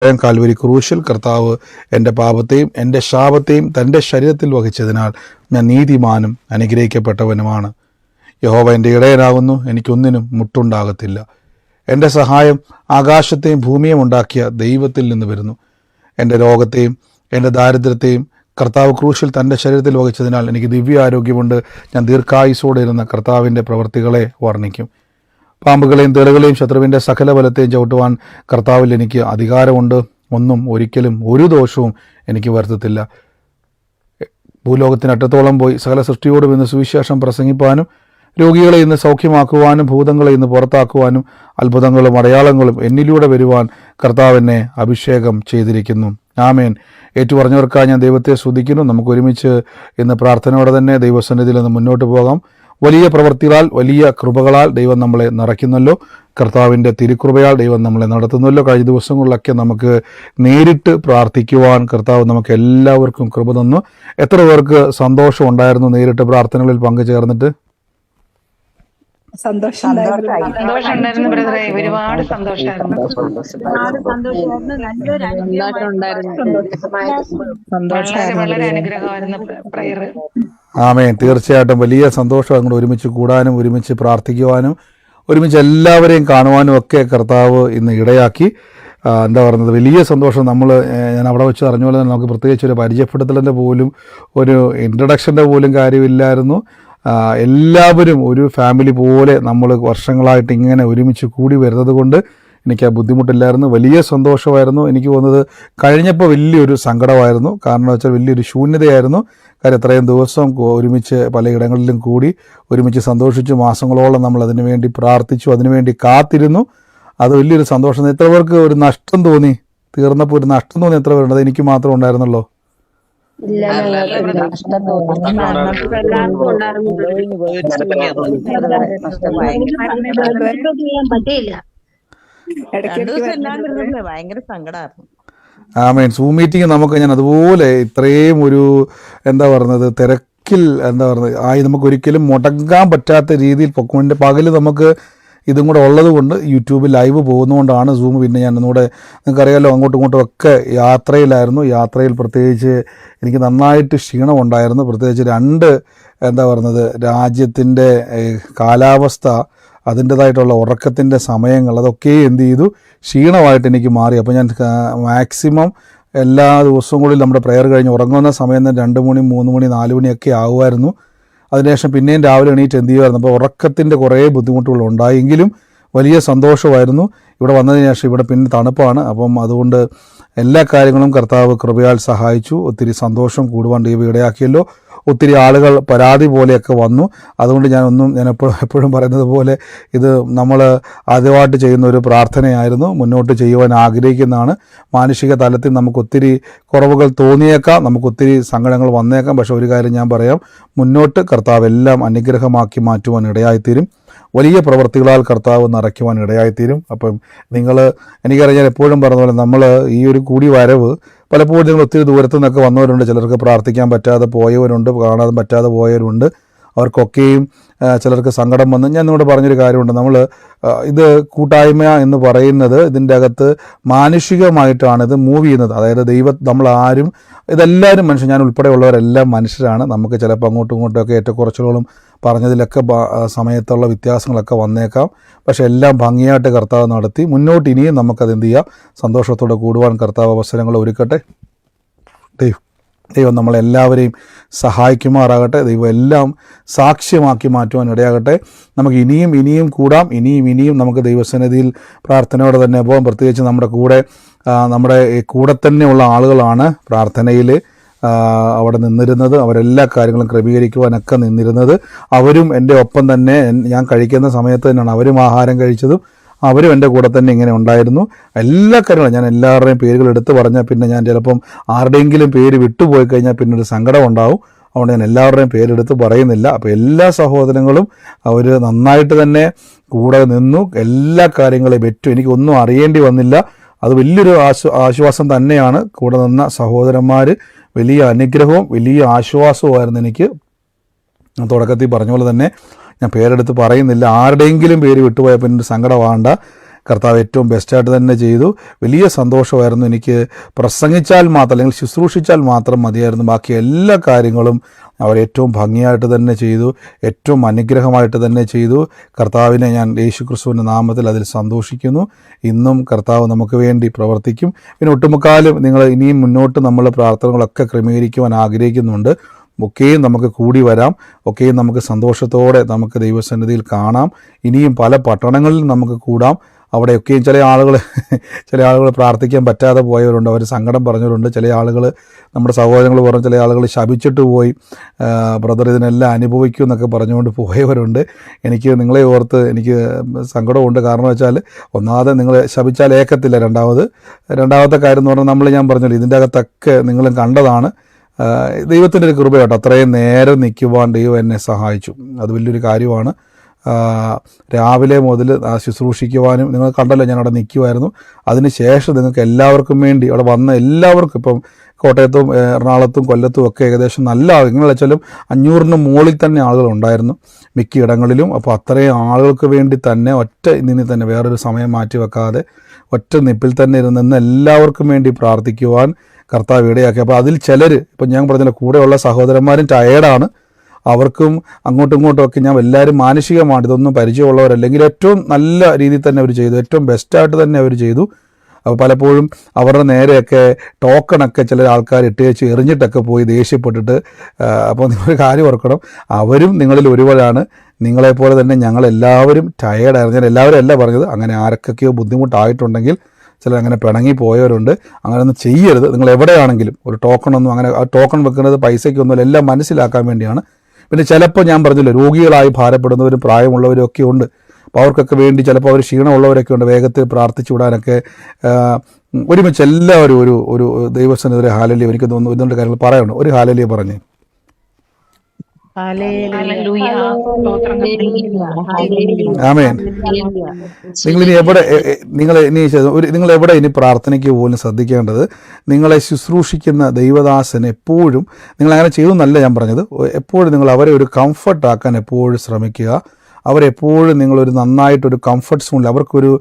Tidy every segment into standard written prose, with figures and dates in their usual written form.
Calvary ക്രൂശിൽ കർത്താവ് എൻ്റെ പാപത്തെയും എൻ്റെ ശാപത്തെയും തൻ്റെ ശരീരത്തിൽ വഹിച്ചതിനാൽ ഞാൻ നീതിമാനും അനുഗ്രഹിക്കപ്പെട്ടവനുമാണ്. യഹോവ എൻ്റെ ഇടയനാകുന്നു, എനിക്കൊന്നിനും മുട്ടുണ്ടാകത്തില്ല. എൻ്റെ സഹായം ആകാശത്തെയും ഭൂമിയും ഉണ്ടാക്കിയ ദൈവത്തിൽ നിന്ന് വരുന്നു. എൻ്റെ രോഗത്തെയും എൻ്റെ ദാരിദ്ര്യത്തെയും കർത്താവ് ക്രൂശിൽ തൻ്റെ ശരീരത്തിൽ വഹിച്ചതിനാൽ എനിക്ക് ദിവ്യാരോഗ്യമുണ്ട്. ഞാൻ ദീർഘായുസോടെ ഇരുന്ന കർത്താവിൻ്റെ പ്രവൃത്തികളെ വർണ്ണിക്കും. പാമ്പുകളെയും തേളുകളെയും ശത്രുവിൻ്റെ സകല ബലത്തെയും ചവിട്ടുവാൻ കർത്താവിൽ എനിക്ക് അധികാരമുണ്ട്. ഒന്നും ഒരിക്കലും ഒരു ദോഷവും എനിക്ക് വരുത്തത്തില്ല. ഭൂലോകത്തിനറ്റത്തോളം പോയി സകല സൃഷ്ടിയോടും ഇന്ന് സുവിശേഷം പ്രസംഗിപ്പാനും രോഗികളെ ഇന്ന് സൗഖ്യമാക്കുവാനും ഭൂതങ്ങളെ ഇന്ന് പുറത്താക്കുവാനും അത്ഭുതങ്ങളും അടയാളങ്ങളും എന്നിലൂടെ വരുവാൻ കർത്താവിനെ അഭിഷേകം ചെയ്തിരിക്കുന്നു. ആമേൻ. ഏറ്റുപറഞ്ഞവർക്കായി ഞാൻ ദൈവത്തെ സ്തുതിക്കുന്നു. നമുക്ക് ഒരുമിച്ച് ഇന്ന് പ്രാർത്ഥനയോടെ തന്നെ ദൈവസന്നിധിയിൽ നിന്ന് മുന്നോട്ട് പോകാം. വലിയ പ്രവൃത്തികളാൽ വലിയ കൃപകളാൽ ദൈവം നമ്മളെ നിറയ്ക്കുന്നല്ലോ. കർത്താവിൻ്റെ തിരുകൃപയാൽ ദൈവം നമ്മളെ നടത്തുന്നല്ലോ. കഴിഞ്ഞ ദിവസങ്ങളിലൊക്കെ നമുക്ക് നേരിട്ട് പ്രാർത്ഥിക്കുവാൻ കർത്താവ് നമുക്ക് എല്ലാവർക്കും കൃപ തന്നു. എത്ര പേർക്ക് സന്തോഷം ഉണ്ടായിരുന്നു നേരിട്ട് പ്രാർത്ഥനകളിൽ പങ്കുചേർന്നിട്ട്? സന്തോഷമുണ്ടായിരുന്നു ബ്രദറെ, ഒരുപാട് സന്തോഷമായിരുന്നു. വളരെ അനുഗ്രഹമായിരുന്നു പ്രയർ. ആമേൻ. തീർച്ചയായിട്ടും വലിയ സന്തോഷം. അങ്ങോട്ട് ഒരുമിച്ച് കൂടാനും ഒരുമിച്ച് പ്രാർത്ഥിക്കുവാനും ഒരുമിച്ച് എല്ലാവരെയും കാണുവാനും ഒക്കെ കർത്താവ് ഇന്ന് ഇടയാക്കി. എന്താ പറയുന്നത്, വലിയ സന്തോഷം. ഞാൻ അവിടെ വെച്ച് അറിഞ്ഞ പോലെ തന്നെ നമുക്ക് പ്രത്യേകിച്ച് ഒരു പരിചയപ്പെടുത്തലിൻ്റെ പോലും ഒരു ഇൻട്രഡക്ഷൻ്റെ പോലും കാര്യമില്ലായിരുന്നു. എല്ലാവരും ഒരു ഫാമിലി പോലെ നമ്മൾ വർഷങ്ങളായിട്ട് ഇങ്ങനെ ഒരുമിച്ച് കൂടി വരുന്നത് കൊണ്ട് എനിക്ക് ആ ബുദ്ധിമുട്ടില്ലായിരുന്നു. വലിയ സന്തോഷമായിരുന്നു. എനിക്ക് തോന്നുന്നത് കഴിഞ്ഞപ്പോൾ വലിയൊരു സങ്കടമായിരുന്നു. കാരണം വെച്ചാൽ വലിയൊരു ശൂന്യതയായിരുന്നു. കാര്യം എത്രയും ദിവസം ഒരുമിച്ച് പലയിടങ്ങളിലും കൂടി ഒരുമിച്ച് സന്തോഷിച്ചു. മാസങ്ങളോളം നമ്മൾ അതിനു വേണ്ടി പ്രാർത്ഥിച്ചു, അതിനുവേണ്ടി കാത്തിരുന്നു. അത് വലിയൊരു സന്തോഷം. എത്ര പേർക്ക് ഒരു നഷ്ടം തോന്നി? തീർന്നപ്പോൾ ഒരു നഷ്ടം തോന്നി എത്ര പേരുണ്ട്? അത് എനിക്ക് മാത്രം ഉണ്ടായിരുന്നല്ലോ. ഭയങ്കര സങ്കടമായിരുന്നു. ആമേൻ. സൂം മീറ്റിംഗ് ഞാൻ അതുപോലെ ഇത്രയും ഒരു എന്താ പറയുന്നത് തിരക്കിൽ നമുക്ക് ഒരിക്കലും മുടങ്ങാൻ പറ്റാത്ത രീതിയിൽ പൊക്കോണ്ട് പകല് നമുക്ക് ഇതും കൂടെ ഉള്ളത് കൊണ്ട് യൂട്യൂബിൽ ലൈവ് പോകുന്നതുകൊണ്ടാണ് സൂം. പിന്നെ ഞാൻ ഒന്നുകൂടെ നിങ്ങൾക്കറിയാമല്ലോ, അങ്ങോട്ടും ഇങ്ങോട്ടും ഒക്കെ യാത്രയിലായിരുന്നു. യാത്രയിൽ പ്രത്യേകിച്ച് എനിക്ക് നന്നായിട്ട് ക്ഷീണമുണ്ടായിരുന്നു. പ്രത്യേകിച്ച് രാജ്യത്തിൻ്റെ കാലാവസ്ഥ, അതിൻ്റേതായിട്ടുള്ള ഉറക്കത്തിൻ്റെ സമയങ്ങൾ, അതൊക്കെ എന്ത് ചെയ്തു ക്ഷീണമായിട്ട് എനിക്ക് മാറി. അപ്പോൾ ഞാൻ മാക്സിമം എല്ലാ ദിവസവും കൂടി നമ്മുടെ പ്രെയർ കഴിഞ്ഞ് ഉറങ്ങുന്ന സമയം തന്നെ 2 മണി 3 മണി 4 മണിയൊക്കെ ആകുമായിരുന്നു. അതിനുശേഷം പിന്നെയും രാവിലെ എണീറ്റ് എന്ത് ചെയ്യുമായിരുന്നു. അപ്പോൾ ഉറക്കത്തിൻ്റെ കുറേ ബുദ്ധിമുട്ടുകൾ ഉണ്ടായെങ്കിലും വലിയ സന്തോഷമായിരുന്നു. ഇവിടെ വന്നതിന് ശേഷം ഇവിടെ പിന്നെ തണുപ്പാണ്. അപ്പം അതുകൊണ്ട് എല്ലാ കാര്യങ്ങളും കർത്താവ് കൃപയാൽ സഹായിച്ചു. ഒത്തിരി സന്തോഷം കൂടുവാൻ ദൈവം ഇടയാക്കിയല്ലോ. ഒത്തിരി ആളുകൾ പരാതി പോലെയൊക്കെ വന്നു. അതുകൊണ്ട് ഞാൻ എപ്പോഴും പറയുന്നത് പോലെ ഇത് നമ്മൾ ആദ്യമായിട്ട് ചെയ്യുന്ന ഒരു പ്രാർത്ഥനയായിരുന്നു. മുന്നോട്ട് ചെയ്യുവാൻ ആഗ്രഹിക്കുന്നതാണ്. മാനുഷിക തലത്തിൽ നമുക്കൊത്തിരി കുറവുകൾ തോന്നിയേക്കാം, നമുക്കൊത്തിരി സങ്കടങ്ങൾ വന്നേക്കാം. പക്ഷേ ഒരു കാര്യം ഞാൻ പറയാം, മുന്നോട്ട് കർത്താവ് എല്ലാം അനുഗ്രഹമാക്കി മാറ്റുവാൻ ഇടയായിത്തീരും. വലിയ പ്രവൃത്തികളാൽ കർത്താവ് നിറയ്ക്കുവാൻ ഇടയായിത്തീരും. അപ്പം എനിക്കറിയാൻ എപ്പോഴും പറഞ്ഞ പോലെ നമ്മൾ ഈ ഒരു കൂടി വരവ് പലപ്പോഴും നിങ്ങൾ ഒത്തിരി ദൂരത്തു നിന്നൊക്കെ വന്നവരുണ്ട്. ചിലർക്ക് പ്രാർത്ഥിക്കാൻ പറ്റാതെ പോയവരുണ്ട്, കാണാൻ പറ്റാതെ പോയവരുണ്ട്. അവർക്കൊക്കെയും ചിലർക്ക് സങ്കടം വന്ന് ഞാൻ നിങ്ങളോട് പറഞ്ഞൊരു കാര്യമുണ്ട്. ഇത് കൂട്ടായ്മ എന്ന് പറയുന്നത് ഇതിൻ്റെ അകത്ത് മാനുഷികമായിട്ടാണ് ഇത് മൂവ് ചെയ്യുന്നത്. അതായത് നമ്മളാരും ഇതെല്ലാവരും മനുഷ്യർ, ഞാൻ ഉൾപ്പെടെയുള്ളവരെല്ലാം മനുഷ്യരാണ്. നമുക്ക് ചിലപ്പോൾ അങ്ങോട്ടും ഇങ്ങോട്ടുമൊക്കെ ഏറ്റക്കുറച്ചിലുകളും പറഞ്ഞതിലൊക്കെ സമയത്തുള്ള വ്യത്യാസങ്ങളൊക്കെ വന്നേക്കാം. പക്ഷേ എല്ലാം ഭംഗിയായിട്ട് കർത്താവ് നടത്തി മുന്നോട്ട് ഇനിയും നമുക്കത് എന്ത് ചെയ്യാം, സന്തോഷത്തോടെ കൂടുവാൻ കർത്താവ് അവസരങ്ങൾ ഒരുക്കട്ടെ. ദൈവം നമ്മളെല്ലാവരെയും സഹായിക്കുമാറാകട്ടെ. ദൈവം എല്ലാം സാക്ഷ്യമാക്കി മാറ്റുവാൻ ഇടയാകട്ടെ. നമുക്ക് ഇനിയും കൂടാം. ഇനിയും നമുക്ക് ദൈവസന്നിധിയിൽ പ്രാർത്ഥനയോടെ തന്നെ പോകാം. പ്രത്യേകിച്ച് നമ്മുടെ കൂടെ തന്നെയുള്ള ആളുകളാണ് പ്രാർത്ഥനയിൽ അവിടെ നിന്നിരുന്നത്. അവരെല്ലാ കാര്യങ്ങളും ക്രമീകരിക്കുവാനൊക്കെ നിന്നിരുന്നത്. അവരും എൻ്റെ ഒപ്പം തന്നെ, ഞാൻ കഴിക്കുന്ന സമയത്ത് തന്നെയാണ് അവരും ആഹാരം കഴിച്ചതും. അവരും എൻ്റെ കൂടെ തന്നെ ഇങ്ങനെ ഉണ്ടായിരുന്നു. എല്ലാ കാര്യങ്ങളും ഞാൻ എല്ലാവരുടെയും പേരുകൾ എടുത്തു പറഞ്ഞാൽ പിന്നെ ഞാൻ ചിലപ്പം ആരുടെയെങ്കിലും പേര് വിട്ടുപോയി കഴിഞ്ഞാൽ പിന്നെ ഒരു സങ്കടം ഉണ്ടാവും. അതുകൊണ്ട് ഞാൻ എല്ലാവരുടെയും പേരെടുത്ത് പറയുന്നില്ല. അപ്പോൾ എല്ലാ സഹോദരങ്ങളും അവർ നന്നായിട്ട് തന്നെ കൂടെ നിന്നു. എല്ലാ കാര്യങ്ങളെയും എനിക്കൊന്നും അറിയേണ്ടി വന്നില്ല. അത് വലിയൊരു ആശ്വാസം തന്നെയാണ്. കൂടെ നിന്ന സഹോദരന്മാർ വലിയ അനുഗ്രഹവും വലിയ ആശ്വാസവുമായിരുന്നു എനിക്ക്. തുടക്കത്തിൽ പറഞ്ഞ പോലെ തന്നെ ഞാൻ പേരെടുത്ത് പറയുന്നില്ല. ആരുടെയെങ്കിലും പേര് വിട്ടുപോയാൽ പിന്നെ സങ്കടമാകണ്ട. കർത്താവ് ഏറ്റവും ബെസ്റ്റായിട്ട് തന്നെ ചെയ്തു. വലിയ സന്തോഷമായിരുന്നു. എനിക്ക് പ്രസംഗിച്ചാൽ മാത്രം അല്ലെങ്കിൽ ശുശ്രൂഷിച്ചാൽ മാത്രം മതിയായിരുന്നു, ബാക്കി എല്ലാ കാര്യങ്ങളും അവർ ഏറ്റവും ഭംഗിയായിട്ട് തന്നെ ചെയ്തു, ഏറ്റവും അനുഗ്രഹമായിട്ട് തന്നെ ചെയ്തു. കർത്താവിനെ ഞാൻ യേശുക്രിസ്തുവിൻ്റെ നാമത്തിൽ അതിൽ സന്തോഷിക്കുന്നു. ഇന്നും കർത്താവ് നമുക്ക് വേണ്ടി പ്രവർത്തിക്കും. പിന്നെ ഒട്ടുമുക്കാലും നിങ്ങൾ ഇനിയും മുന്നോട്ട് നമ്മൾ പ്രാർത്ഥനകളൊക്കെ ക്രമീകരിക്കുവാൻ ആഗ്രഹിക്കുന്നുണ്ട്. ഒക്കെയും നമുക്ക് കൂടി വരാം, ഒക്കെയും നമുക്ക് സന്തോഷത്തോടെ നമുക്ക് ദൈവസന്നിധിയിൽ കാണാം. ഇനിയും പല പട്ടണങ്ങളിൽ നമുക്ക് കൂടാം. അവിടെയൊക്കെയും ചില ആളുകൾ പ്രാർത്ഥിക്കാൻ പറ്റാതെ പോയവരുണ്ട്, അവർ സങ്കടം പറഞ്ഞവരുണ്ട്. ചില ആളുകൾ, നമ്മുടെ സഹോദരങ്ങൾ പറഞ്ഞു, ചില ആളുകൾ ശപിച്ചിട്ട് പോയി, ബ്രദർ ഇതിനെല്ലാം അനുഭവിക്കും എന്നൊക്കെ പറഞ്ഞുകൊണ്ട് പോയവരുണ്ട്. എനിക്ക് നിങ്ങളെ ഓർത്ത് എനിക്ക് സങ്കടമുണ്ട്. കാരണം വെച്ചാൽ ഒന്നാമത് നിങ്ങൾ ശപിച്ചാൽ ഏക്കത്തില്ല. രണ്ടാമത്തെ കാര്യം എന്ന് പറഞ്ഞാൽ ഞാൻ പറഞ്ഞല്ലോ, ഇതിൻ്റെ അകത്തൊക്കെ നിങ്ങളും കണ്ടതാണ്. ദൈവത്തിൻ്റെ ഒരു കൃപ കേട്ടോ, അത്രയും നേരം നിൽക്കുവാൻ ദൈവം എന്നെ സഹായിച്ചു. അത് വലിയൊരു കാര്യമാണ്. രാവിലെ മുതൽ ശുശ്രൂഷിക്കുവാനും നിങ്ങൾ കണ്ടല്ലോ, ഞാൻ അവിടെ നിൽക്കുമായിരുന്നു. അതിനുശേഷം നിങ്ങൾക്ക് എല്ലാവർക്കും വേണ്ടി അവിടെ വന്ന എല്ലാവർക്കും, ഇപ്പം കോട്ടയത്തും എറണാകുളത്തും കൊല്ലത്തും ഒക്കെ ഏകദേശം നല്ല നിങ്ങൾ വെച്ചാലും 500-ന് മുകളിൽ തന്നെ ആളുകളുണ്ടായിരുന്നു മിക്ക ഇടങ്ങളിലും. അപ്പോൾ അത്രയും ആളുകൾക്ക് വേണ്ടി തന്നെ ഒറ്റ ഇതിന് തന്നെ വേറൊരു സമയം മാറ്റി വെക്കാതെ ഒറ്റ നിപ്പിൽ തന്നെ ഇരുന്ന് എല്ലാവർക്കും വേണ്ടി പ്രാർത്ഥിക്കുവാൻ കർത്താവ് ഇടയാക്കി. അപ്പോൾ അതിൽ ചിലർ, ഇപ്പം ഞാൻ പറഞ്ഞല്ലോ, കൂടെയുള്ള സഹോദരന്മാരും ടയേർഡാണ്. അവർക്കും അങ്ങോട്ടും ഇങ്ങോട്ടും ഒക്കെ ഞാൻ എല്ലാവരും മാനസികമാണ് ഇതൊന്നും പരിചയമുള്ളവരല്ലെങ്കിൽ ഏറ്റവും നല്ല രീതിയിൽ തന്നെ അവർ ചെയ്തു, ഏറ്റവും ബെസ്റ്റായിട്ട് തന്നെ അവർ ചെയ്തു. അപ്പോൾ പലപ്പോഴും അവരുടെ നേരെയൊക്കെ ടോക്കണൊക്കെ ചില ആൾക്കാർ ഇട്ടേച്ച് എറിഞ്ഞിട്ടൊക്കെ പോയി ദേഷ്യപ്പെട്ടിട്ട്. അപ്പോൾ നിങ്ങളൊരു കാര്യം ഓർക്കണം, അവരും നിങ്ങളിൽ ഒരുവരാണ്. നിങ്ങളെപ്പോലെ തന്നെ ഞങ്ങളെല്ലാവരും ടയേർഡായിരുന്നു. ഞാൻ എല്ലാവരും അല്ല പറഞ്ഞത്, അങ്ങനെ ആർക്കൊക്കെയോ ബുദ്ധിമുട്ടായിട്ടുണ്ടെങ്കിൽ ചിലർ അങ്ങനെ പിണങ്ങി പോയവരുണ്ട്. അങ്ങനെയൊന്നും ചെയ്യരുത്. നിങ്ങൾ എവിടെയാണെങ്കിലും ഒരു ടോക്കണൊന്നും അങ്ങനെ, ആ ടോക്കൺ വെക്കുന്നത് പൈസയ്ക്കൊന്നുമില്ല, എല്ലാം മനസ്സിലാക്കാൻ വേണ്ടിയാണ്. പിന്നെ ചിലപ്പോൾ ഞാൻ പറഞ്ഞില്ല, രോഗികളായി ഭാരപ്പെടുന്നവരും പ്രായമുള്ളവരും ഒക്കെ ഉണ്ട്. അപ്പോൾ അവർക്കൊക്കെ വേണ്ടി ചിലപ്പോൾ അവർ ക്ഷീണമുള്ളവരൊക്കെ ഉണ്ട്, വേഗത്തിൽ പ്രാർത്ഥിച്ചു വിടാനൊക്കെ ഒരുമിച്ച് എല്ലാവരും ഒരു ദൈവസന്നിധിയിലെ ഹാലലിയ, എനിക്ക് തോന്നുന്നു ഇതുകൊണ്ട് കാര്യങ്ങൾ പറയാനുണ്ട്. ഒരു ഹാലലിയ പറഞ്ഞേ. ആമേൻ. നിങ്ങൾ എവിടെ ഇനി പ്രാർത്ഥനയ്ക്ക് പോലും ശ്രദ്ധിക്കേണ്ടത്, നിങ്ങളെ ശുശ്രൂഷിക്കുന്ന ദൈവദാസൻ എപ്പോഴും, നിങ്ങൾ അങ്ങനെ ചെയ്യുമെന്നല്ല ഞാൻ പറഞ്ഞത്, എപ്പോഴും നിങ്ങൾ അവരെ ഒരു കംഫർട്ടാക്കാൻ എപ്പോഴും ശ്രമിക്കുക. അവരെപ്പോഴും നിങ്ങളൊരു നന്നായിട്ടൊരു കംഫർട്ട് സോണിൽ, അവർക്കൊരു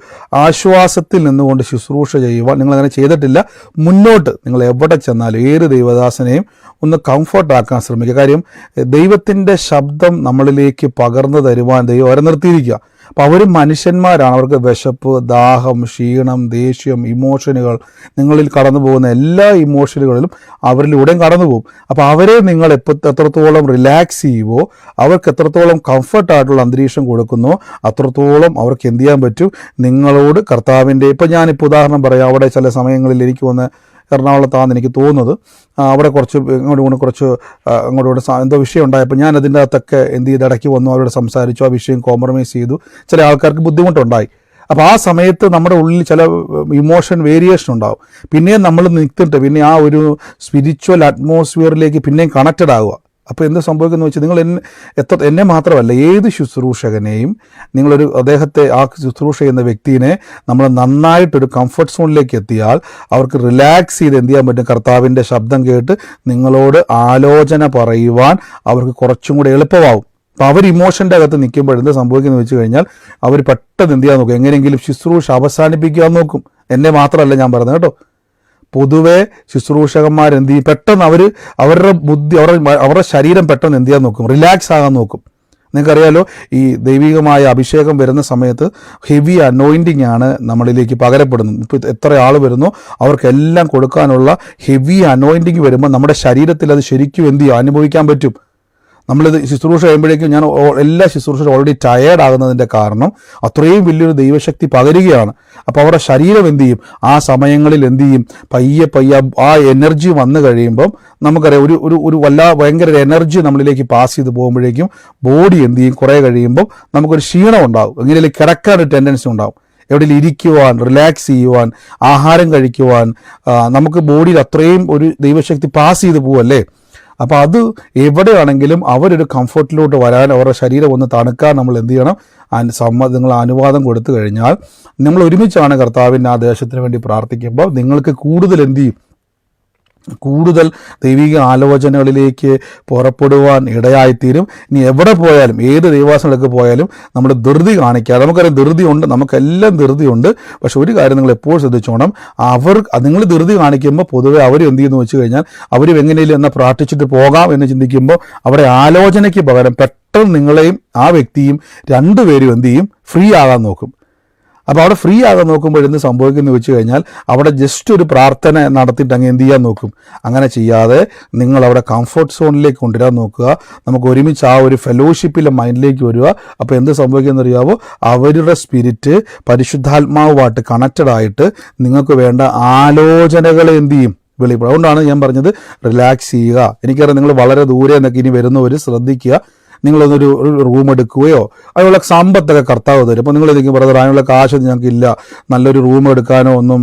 ആശ്വാസത്തിൽ നിന്നുകൊണ്ട് ശുശ്രൂഷ ചെയ്യുവാൻ നിങ്ങളങ്ങനെ ചെയ്തിട്ടില്ല. മുന്നോട്ട് നിങ്ങൾ എവിടെ ചെന്നാലും ഏത് ദൈവദാസനെയും ഒന്ന് കംഫർട്ടാക്കാൻ ശ്രമിക്കുക. കാര്യം ദൈവത്തിൻ്റെ ശബ്ദം നമ്മളിലേക്ക് പകർന്നു തരുവാൻ ദൈവം അവരെ നിർത്തിയിരിക്കുക. അപ്പോൾ അവർ മനുഷ്യന്മാരാണ്. അവർക്ക് വിശപ്പ്, ദാഹം, ക്ഷീണം, ദേഷ്യം, ഇമോഷനുകൾ, നിങ്ങളിൽ കടന്നു പോകുന്ന എല്ലാ ഇമോഷനുകളിലും അവരിലൂടെയും കടന്നു പോകും. അപ്പോൾ അവരെ നിങ്ങൾ എത്രത്തോളം റിലാക്സ് ചെയ്യുമോ, അവർക്ക് എത്രത്തോളം കംഫർട്ടായിട്ടുള്ള അന്തരീക്ഷം കൊടുക്കുന്നോ, അത്രത്തോളം അവർക്ക് എന്ത് ചെയ്യാൻ പറ്റും, നിങ്ങളോട് കർത്താവിൻ്റെ. ഇപ്പം ഞാനിപ്പോൾ ഉദാഹരണം പറയാം, അവിടെ ചില സമയങ്ങളിൽ എനിക്ക് വന്ന് എറണാകുളത്താണെന്ന് എനിക്ക് തോന്നുന്നത്, അവിടെ കുറച്ച് അങ്ങോട്ട് എന്തോ വിഷയം ഉണ്ടായപ്പോൾ ഞാൻ അതിൻ്റെ അകത്തൊക്കെ എന്ത് ചെയ്ത് ഇടയ്ക്ക് വന്നു, അവരോട് സംസാരിച്ചു, ആ വിഷയം കോംപ്രമൈസ് ചെയ്തു. ചില ആൾക്കാർക്ക് ബുദ്ധിമുട്ടുണ്ടായി. അപ്പോൾ ആ സമയത്ത് നമ്മുടെ ഉള്ളിൽ ചില ഇമോഷൻ വേരിയേഷൻ ഉണ്ടാകും. പിന്നെയും നമ്മൾ നിൽത്തിട്ട് പിന്നെ ആ ഒരു സ്പിരിച്വൽ അറ്റ്മോസ്ഫിയറിലേക്ക് പിന്നെയും കണക്റ്റഡ് ആകുക. അപ്പോൾ എന്ത് സംഭവിക്കുന്നു വെച്ചാൽ, നിങ്ങൾ എന്നെ മാത്രമല്ല ഏത് ശുശ്രൂഷകനെയും അദ്ദേഹത്തെ, ആ ശുശ്രൂഷ ചെയ്യുന്ന വ്യക്തിയെ നമ്മൾ നന്നായിട്ടൊരു കംഫർട്ട് സോണിലേക്ക് എത്തിയാൽ അവർക്ക് റിലാക്സ് ചെയ്ത് എന്ത് ചെയ്യാൻ പറ്റും, കർത്താവിൻ്റെ ശബ്ദം കേട്ട് നിങ്ങളോട് ആലോചന പറയുവാൻ അവർക്ക് കുറച്ചും കൂടെ എളുപ്പമാവും. അപ്പോൾ അവർ ഇമോഷൻ്റെ അകത്ത് നിൽക്കുമ്പോൾ എന്ത് സംഭവിക്കുന്നത് വെച്ച് കഴിഞ്ഞാൽ, അവർ പെട്ടെന്ന് എന്ത് ചെയ്യാൻ നോക്കും, എങ്ങനെയെങ്കിലും ശുശ്രൂഷ അവസാനിപ്പിക്കാൻ നോക്കും. എന്നെ മാത്രമല്ല ഞാൻ പറയുന്നത് കേട്ടോ, പൊതുവെ ശുശ്രൂഷകന്മാരെന്ത് ചെയ്യും, പെട്ടെന്ന് അവരുടെ ബുദ്ധി, അവരുടെ ശരീരം പെട്ടെന്ന് എന്ത് ചെയ്യാൻ നോക്കും, റിലാക്സ് ആകാൻ നോക്കും. നിങ്ങൾക്കറിയാലോ, ഈ ദൈവികമായ അഭിഷേകം വരുന്ന സമയത്ത് ഹെവി അനോയിൻറ്റിങ് ആണ് നമ്മളിലേക്ക് പകരപ്പെടുന്നത്. ഇപ്പോൾ എത്ര ആൾ വരുന്നോ അവർക്കെല്ലാം കൊടുക്കാനുള്ള ഹെവി അനോയിൻറ്റിങ് വരുമ്പോൾ നമ്മുടെ ശരീരത്തിൽ അത് ശരിക്കും എന്ത് ചെയ്യും, അനുഭവിക്കാൻ പറ്റും. നമ്മളിത് ശുശ്രൂഷ ചെയ്യുമ്പോഴേക്കും ഞാൻ എല്ലാ ശുശ്രൂഷയും ഓൾറെഡി ടയേർഡ് ആകുന്നതിൻ്റെ കാരണം അത്രയും വലിയൊരു ദൈവശക്തി പകരുകയാണ്. അപ്പോൾ അവരുടെ ശരീരം എന്ത് ചെയ്യും, ആ സമയങ്ങളിൽ എന്ത് ചെയ്യും, പയ്യെ ആ എനർജി വന്നു കഴിയുമ്പം നമുക്കറിയാം, ഒരു ഭയങ്കര എനർജി നമ്മളിലേക്ക് പാസ് ചെയ്ത് പോകുമ്പോഴേക്കും ബോഡി എന്ത് ചെയ്യും, കുറേ കഴിയുമ്പം നമുക്കൊരു ക്ഷീണം ഉണ്ടാവും, എങ്ങനെയും കിടക്കാനൊരു ടെൻഡൻസി ഉണ്ടാവും. എവിടെയും ഇരിക്കുവാൻ, റിലാക്സ് ചെയ്യുവാൻ, ആഹാരം കഴിക്കുവാൻ നമുക്ക് ബോഡിയിൽ അത്രയും ഒരു ദൈവശക്തി പാസ് ചെയ്ത് പോവല്ലേ. അപ്പോൾ അത് എവിടെയാണെങ്കിലും അവരൊരു കംഫർട്ടിലോട്ട് വരാൻ, അവരുടെ ശരീരം ഒന്ന് തണുക്കാൻ നമ്മൾ എന്ത് ചെയ്യണം, നിങ്ങൾ അനുവാദം കൊടുത്തു കഴിഞ്ഞാൽ, നമ്മൾ ഒരുമിച്ചാണ് കർത്താവിൻ്റെ ആ ദേശത്തിന് വേണ്ടി പ്രാർത്ഥിക്കുമ്പോൾ നിങ്ങൾക്ക് കൂടുതൽ എന്ത് ചെയ്യും, കൂടുതൽ ദൈവിക ആലോചനകളിലേക്ക് പുറപ്പെടുവാൻ ഇടയായിത്തീരും. ഇനി എവിടെ പോയാലും, ഏത് ദൈവാസനത്തിലേക്ക് പോയാലും നമ്മൾ ധൃതി കാണിക്കാതെ, നമുക്കറിയാം ധൃതിയുണ്ട്, നമുക്കെല്ലാം ധൃതിയുണ്ട്. പക്ഷെ ഒരു കാര്യം നിങ്ങൾ എപ്പോഴും ശ്രദ്ധിച്ചോണം, നിങ്ങൾ ധൃതി കാണിക്കുമ്പോൾ പൊതുവെ അവർ എന്ത് ചെയ്യുന്നു വെച്ച് കഴിഞ്ഞാൽ, അവർ എങ്ങനെയും എന്നാൽ പ്രാർത്ഥിച്ചിട്ട് പോകാം എന്ന് ചിന്തിക്കുമ്പോൾ അവിടെ ആലോചനയ്ക്ക് പകരം പെട്ടെന്ന് നിങ്ങളെയും ആ വ്യക്തിയും രണ്ടുപേരും എന്ത് ചെയ്യും, ഫ്രീ ആകാൻ നോക്കും. അപ്പോൾ അവിടെ ഫ്രീ ആകാൻ നോക്കുമ്പോൾ എന്ത് സംഭവിക്കുന്നു വെച്ച് കഴിഞ്ഞാൽ, അവിടെ ജസ്റ്റ് ഒരു പ്രാർത്ഥന നടത്തിയിട്ട് അങ്ങ് എന്ത് ചെയ്യാൻ നോക്കും. അങ്ങനെ ചെയ്യാതെ നിങ്ങൾ അവിടെ കംഫർട്ട് സോണിലേക്ക് കൊണ്ടുവരാൻ നോക്കുക. നമുക്ക് ഒരുമിച്ച് ആ ഒരു ഫെലോഷിപ്പിലെ മൈൻഡിലേക്ക് വരിക. അപ്പോൾ എന്ത് സംഭവിക്കുമെന്ന് അറിയാവോ, അവരുടെ സ്പിരിറ്റ് പരിശുദ്ധാത്മാവുമായിട്ട് കണക്റ്റഡ് ആയിട്ട് നിങ്ങൾക്ക് വേണ്ട ആലോചനകളെ എന്ത് ചെയ്യും, വെളിപ്പെടും. അതുകൊണ്ടാണ് ഞാൻ പറഞ്ഞത് റിലാക്സ് ചെയ്യുക. എനിക്കറിയാം നിങ്ങൾ വളരെ ദൂരെ നിന്നൊക്കെ ഇനി വരുന്നവർ ശ്രദ്ധിക്കുക. നിങ്ങളൊന്നൊരു റൂം എടുക്കുകയോ അതിനുള്ള സമ്പത്തൊക്കെ കർത്താവ് തരും. അപ്പോൾ നിങ്ങൾ ഇരിക്കും ബ്രദർ അതിനുള്ള കാശൊന്നും ഞങ്ങൾക്ക് ഇല്ല, നല്ലൊരു റൂം എടുക്കാനോ ഒന്നും.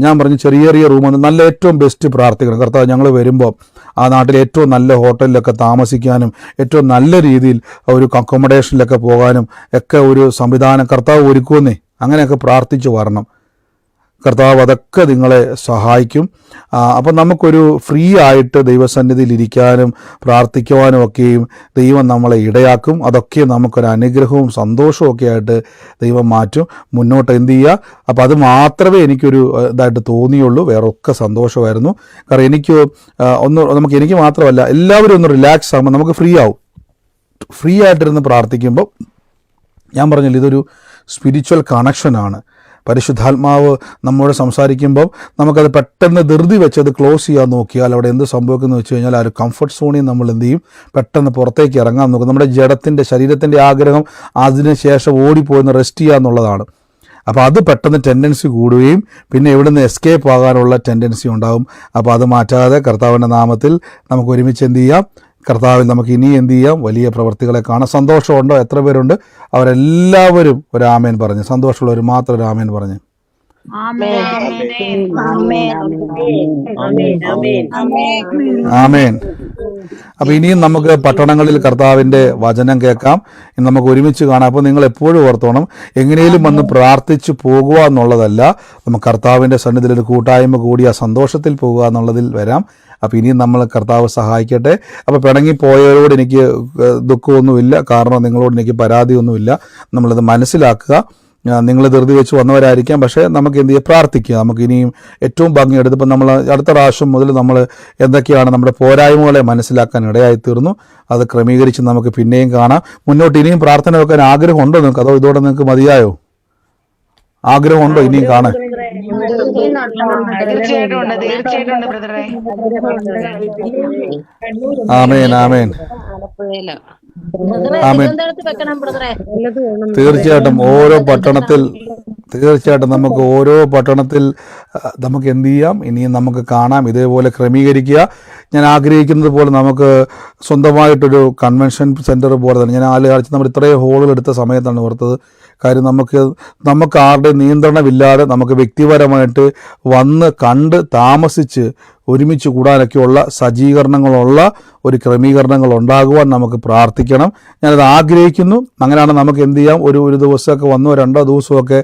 ഞാൻ പറഞ്ഞു ചെറിയ ചെറിയ റൂമൊന്നും, നല്ല ഏറ്റവും ബെസ്റ്റ് പ്രാർത്ഥിക്കണം കർത്താവ് ഞങ്ങൾ വരുമ്പോൾ ആ നാട്ടിൽ ഏറ്റവും നല്ല ഹോട്ടലിലൊക്കെ താമസിക്കാനും ഏറ്റവും നല്ല രീതിയിൽ ഒരു അക്കോമഡേഷനിലൊക്കെ പോകാനും ഒക്കെ ഒരു സംവിധാനം കർത്താവ് ഒരുക്കുമെന്നേ. അങ്ങനെയൊക്കെ പ്രാർത്ഥിച്ചു വരണം. കർത്താവ് അതൊക്കെ നിങ്ങളെ സഹായിക്കും. അപ്പം നമുക്കൊരു ഫ്രീ ആയിട്ട് ദൈവസന്നിധിയിൽ ഇരിക്കാനും പ്രാർത്ഥിക്കുവാനും ഒക്കെയും ദൈവം നമ്മളെ ഇടയാക്കും. അതൊക്കെ നമുക്കൊരു അനുഗ്രഹവും സന്തോഷവും ഒക്കെ ആയിട്ട് ദൈവം മാറ്റും. മുന്നോട്ട് എന്ത് ചെയ്യുക. അപ്പം അത് മാത്രമേ എനിക്കൊരു ഇതായിട്ട് തോന്നിയുള്ളൂ. വേറെ ഒക്കെ സന്തോഷമായിരുന്നു. കാരണം എനിക്ക് മാത്രമല്ല, എല്ലാവരും ഒന്ന് റിലാക്സ് ആകുമ്പോൾ നമുക്ക് ഫ്രീ ആവും. ഫ്രീ ആയിട്ടിരുന്ന് പ്രാർത്ഥിക്കുമ്പോൾ ഞാൻ പറഞ്ഞില്ല, ഇതൊരു സ്പിരിച്വൽ കണക്ഷനാണ്. പരിശുദ്ധാത്മാവ് നമ്മോട് സംസാരിക്കുമ്പോൾ നമുക്കത് പെട്ടെന്ന് ധൃതി വെച്ചത് ക്ലോസ് ചെയ്യാൻ നോക്കിയാൽ അവിടെ എന്ത് സംഭവിക്കുന്നു വെച്ച് കഴിഞ്ഞാൽ ആ ഒരു കംഫർട്ട് സോണിൽ നമ്മൾ എന്ത് ചെയ്യും, പെട്ടെന്ന് പുറത്തേക്ക് ഇറങ്ങാൻ നോക്കും. നമ്മുടെ ശരീരത്തിൻ്റെ ആഗ്രഹം അതിനുശേഷം ഓടിപ്പോയെന്ന് റെസ്റ്റ് ചെയ്യുക എന്നുള്ളതാണ്. അപ്പോൾ അത് പെട്ടെന്ന് ടെൻഡൻസി കൂടുകയും പിന്നെ ഇവിടെ നിന്ന് എസ്കേപ്പ് ആകാനുള്ള ടെൻഡൻസി ഉണ്ടാകും. അപ്പോൾ അത് മാറ്റാതെ കർത്താവിൻ്റെ നാമത്തിൽ നമുക്ക് ഒരുമിച്ച് എന്ത് ചെയ്യാം, കർത്താവിൽ നമുക്ക് ഇനി എന്ത് ചെയ്യാം, വലിയ പ്രവർത്തികളെ കാണാം. സന്തോഷമുണ്ടോ? എത്ര പേരുണ്ട്? അവരെല്ലാവരും ഒരു ആമേൻ പറഞ്ഞ്, സന്തോഷമുള്ളവർ മാത്രം ഒരു ആമേൻ പറഞ്ഞ്. ആമേൻ. അപ്പൊ ഇനിയും നമുക്ക് പട്ടണങ്ങളിൽ കർത്താവിന്റെ വചനം കേൾക്കാം. ഇനി നമുക്ക് ഒരുമിച്ച് കാണാം. അപ്പോൾ നിങ്ങൾ എപ്പോഴും ഓർത്തോണം, എങ്ങനെയും വന്ന് പ്രാർത്ഥിച്ചു പോകുക എന്നുള്ളതല്ല, നമുക്ക് കർത്താവിന്റെ സന്നിധിയിൽ ഒരു കൂട്ടായ്മ കൂടി ആ സന്തോഷത്തിൽ പോകുക എന്നുള്ളതിൽ വരാം. അപ്പോൾ ഇനിയും നമ്മൾ കർത്താവ് സഹായിക്കട്ടെ. അപ്പോൾ പിണങ്ങിപ്പോയവരോട് എനിക്ക് ദുഃഖമൊന്നുമില്ല, കാരണം നിങ്ങളോട് എനിക്ക് പരാതിയൊന്നുമില്ല. നമ്മളത് മനസ്സിലാക്കുക. നിങ്ങൾ ധൃതി വെച്ച് വന്നവരായിരിക്കാം, പക്ഷേ നമുക്ക് എന്ത് ചെയ്യുക, പ്രാർത്ഥിക്കുക. നമുക്ക് ഇനിയും ഏറ്റവും ഭംഗിയെടുത്ത് ഇപ്പം നമ്മൾ അടുത്ത പ്രാവശ്യം മുതൽ നമ്മൾ എന്തൊക്കെയാണ് നമ്മുടെ പോരായ്മകളെ മനസ്സിലാക്കാൻ ഇടയായിത്തീർന്നു. അത് ക്രമീകരിച്ച് നമുക്ക് പിന്നെയും കാണാം. മുന്നോട്ട് ഇനിയും പ്രാർത്ഥന വെക്കാൻ ആഗ്രഹമുണ്ടോ നിങ്ങൾക്ക്? അതോ ഇതോടെ നിങ്ങൾക്ക് മതിയായോ? ആഗ്രഹമുണ്ടോ ഇനിയും കാണാൻ? ആമേൻ ആമേൻ ആമേൻ. തീർച്ചയായിട്ടും നമുക്ക് ഓരോ പട്ടണത്തിൽ നമുക്ക് എന്ത് ചെയ്യാം, ഇനിയും നമുക്ക് കാണാം. ഇതേപോലെ ക്രമീകരിക്കുക. ഞാൻ ആഗ്രഹിക്കുന്നത് പോലെ നമുക്ക് സ്വന്തമായിട്ടൊരു കൺവെൻഷൻ സെൻറ്റർ പോലെ തന്നെ, ഞാൻ ആലോചിച്ച് നമ്മൾ ഇത്രയും ഹോളുകൾ എടുത്ത സമയത്താണ് ഓർത്തത്. കാര്യം നമുക്ക് ആരുടെ നിയന്ത്രണമില്ലാതെ നമുക്ക് വ്യക്തിപരമായിട്ട് വന്ന് കണ്ട് താമസിച്ച് ഒരുമിച്ച് കൂടാനൊക്കെയുള്ള സജ്ജീകരണങ്ങളുള്ള ഒരു ക്രമീകരണങ്ങൾ ഉണ്ടാകുവാൻ നമുക്ക് പ്രാർത്ഥിക്കണം. ഞാനത് ആഗ്രഹിക്കുന്നു. അങ്ങനെയാണ് നമുക്ക് എന്ത് ചെയ്യാം, ഒരു ദിവസമൊക്കെ വന്നോ 2 ദിവസമൊക്കെ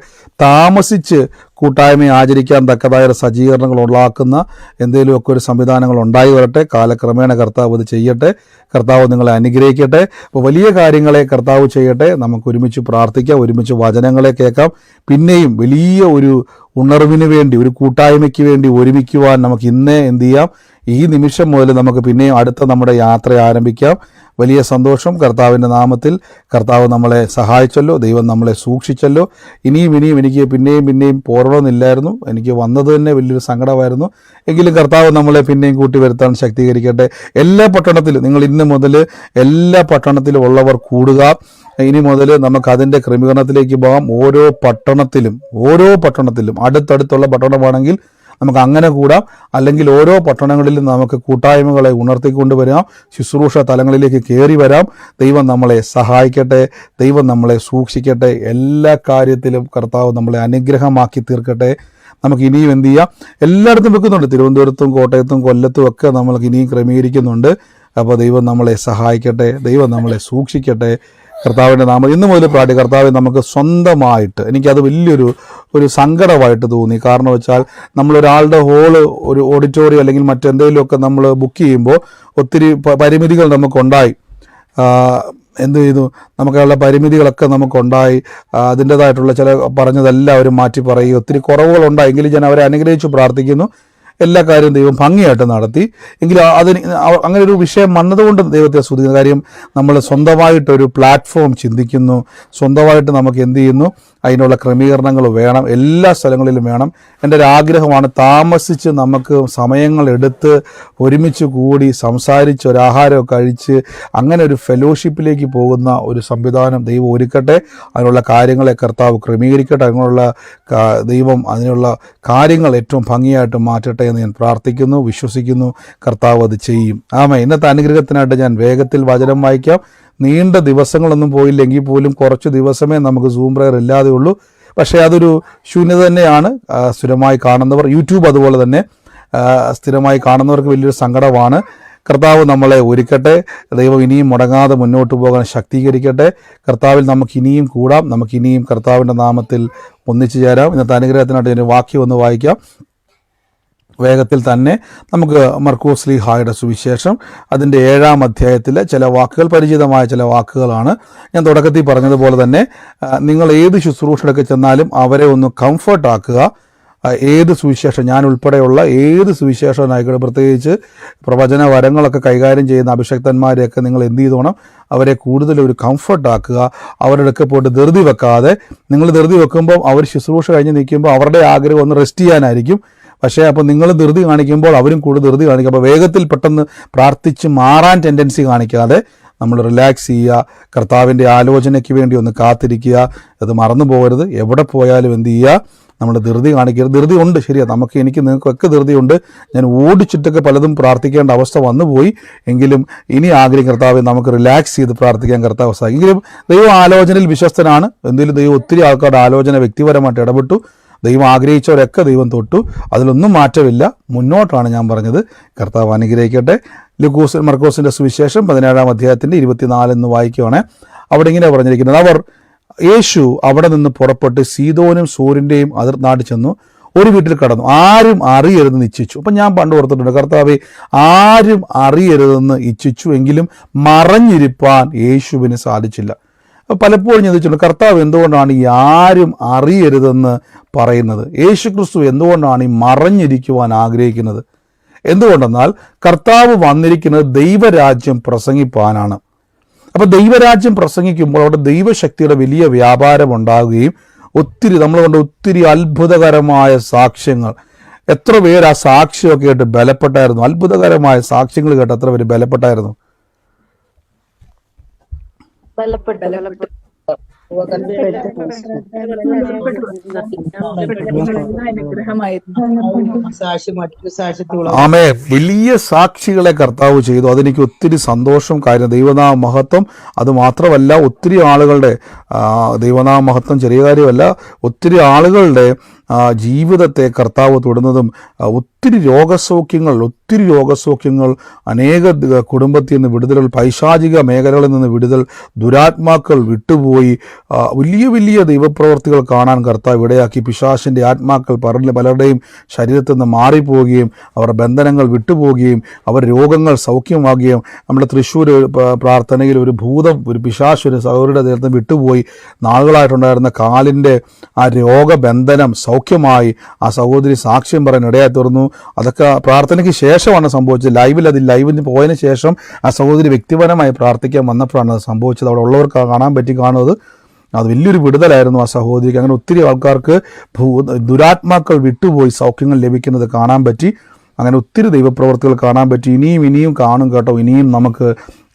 താമസിച്ച് കൂട്ടായ്മ ആചരിക്കാൻ തക്കതായ സജ്ജീകരണങ്ങൾ ഉണ്ടാക്കുന്ന എന്തെങ്കിലുമൊക്കെ ഒരു സംവിധാനങ്ങൾ ഉണ്ടായി വരട്ടെ. കാലക്രമേണ കർത്താവ് അത് ചെയ്യട്ടെ. കർത്താവ് നിങ്ങളെ അനുഗ്രഹിക്കട്ടെ. അപ്പോൾ വലിയ കാര്യങ്ങളെ കർത്താവ് ചെയ്യട്ടെ. നമുക്ക് ഒരുമിച്ച് പ്രാർത്ഥിക്കാം, ഒരുമിച്ച് വചനങ്ങളെ കേൾക്കാം. പിന്നെയും വലിയ ഒരു ഉണർവിന് വേണ്ടി, ഒരു കൂട്ടായ്മയ്ക്ക് വേണ്ടി ഒരുമിക്കുവാൻ നമുക്ക് ഇന്നേ എന്ത് ചെയ്യാം, ഈ നിമിഷം മുതൽ നമുക്ക് പിന്നെയും അടുത്ത നമ്മുടെ യാത്ര ആരംഭിക്കാം. വലിയ സന്തോഷം. കർത്താവിൻ്റെ നാമത്തിൽ കർത്താവ് നമ്മളെ സഹായിച്ചല്ലോ, ദൈവം നമ്മളെ സൂക്ഷിച്ചല്ലോ. ഇനിയും എനിക്ക് പിന്നെയും പോരണമെന്നില്ലായിരുന്നു. എനിക്ക് വന്നത് തന്നെ വലിയൊരു സങ്കടമായിരുന്നു. എങ്കിലും കർത്താവ് നമ്മളെ പിന്നെയും കൂട്ടി വരുത്താൻ ശക്തീകരിക്കട്ടെ. എല്ലാ പട്ടണത്തിലും, നിങ്ങൾ ഇന്ന് മുതൽ എല്ലാ പട്ടണത്തിലും ഉള്ളവർ കൂടുക. ഇനി മുതൽ നമുക്ക് അതിൻ്റെ ക്രമീകരണത്തിലേക്ക് പോകാം. ഓരോ പട്ടണത്തിലും അടുത്തടുത്തുള്ള പട്ടണമാണെങ്കിൽ നമുക്ക് അങ്ങനെ കൂടാം. അല്ലെങ്കിൽ ഓരോ പട്ടണങ്ങളിലും നമുക്ക് കൂട്ടായ്മകളെ ഉണർത്തിക്കൊണ്ടുവരാം. ശുശ്രൂഷ തലങ്ങളിലേക്ക് കയറി വരാം. ദൈവം നമ്മളെ സഹായിക്കട്ടെ. ദൈവം നമ്മളെ സൂക്ഷിക്കട്ടെ. എല്ലാ കാര്യത്തിലും കർത്താവ് നമ്മളെ അനുഗ്രഹമാക്കി തീർക്കട്ടെ. നമുക്ക് ഇനിയും എന്ത് ചെയ്യാം, എല്ലായിടത്തും വെക്കുന്നുണ്ട്. തിരുവനന്തപുരത്തും കോട്ടയത്തും കൊല്ലത്തും ഒക്കെ നമ്മൾക്ക് ഇനിയും ക്രമീകരിക്കുന്നുണ്ട്. അപ്പോൾ ദൈവം നമ്മളെ സഹായിക്കട്ടെ. ദൈവം നമ്മളെ സൂക്ഷിക്കട്ടെ. കർത്താവിൻ്റെ നാമം ഇന്ന് മുതൽ പ്രാർത്ഥി കർത്താവ് നമുക്ക് സ്വന്തമായിട്ട്, എനിക്കത് ഒരു സങ്കടമായിട്ട് തോന്നി. കാരണം വെച്ചാൽ നമ്മളൊരാളുടെ ഹോള്, ഒരു ഓഡിറ്റോറിയം അല്ലെങ്കിൽ മറ്റെന്തെങ്കിലുമൊക്കെ നമ്മൾ ബുക്ക് ചെയ്യുമ്പോൾ ഒത്തിരി പരിമിതികൾ നമുക്കുണ്ടായി. എന്ത് ചെയ്തു, നമുക്കുള്ള പരിമിതികളൊക്കെ നമുക്കുണ്ടായി. അതിൻ്റേതായിട്ടുള്ള ചില പറഞ്ഞതെല്ലാം അവർ മാറ്റി പറയുക, ഒത്തിരി കുറവുകളുണ്ടായി. എങ്കിലും ഞാൻ അവരെ അനുഗ്രഹിച്ച് പ്രാർത്ഥിക്കുന്നു. എല്ലാ കാര്യവും ദൈവം ഭംഗിയായിട്ട് നടത്തി. എങ്കിലും അങ്ങനെ ഒരു വിഷയം വന്നതുകൊണ്ട് ദൈവത്തെ സ്തുതിക്കുന്നു. കാര്യം നമ്മൾ സ്വന്തമായിട്ടൊരു പ്ലാറ്റ്ഫോം ചിന്തിക്കുന്നു, സ്വന്തമായിട്ട് നമുക്ക് എന്ത് ചെയ്യുന്നു, അതിനുള്ള ക്രമീകരണങ്ങൾ വേണം, എല്ലാ സ്ഥലങ്ങളിലും വേണം. എൻ്റെ ഒരു ആഗ്രഹമാണ് താമസിച്ച് നമുക്ക് സമയങ്ങളെടുത്ത് ഒരുമിച്ച് കൂടി സംസാരിച്ച് ഒരാഹാരമൊക്കെ കഴിച്ച് അങ്ങനെ ഒരു ഫെലോഷിപ്പിലേക്ക് പോകുന്ന ഒരു സംവിധാനം ദൈവം ഒരുക്കട്ടെ. അതിനുള്ള കാര്യങ്ങളെ കർത്താവ് ക്രമീകരിക്കട്ടെ. അതിനുള്ള ദൈവം അതിനുള്ള കാര്യങ്ങൾ ഏറ്റവും ഭംഗിയായിട്ട് മാറ്റട്ടെ എന്ന് ഞാൻ പ്രാർത്ഥിക്കുന്നു, വിശ്വസിക്കുന്നു. കർത്താവ് അത് ചെയ്യും. ഇന്നത്തെ അനുഗ്രഹത്തിനായിട്ട് ഞാൻ വേഗത്തിൽ വചനം വായിക്കാം. നീണ്ട ദിവസങ്ങളൊന്നും പോയില്ലെങ്കിൽ പോലും കുറച്ച് ദിവസമേ നമുക്ക് സൂം പ്രയർ ഇല്ലാതെ ഉള്ളൂ. പക്ഷേ അതൊരു ശൂന്യത തന്നെയാണ്. സ്ഥിരമായി കാണുന്നവർ, യൂട്യൂബ് അതുപോലെ തന്നെ സ്ഥിരമായി കാണുന്നവർക്ക് വലിയൊരു സങ്കടമാണ്. കർത്താവ് നമ്മളെ ഒരുക്കട്ടെ. ദൈവം ഇനിയും മുടങ്ങാതെ മുന്നോട്ട് പോകാൻ ശക്തീകരിക്കട്ടെ. കർത്താവിൽ നമുക്ക് ഇനിയും കൂടാം, നമുക്കിനിയും കർത്താവിൻ്റെ നാമത്തിൽ ഒന്നിച്ചു ചേരാം. ഇന്നത്തെ അനുഗ്രഹത്തിനായിട്ട് ഞാൻ വാക്യം ഒന്ന് വായിക്കാം. വേഗത്തിൽ തന്നെ നമുക്ക് മർക്കോസ് ശ്ലീഹായുടെ സുവിശേഷം അതിൻ്റെ 7-ാം അധ്യായത്തിലെ ചില വാക്കുകൾ, പരിചിതമായ ചില വാക്കുകളാണ്. ഞാൻ തുടക്കത്തിൽ പറഞ്ഞതുപോലെ തന്നെ നിങ്ങൾ ഏത് ശുശ്രൂഷയൊക്കെ ചെന്നാലും അവരെ ഒന്ന് കംഫർട്ടാക്കുക. ഏത് സുവിശേഷം, ഞാൻ ഉൾപ്പെടെയുള്ള ഏത് സുവിശേഷനായിക്കോട്ടെ, പ്രത്യേകിച്ച് പ്രവചന വരങ്ങളൊക്കെ കൈകാര്യം ചെയ്യുന്ന അഭിഷക്തന്മാരെയൊക്കെ നിങ്ങൾ എന്ത് ചെയ്തോണം, അവരെ കൂടുതൽ ഒരു കംഫർട്ടാക്കുക. അവരുടെ അടുക്കെ പോയിട്ട് ധൃതി വെക്കാതെ. നിങ്ങൾ ധൃതി വെക്കുമ്പോൾ അവർ ശുശ്രൂഷ കഴിഞ്ഞ് നിൽക്കുമ്പോൾ അവരുടെ ആഗ്രഹം ഒന്ന് റെസ്റ്റ് ചെയ്യാനായിരിക്കും. പക്ഷേ അപ്പോൾ നിങ്ങൾ ധൃതി കാണിക്കുമ്പോൾ അവരും കൂടുതൽ ധൃതി കാണിക്കും. അപ്പോൾ വേഗത്തിൽ പെട്ടെന്ന് പ്രാർത്ഥിച്ച് മാറാൻ ടെൻഡൻസി കാണിക്കാതെ നമ്മൾ റിലാക്സ് ചെയ്യുക. കർത്താവിൻ്റെ ആലോചനയ്ക്ക് വേണ്ടി ഒന്ന് കാത്തിരിക്കുക. അത് മറന്നു പോകരുത്. എവിടെ പോയാലും എന്ത് ചെയ്യുക, നമ്മൾ ധൃതി കാണിക്കരുത്. ധൃതി ഉണ്ട്, ശരിയാണ്, എനിക്ക് നിങ്ങൾക്കൊക്കെ ധൃതിയുണ്ട്. ഞാൻ ഓടിച്ചിട്ടൊക്കെ പലതും പ്രാർത്ഥിക്കേണ്ട അവസ്ഥ വന്നുപോയി. എങ്കിലും ഇനി ആഗ്രഹം കർത്താവ് നമുക്ക് റിലാക്സ് ചെയ്ത് പ്രാർത്ഥിക്കാൻ കർത്താവ് സാധിക്കും. എങ്കിലും ദൈവം ആലോചനയിൽ വിശ്വസ്തനാണ്. എന്തെങ്കിലും ദൈവം ഒത്തിരി ആൾക്കാരുടെ ആലോചന വ്യക്തിപരമായിട്ട് ഇടപെട്ടു. ദൈവം ആഗ്രഹിച്ചവരൊക്കെ ദൈവം തൊട്ടു. അതിലൊന്നും മാറ്റമില്ല. മുന്നോട്ടാണ് ഞാൻ പറഞ്ഞത്. കർത്താവ് അനുഗ്രഹിക്കട്ടെ. മർക്കോസിൻ്റെ സുവിശേഷം 17-ാം അധ്യായത്തിൻ്റെ 24 എന്ന് വായിക്കുകയാണ്. അവിടെ ഇങ്ങനെ പറഞ്ഞിരിക്കുന്നത്, യേശു അവിടെ നിന്ന് പുറപ്പെട്ട് സീദോനും സോരിൻ്റെയും അതിർനാട്ടിൽ ചെന്നു ഒരു വീട്ടിൽ കടന്നു. ആരും അറിയരുതെന്ന് ഇച്ഛിച്ചു. അപ്പം ഞാൻ പണ്ട് ഓർത്തിട്ടുണ്ട്, കർത്താവെ ആരും അറിയരുതെന്ന് ഇച്ഛിച്ചു, എങ്കിലും മറഞ്ഞിരിപ്പാൻ യേശുവിന് സാധിച്ചില്ല. പലപ്പോഴും ചിന്തിച്ചിട്ടുണ്ട്, കർത്താവ് എന്തുകൊണ്ടാണ് ഈ ആരും അറിയരുതെന്ന് പറയുന്നത്? യേശു ക്രിസ്തു എന്തുകൊണ്ടാണ് ഈ മറഞ്ഞിരിക്കുവാൻ ആഗ്രഹിക്കുന്നത്? എന്തുകൊണ്ടെന്നാൽ കർത്താവ് വന്നിരിക്കുന്നത് ദൈവരാജ്യം പ്രസംഗിപ്പാനാണ്. അപ്പോൾ ദൈവരാജ്യം പ്രസംഗിക്കുമ്പോൾ അവിടെ ദൈവശക്തിയുടെ വലിയ വ്യാപാരം ഉണ്ടാകുകയും നമ്മൾ കൊണ്ട് ഒത്തിരി അത്ഭുതകരമായ സാക്ഷ്യങ്ങൾ, എത്ര പേര് ആ സാക്ഷ്യമൊക്കെ കേട്ട് ബലപ്പെട്ടായിരുന്നു? അത്ഭുതകരമായ സാക്ഷ്യങ്ങൾ കേട്ട് എത്ര പേര് ബലപ്പെട്ടായിരുന്നു? ആമേൻ. വലിയ സാക്ഷികളെ കർത്താവ് ചെയ്തു. അതെനിക്ക് ഒത്തിരി സന്തോഷം. കാര്യം ദൈവനാമ മഹത്വം അത് മാത്രമല്ല, ഒത്തിരി ആളുകളുടെ ദൈവനാമ മഹത്വം ചെറിയ കാര്യമല്ല, ഒത്തിരി ആളുകളുടെ ജീവിതത്തെ കർത്താവ് തൊടുന്നതും ഒത്തിരി രോഗസൗഖ്യങ്ങൾ, അനേക കുടുംബത്തിൽ നിന്ന് വിടുതലുകൾ, പൈശാചിക മേഖലകളിൽ നിന്ന് വിടുതൽ, ദുരാത്മാക്കൾ വിട്ടുപോയി, വലിയ വലിയ ദൈവപ്രവർത്തികൾ കാണാൻ കർത്താവ് ഇടയാക്കി. പിശാചിൻ്റെ ആത്മാക്കൾ പലരുടെയും ശരീരത്തിൽ നിന്ന് മാറിപ്പോവുകയും അവരുടെ ബന്ധനങ്ങൾ വിട്ടുപോവുകയും അവർ രോഗങ്ങൾ സൗഖ്യമാകുകയും. നമ്മുടെ തൃശ്ശൂർ പ്രാർത്ഥനയിൽ ഒരു പിശാച് ഒരു സഹോദരിയുടെ ദേഹത്ത് വിട്ടുപോയി. നാളുകളായിട്ടുണ്ടായിരുന്ന കാലിൻ്റെ ആ രോഗബന്ധനം സൗഖ്യമായി. ആ സഹോദരി സാക്ഷ്യം പറയാൻ ഇടയായി തീർന്നു. അതൊക്കെ പ്രാർത്ഥനയ്ക്ക് ശേഷമാണ് സംഭവിച്ചത്. ലൈവിന് പോയതിന് ശേഷം ആ സഹോദരി വ്യക്തിപരമായി പ്രാർത്ഥിക്കാൻ വന്നപ്പോഴാണ് അത് സംഭവിച്ചത്. അവിടെ ഉള്ളവർക്ക് കാണാൻ പറ്റി കാണുന്നത്. അത് വലിയൊരു വിടുതലായിരുന്നു ആ സഹോദരിക്ക്. അങ്ങനെ ഒത്തിരി ആൾക്കാർക്ക് ദുരാത്മാക്കൾ വിട്ടുപോയി സൗഖ്യങ്ങൾ ലഭിക്കുന്നത് കാണാൻ പറ്റി. അങ്ങനെ ഒത്തിരി ദൈവപ്രവർത്തികൾ കാണാൻ പറ്റി. ഇനിയും കാണും കേട്ടോ. ഇനിയും നമുക്ക്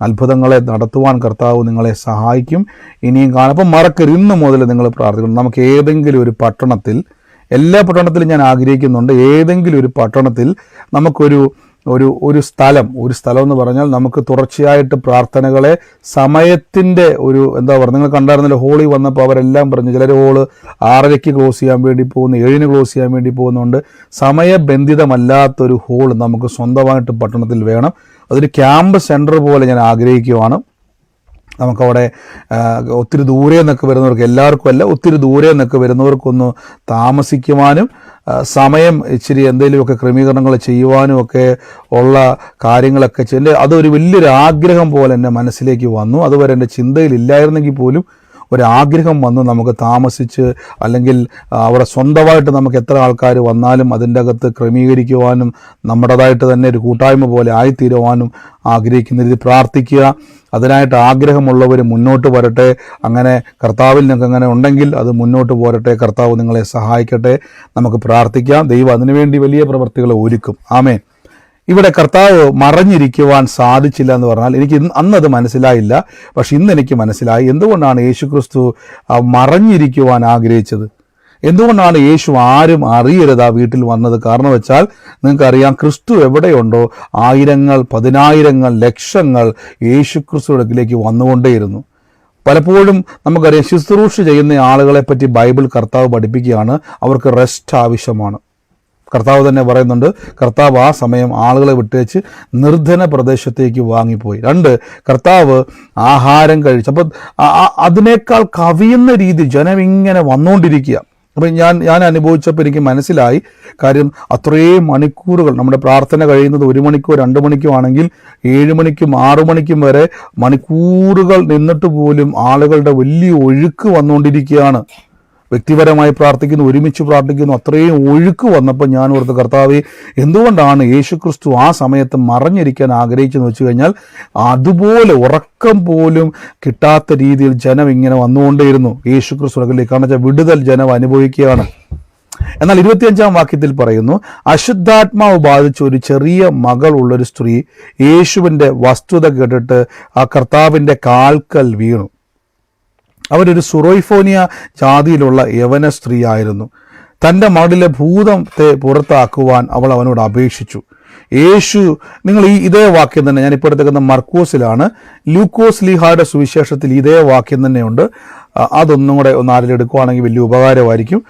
അത്ഭുതങ്ങളെ നടത്തുവാൻ കർത്താവ് നിങ്ങളെ സഹായിക്കും. ഇനിയും കാണും. അപ്പം മറക്കരുത്, ഇന്ന് മുതൽ നിങ്ങൾ പ്രാർത്ഥിക്കണം. നമുക്ക് ഏതെങ്കിലും ഒരു പട്ടണത്തിൽ, എല്ലാ പട്ടണത്തിലും ഞാൻ ആഗ്രഹിക്കുന്നുണ്ട്, ഏതെങ്കിലും ഒരു പട്ടണത്തിൽ നമുക്കൊരു ഒരു സ്ഥലം എന്ന് പറഞ്ഞാൽ നമുക്ക് തുടർച്ചയായിട്ട് പ്രാർത്ഥനകളെ സമയത്തിൻ്റെ നിങ്ങൾ കണ്ടായിരുന്നല്ലോ, ഹോളി വന്നപ്പോൾ അവരെല്ലാം പറഞ്ഞു, ചിലർ ഹോള് 6:30 ക്ലോസ് ചെയ്യാൻ വേണ്ടി പോകുന്നു, 7 ക്ലോസ് ചെയ്യാൻ വേണ്ടി പോകുന്നുണ്ട്. സമയബന്ധിതമല്ലാത്തൊരു ഹോൾ നമുക്ക് സ്വന്തമായിട്ട് പട്ടണത്തിൽ വേണം. അതൊരു ക്യാമ്പ് സെൻറ്റർ പോലെ ഞാൻ ആഗ്രഹിക്കുകയാണ്. നമുക്കവിടെ ഒത്തിരി ദൂരെ നിന്നൊക്കെ വരുന്നവർക്ക്, എല്ലാവർക്കും അല്ല, ഒത്തിരി ദൂരെ നിന്നൊക്കെ വരുന്നവർക്കൊന്ന് താമസിക്കുവാനും സമയം ഇച്ചിരി എന്തെങ്കിലുമൊക്കെ ക്രമീകരണങ്ങൾ ചെയ്യുവാനും ഒക്കെ ഉള്ള കാര്യങ്ങളൊക്കെ അതൊരു വലിയൊരു ആഗ്രഹം പോലെ എൻ്റെ മനസ്സിലേക്ക് വന്നു. അതുവരെ എൻ്റെ ചിന്തയിലില്ലായിരുന്നെങ്കിൽ പോലും ഒരാഗ്രഹം വന്നു. നമുക്ക് താമസിച്ച് അല്ലെങ്കിൽ അവിടെ സ്വന്തമായിട്ട് നമുക്ക് എത്ര ആൾക്കാർ വന്നാലും അതിൻ്റെ അകത്ത് ക്രമീകരിക്കുവാനും നമ്മുടേതായിട്ട് തന്നെ ഒരു കൂട്ടായ്മ പോലെ ആയിത്തീരുവാനും ആഗ്രഹിക്കുന്ന രീതി പ്രാർത്ഥിക്കുക. അതിനായിട്ട് ആഗ്രഹമുള്ളവർ മുന്നോട്ട് വരട്ടെ. അങ്ങനെ കർത്താവിൽ നിങ്ങൾക്ക് അങ്ങനെ ഉണ്ടെങ്കിൽ അത് മുന്നോട്ട് പോരട്ടെ. കർത്താവ് നിങ്ങളെ സഹായിക്കട്ടെ. നമുക്ക് പ്രാർത്ഥിക്കാം. ദൈവം അതിനുവേണ്ടി വലിയ പ്രവൃത്തികളെ ഒരുക്കും. ആമേൻ. ഇവിടെ കർത്താവ് മറഞ്ഞിരിക്കുവാൻ സാധിച്ചില്ല എന്ന് പറഞ്ഞാൽ എനിക്ക് അന്നത് മനസ്സിലായില്ല. പക്ഷെ ഇന്ന് എനിക്ക് മനസ്സിലായി എന്തുകൊണ്ടാണ് യേശുക്രിസ്തു മറഞ്ഞിരിക്കുവാൻ ആഗ്രഹിച്ചത്. എന്തുകൊണ്ടാണ് യേശു ആരും അറിയരുത് ആ വീട്ടിൽ വന്നത്. കാരണം വെച്ചാൽ നിങ്ങൾക്കറിയാം, ക്രിസ്തു എവിടെയുണ്ടോ ആയിരങ്ങൾ, പതിനായിരങ്ങൾ, ലക്ഷങ്ങൾ യേശുക്രിസ്തുവിന്റെ അടുക്കിലേക്ക് വന്നുകൊണ്ടേയിരുന്നു. പലപ്പോഴും നമുക്കറിയാം, ശുശ്രൂഷ ചെയ്യുന്ന ആളുകളെ പറ്റി ബൈബിൾ കർത്താവ് പഠിപ്പിക്കുകയാണ്. അവർക്ക് റെസ്റ്റ് ആവശ്യമാണ്. കർത്താവ് തന്നെ പറയുന്നുണ്ട്, കർത്താവ് ആ സമയം ആളുകളെ വിട്ടേച്ച് നിർജ്ജന പ്രദേശത്തേക്ക് വാങ്ങിപ്പോയി. 2, കർത്താവ് ആഹാരം കഴിച്ചു. അപ്പം അതിനേക്കാൾ കവിയുന്ന രീതി ജനം ഇങ്ങനെ വന്നുകൊണ്ടിരിക്കുക. അപ്പം ഞാൻ അനുഭവിച്ചപ്പോൾ എനിക്ക് മനസ്സിലായി കാര്യം. അത്രയും മണിക്കൂറുകൾ നമ്മുടെ പ്രാർത്ഥന കഴിയുന്നത് 1 മണിക്കോ 2 മണിക്കോ ആണെങ്കിൽ 7 മണിക്കും 6 മണിക്കും വരെ മണിക്കൂറുകൾ നിന്നിട്ട് പോലും ആളുകളുടെ വലിയ ഒഴുക്ക് വന്നുകൊണ്ടിരിക്കുകയാണ്. വ്യക്തിപരമായി പ്രാർത്ഥിക്കുന്നു, ഒരുമിച്ച് പ്രാർത്ഥിക്കുന്നു. അത്രയും ഒഴുക്ക് വന്നപ്പോൾ ഞാൻ ഓർത്ത്, കർത്താവേ, എന്തുകൊണ്ടാണ് യേശുക്രിസ്തു ആ സമയത്ത് മറഞ്ഞിരിക്കാൻ ആഗ്രഹിച്ചെന്ന് വെച്ച് കഴിഞ്ഞാൽ അതുപോലെ ഉറക്കം പോലും കിട്ടാത്ത രീതിയിൽ ജനം ഇങ്ങനെ വന്നുകൊണ്ടേയിരുന്നു യേശുക്രിസ്തുവിലേക്ക്. കാരണം വെച്ചാൽ വിടുതൽ ജനം അനുഭവിക്കുകയാണ്. എന്നാൽ 25-ാം വാക്യത്തിൽ പറയുന്നു, അശുദ്ധാത്മാവ് ബാധിച്ച ഒരു ചെറിയ മകൾ ഉള്ളൊരു സ്ത്രീ യേശുവിൻ്റെ വസ്തുത കേട്ടിട്ട് ആ കർത്താവിൻ്റെ കാൽക്കൽ വീണു. അവരൊരു സുറോയ്ഫോനിയ ജാതിയിലുള്ള യവന സ്ത്രീ ആയിരുന്നു. തൻ്റെ മകളിലെ ഭൂതത്തെ പുറത്താക്കുവാൻ അവൾ അവനോട് അപേക്ഷിച്ചു. യേശു, നിങ്ങൾ ഇതേ വാക്യം തന്നെ, ഞാനിപ്പോൾ എടുത്തേക്കുന്ന മർക്കോസിലാണ്, ലൂക്കോസ് ലീഹായുടെ സുവിശേഷത്തിൽ ഇതേ വാക്യം തന്നെയുണ്ട്. അതൊന്നും കൂടെ ഒന്ന് ആരെങ്കിലും എടുക്കുവാണെങ്കിൽ വലിയ ഉപകാരമായിരിക്കും.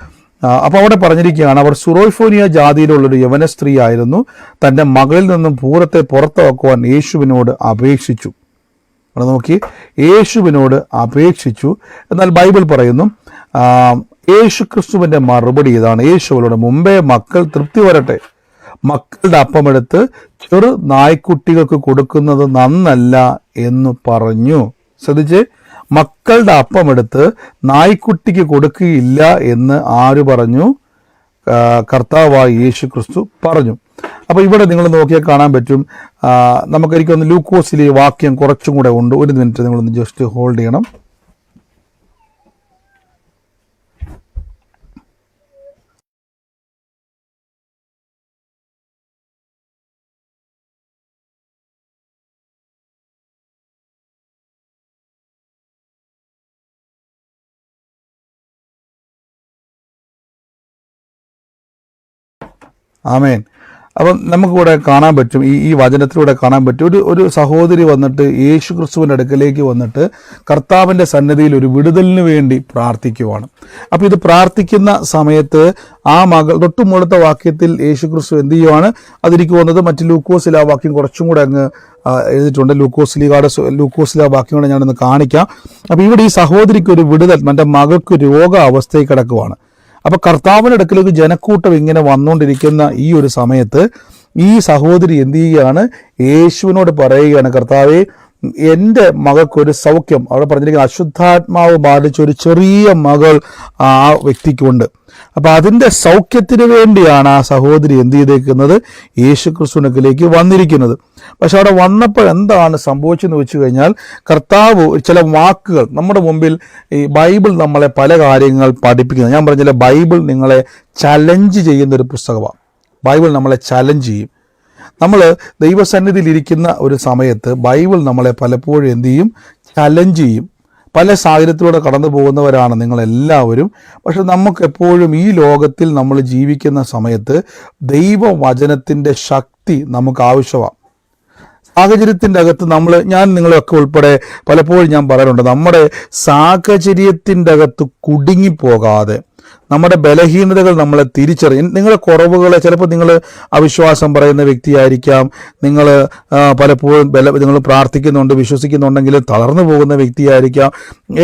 അപ്പോൾ അവിടെ പറഞ്ഞിരിക്കുകയാണ്, അവർ സുറോയ്ഫോനിയ ജാതിയിലുള്ളൊരു യവന സ്ത്രീ ആയിരുന്നു. തൻ്റെ മകളിൽ നിന്നും ഭൂതത്തെ പുറത്താക്കുവാൻ യേശുവിനോട് അപേക്ഷിച്ചു. അവിടെ നോക്കി, യേശുവിനോട് അപേക്ഷിച്ചു. എന്നാൽ ബൈബിൾ പറയുന്നു, യേശു ക്രിസ്തുവിൻ്റെ മറുപടി ഇതാണ്. യേശുവിനോട്, മുമ്പേ മക്കൾ തൃപ്തി വരട്ടെ. മക്കളുടെ അപ്പമെടുത്ത് ചെറു നായ്ക്കുട്ടികൾക്ക് കൊടുക്കുന്നത് നന്നല്ല എന്ന് പറഞ്ഞു. ശ്രദ്ധിച്ച്, മക്കളുടെ അപ്പമെടുത്ത് നായ്ക്കുട്ടിക്ക് കൊടുക്കുകയില്ല എന്ന് ആര് പറഞ്ഞു? കർത്താവായ യേശു ക്രിസ്തു പറഞ്ഞു. അപ്പോൾ ഇവിടെ നിങ്ങൾ നോക്കിയാൽ കാണാൻ പറ്റും. നമുക്കെനിക്കൊന്ന് ലൂക്കോസിൽ ഈ വാക്യം കുറച്ചും കൂടെ ഉണ്ട്. ഒരു മിനിറ്റ് നിങ്ങളൊന്ന് ജസ്റ്റ് ഹോൾഡ് ചെയ്യണം. ആമേൻ. അപ്പം നമുക്കിവിടെ കാണാൻ പറ്റും, ഈ വചനത്തിലൂടെ കാണാൻ പറ്റും, ഒരു സഹോദരി വന്നിട്ട് യേശു ക്രിസ്തുവിൻ്റെ അടുക്കലേക്ക് വന്നിട്ട് കർത്താവിൻ്റെ സന്നിധിയിൽ ഒരു വിടുതലിന് വേണ്ടി പ്രാർത്ഥിക്കുവാണ്. അപ്പോൾ ഇത് പ്രാർത്ഥിക്കുന്ന സമയത്ത് ആ മകൾ, തൊട്ടു മുകളിലത്തെ വാക്യത്തിൽ യേശു ക്രിസ്തു എന്ത് ചെയ്യുവാണ്, അതിലേക്ക് വന്നത് മറ്റ് ലൂക്കോസിൽ ആ വാക്യം കുറച്ചും കൂടെ അങ്ങ് എഴുതിയിട്ടുണ്ട്. ലൂക്കോസിലെ ആ വാക്യം കൂടെ ഞാനൊന്ന് കാണിക്കാം. അപ്പോൾ ഇവിടെ ഈ സഹോദരിക്ക് ഒരു വിടുതൽ, എൻ്റെ മകൾക്ക് രോഗാവസ്ഥയിൽ കിടക്കുവാണ്. അപ്പോൾ കർത്താവിൻ്റെ അടുക്കലേക്ക് ജനക്കൂട്ടം ഇങ്ങനെ വന്നുകൊണ്ടിരിക്കുന്ന ഈ ഒരു സമയത്ത് ഈ സഹോദരി എന്ത് ചെയ്യുകയാണ്, യേശുവിനോട് പറയുകയാണ്, കർത്താവേ, എൻ്റെ മകൾക്കൊരു സൗഖ്യം, അവിടെ പറഞ്ഞിരിക്കുന്ന അശുദ്ധാത്മാവ് ബാധിച്ച ഒരു ചെറിയ മകൾ ആ വ്യക്തിക്കുണ്ട്. അപ്പോൾ അതിൻ്റെ സൗഖ്യത്തിന് വേണ്ടിയാണ് ആ സഹോദരി എന്ത് ചെയ്തേക്കുന്നത്, യേശു ക്രിസ്തുവിലേക്ക് വന്നിരിക്കുന്നത്. പക്ഷെ അവിടെ വന്നപ്പോൾ എന്താണ് സംഭവിച്ചെന്ന് വെച്ച് കഴിഞ്ഞാൽ, കർത്താവ് ചില വാക്കുകൾ നമ്മുടെ മുമ്പിൽ, ഈ ബൈബിൾ നമ്മളെ പല കാര്യങ്ങൾ പഠിപ്പിക്കുന്നത്. ഞാൻ പറഞ്ഞില്ല, ബൈബിൾ നിങ്ങളെ ചലഞ്ച് ചെയ്യുന്നൊരു പുസ്തകമാണ്. ബൈബിൾ നമ്മളെ ചലഞ്ച് ചെയ്യും. നമ്മൾ ദൈവസന്നിധിയിൽ ഇരിക്കുന്ന ഒരു സമയത്ത് ബൈബിൾ നമ്മളെ പലപ്പോഴും എന്ത് ചെയ്യും, ചലഞ്ച് ചെയ്യും. പല സാഹചര്യത്തിലൂടെ കടന്നു പോകുന്നവരാണ് നിങ്ങളെല്ലാവരും. പക്ഷെ നമുക്കെപ്പോഴും ഈ ലോകത്തിൽ നമ്മൾ ജീവിക്കുന്ന സമയത്ത് ദൈവവചനത്തിൻ്റെ ശക്തി നമുക്ക് ആവശ്യമാണ്. സാഹചര്യത്തിൻ്റെ അകത്ത് ഞാൻ നിങ്ങളൊക്കെ ഉൾപ്പെടെ പലപ്പോഴും ഞാൻ പറയാറുണ്ട്, നമ്മുടെ സാഹചര്യത്തിൻ്റെ അകത്ത് കുടുങ്ങിപ്പോകാതെ നമ്മുടെ ബലഹീനതകൾ നമ്മളെ തിരിച്ചറിയും. നിങ്ങളുടെ കുറവുകളെ, ചിലപ്പോൾ നിങ്ങൾ അവിശ്വാസം പറയുന്ന വ്യക്തിയായിരിക്കാം, നിങ്ങൾ പലപ്പോഴും നിങ്ങൾ പ്രാർത്ഥിക്കുന്നുണ്ട്, വിശ്വസിക്കുന്നുണ്ടെങ്കിലും തളർന്നു പോകുന്ന വ്യക്തിയായിരിക്കാം.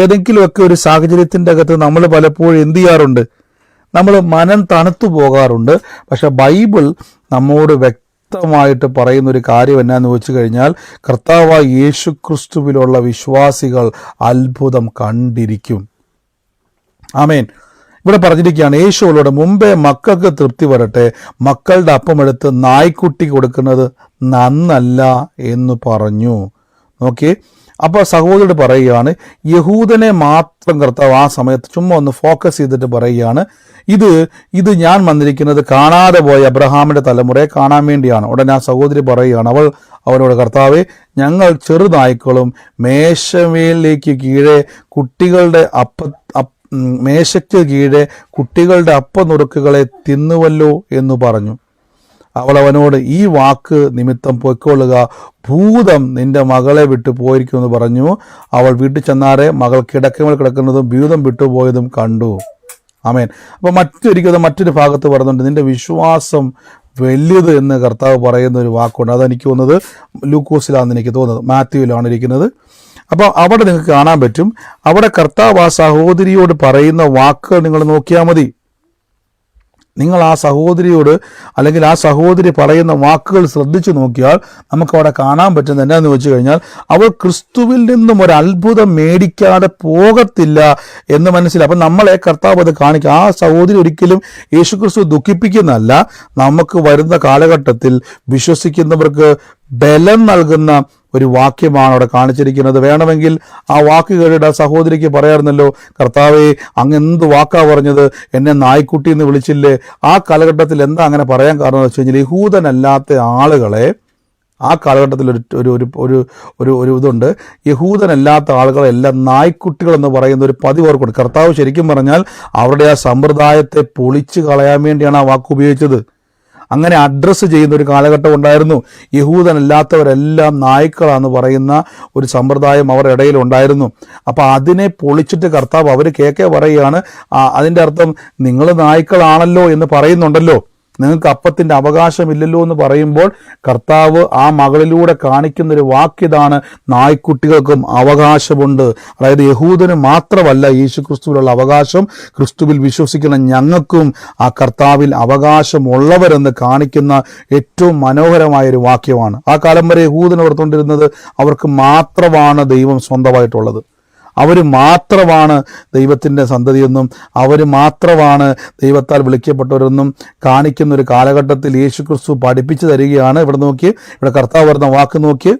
ഏതെങ്കിലുമൊക്കെ ഒരു സാഹചര്യത്തിൻ്റെ അകത്ത് നമ്മൾ പലപ്പോഴും എന്ത് ചെയ്യാറുണ്ട്, നമ്മൾ മനം തണുത്തു പോകാറുണ്ട്. പക്ഷെ ബൈബിൾ നമ്മോട് വ്യക്തമായിട്ട് പറയുന്ന ഒരു കാര്യം എന്നാന്ന് വെച്ച് കഴിഞ്ഞാൽ, കർത്താവായ യേശു ക്രിസ്തുവിലുള്ള വിശ്വാസികൾ അത്ഭുതം കണ്ടിരിക്കും. ആമേൻ. ഇവിടെ പറഞ്ഞിരിക്കുകയാണ്, യേശുവോട് മുമ്പേ മക്കൾക്ക് തൃപ്തി വരട്ടെ, മക്കളുടെ അപ്പമെടുത്ത് നായ്ക്കുട്ടി കൊടുക്കുന്നത് നന്നല്ല എന്ന് പറഞ്ഞു. നോക്കി, അപ്പോൾ സഹോദരൻ പറയുകയാണ്, യഹൂദനെ മാത്രം കർത്താവ് ആ സമയത്ത് ചുമ്മാ ഒന്ന് ഫോക്കസ് ചെയ്തിട്ട് പറയുകയാണ്, ഇത് ഞാൻ വന്നിരിക്കുന്നത് കാണാതെ പോയ അബ്രഹാമിന്റെ തലമുറയെ കാണാൻ വേണ്ടിയാണ്. ഉടനെ ആ സഹോദരി പറയുകയാണ്, അവനോട്, കർത്താവെ, ഞങ്ങൾ ചെറുനായ്ക്കളും മേശമേലേക്ക് കീഴെ കുട്ടികളുടെ മേശയ്ക്ക് കീഴെ കുട്ടികളുടെ അപ്പനുറുക്കുകളെ തിന്നുവല്ലോ എന്ന് പറഞ്ഞു. അവനോട്, ഈ വാക്ക് നിമിത്തം പൊയ്ക്കൊള്ളുക, ഭൂതം നിന്റെ മകളെ വിട്ടു പോയിരിക്കുമെന്ന് പറഞ്ഞു. അവൾ വീട്ടിൽ ചെന്നാറെ മകൾ കിടക്കമേൽ കിടക്കുന്നതും ഭൂതം വിട്ടുപോയതും കണ്ടു. ആമേൻ. അപ്പോൾ മറ്റൊരു ഭാഗത്ത് പറയുന്നുണ്ട്, നിന്റെ വിശ്വാസം വലിയത് എന്ന് കർത്താവ് പറയുന്ന ഒരു വാക്കുണ്ട്. അതെനിക്ക് തോന്നുന്നത് ലൂക്കോസിലാണെന്ന് എനിക്ക് തോന്നുന്നത്, മാത്യുവിലാണ് ഇരിക്കുന്നത്. അപ്പോൾ അവിടെ നിങ്ങൾക്ക് കാണാൻ പറ്റും, അവിടെ കർത്താവ് ആ സഹോദരിയോട് പറയുന്ന വാക്കുകൾ നിങ്ങൾ നോക്കിയാൽ മതി. നിങ്ങൾ ആ സഹോദരിയോട് അല്ലെങ്കിൽ ആ സഹോദരി പറയുന്ന വാക്കുകൾ ശ്രദ്ധിച്ചു നോക്കിയാൽ നമുക്കവിടെ കാണാൻ പറ്റുന്നത് എന്താണെന്ന് വെച്ച് കഴിഞ്ഞാൽ, അവൾ ക്രിസ്തുവിൽ നിന്നും ഒരു അത്ഭുതം മേടിക്കാതെ പോകത്തില്ല എന്ന് മനസ്സിലായി. അപ്പം നമ്മളെ കർത്താവ് അത് കാണിക്കുക. ആ സഹോദരി ഒരിക്കലും യേശുക്രിസ്തു ദുഃഖിപ്പിക്കുന്നതല്ല, നമുക്ക് വരുന്ന കാലഘട്ടത്തിൽ വിശ്വസിക്കുന്നവർക്ക് ബലം നൽകുന്ന ഒരു വാക്യമാണ് അവിടെ കാണിച്ചിരിക്കുന്നത്. വേണമെങ്കിൽ ആ വാക്ക് കേട്ടിട്ട് ആ സഹോദരിക്ക് പറയാറുന്നല്ലോ, കർത്താവേ, അങ്ങ് എന്ത് വാക്കാ പറഞ്ഞത്, എന്നെ നായ്ക്കുട്ടി എന്ന് വിളിച്ചില്ലേ. ആ കാലഘട്ടത്തിൽ എന്താ അങ്ങനെ പറയാൻ കാരണം എന്ന് വെച്ച് കഴിഞ്ഞാൽ, യഹൂദനല്ലാത്ത ആളുകളെ ആ കാലഘട്ടത്തിൽ ഒരു ഇതുണ്ട്, യഹൂദനല്ലാത്ത ആളുകളെല്ലാം നായ്ക്കുട്ടികൾ എന്ന് പറയുന്ന ഒരു പതിവ് ഓർക്കുണ്ട്. കർത്താവ് ശരിക്കും പറഞ്ഞാൽ അവരുടെ ആ സമ്പ്രദായത്തെ പൊളിച്ചു കളയാൻ വേണ്ടിയാണ് ആ വാക്ക് ഉപയോഗിച്ചത്. അങ്ങനെ അഡ്രസ്സ് ചെയ്യുന്ന ഒരു കാലഘട്ടം ഉണ്ടായിരുന്നു. യഹൂദനല്ലാത്തവരെല്ലാം നായ്ക്കളാന്ന് പറയുന്ന ഒരു സമ്പ്രദായം അവരുടെ ഇടയിൽ ഉണ്ടായിരുന്നു. അപ്പോൾ അതിനെ പൊളിച്ചിട്ട് കർത്താവ് അവർ പറയുകയാണ്, അതിൻ്റെ അർത്ഥം നിങ്ങൾ നായ്ക്കളാണല്ലോ എന്ന് പറയുന്നുണ്ടല്ലോ, നിങ്ങൾക്ക് അപ്പത്തിൻ്റെ അവകാശമില്ലല്ലോ എന്ന് പറയുമ്പോൾ കർത്താവ് ആ മകളിലൂടെ കാണിക്കുന്നൊരു വാക്യതാണ്, നായ്ക്കുട്ടികൾക്കും അവകാശമുണ്ട്. അതായത് യഹൂദന് മാത്രമല്ല യേശു ക്രിസ്തുവിലുള്ള അവകാശം, ക്രിസ്തുവിൽ വിശ്വസിക്കുന്ന ഞങ്ങൾക്കും ആ കർത്താവിൽ അവകാശമുള്ളവരെന്ന് കാണിക്കുന്ന ഏറ്റവും മനോഹരമായൊരു വാക്യമാണ്. ആ കാലം വരെ യഹൂദന് ഓർത്തുകൊണ്ടിരുന്നത് അവർക്ക് മാത്രമാണ് ദൈവം സ്വന്തമായിട്ടുള്ളത്, അവർ മാത്രമാണ് ദൈവത്തിൻ്റെ സന്തതിയെന്നും അവർ മാത്രമാണ് ദൈവത്താൽ വിളിക്കപ്പെട്ടവരെന്നും കാണിക്കുന്ന ഒരു കാലഘട്ടത്തിൽ യേശുക്രിസ്തു പഠിപ്പിച്ചു തരികയാണ്. ഇവിടെ കർത്താവ് വരുന്ന വാക്ക് നോക്കി,